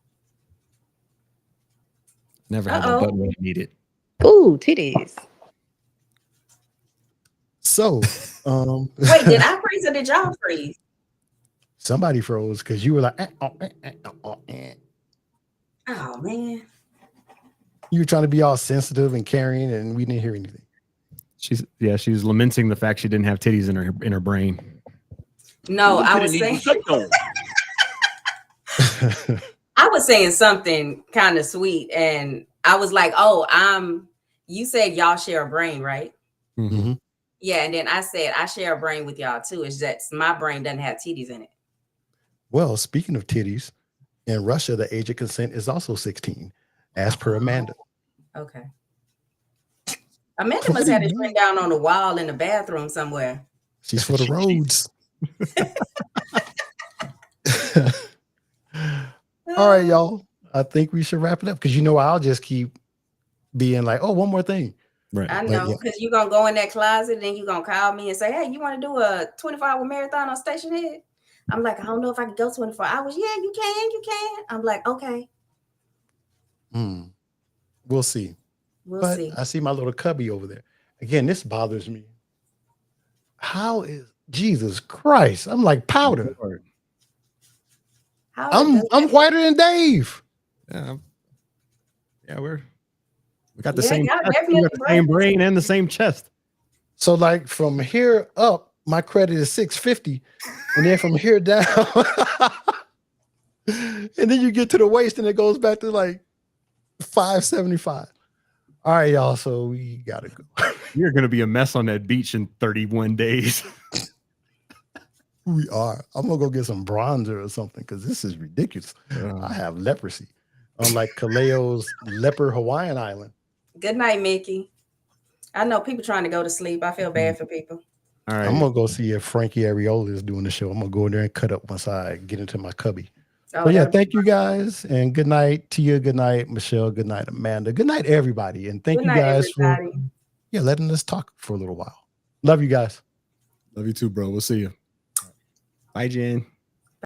Speaker 2: Never had a button when I need it.
Speaker 6: Ooh, titties.
Speaker 1: So,
Speaker 8: wait, did I freeze or did y'all freeze?
Speaker 1: Somebody froze because you were like,
Speaker 8: Oh man.
Speaker 1: You were trying to be all sensitive and caring, and we didn't hear anything.
Speaker 2: She's lamenting the fact she didn't have titties in her brain.
Speaker 8: No, I was saying something kind of sweet, and I was like, you said y'all share a brain, right?
Speaker 1: Mm-hmm.
Speaker 8: Yeah, and then I said I share a brain with y'all too. It's that my brain doesn't have titties in it.
Speaker 1: Well, speaking of titties, in Russia, the age of consent is also 16, as per Amanda.
Speaker 8: Okay. Amanda must have it written down on the wall in the bathroom somewhere.
Speaker 1: She's for the roads. All right, y'all. I think we should wrap it up because I'll just keep being like, one more thing.
Speaker 2: Right.
Speaker 8: I know, because you're going to go in that closet and then you're going to call me and say, hey, you want to do a 24-hour marathon on Station Head? I'm like, I don't know if I can go 24 hours. Yeah, you can. I'm like, okay.
Speaker 1: We'll see.
Speaker 8: We'll see.
Speaker 1: I see my little cubby over there. Again, this bothers me. How is Jesus Christ? I'm like powder. I'm whiter than Dave.
Speaker 2: Yeah, we We got the
Speaker 8: Yeah,
Speaker 2: same
Speaker 8: y'all
Speaker 2: chest, we
Speaker 8: definitely
Speaker 2: got the same brain and the same chest.
Speaker 1: So like from here up, my credit is 650, and then from here down, and then you get to the waist, and it goes back to like 575. All right, y'all. So we gotta go.
Speaker 2: You're gonna be a mess on that beach in 31 days.
Speaker 1: We are. I'm gonna go get some bronzer or something because this is ridiculous. I have leprosy, unlike Kaleo's leper Hawaiian island.
Speaker 8: Good night, Mickey. I know people trying to go to sleep. I feel bad for people.
Speaker 2: All right.
Speaker 1: I'm gonna go see if Frankie Ariola is doing the show. I'm gonna go in there and cut up once I get into my cubby.
Speaker 8: Oh,
Speaker 1: So yeah, thank you guys, and good night, Tia. Good night, Michelle. Good night, Amanda. Good night, everybody, and thank
Speaker 8: Good
Speaker 1: you
Speaker 8: night,
Speaker 1: guys
Speaker 8: everybody.
Speaker 1: for letting us talk for a little while. Love you guys.
Speaker 2: Love you too, bro. We'll see you. Bye, Jen.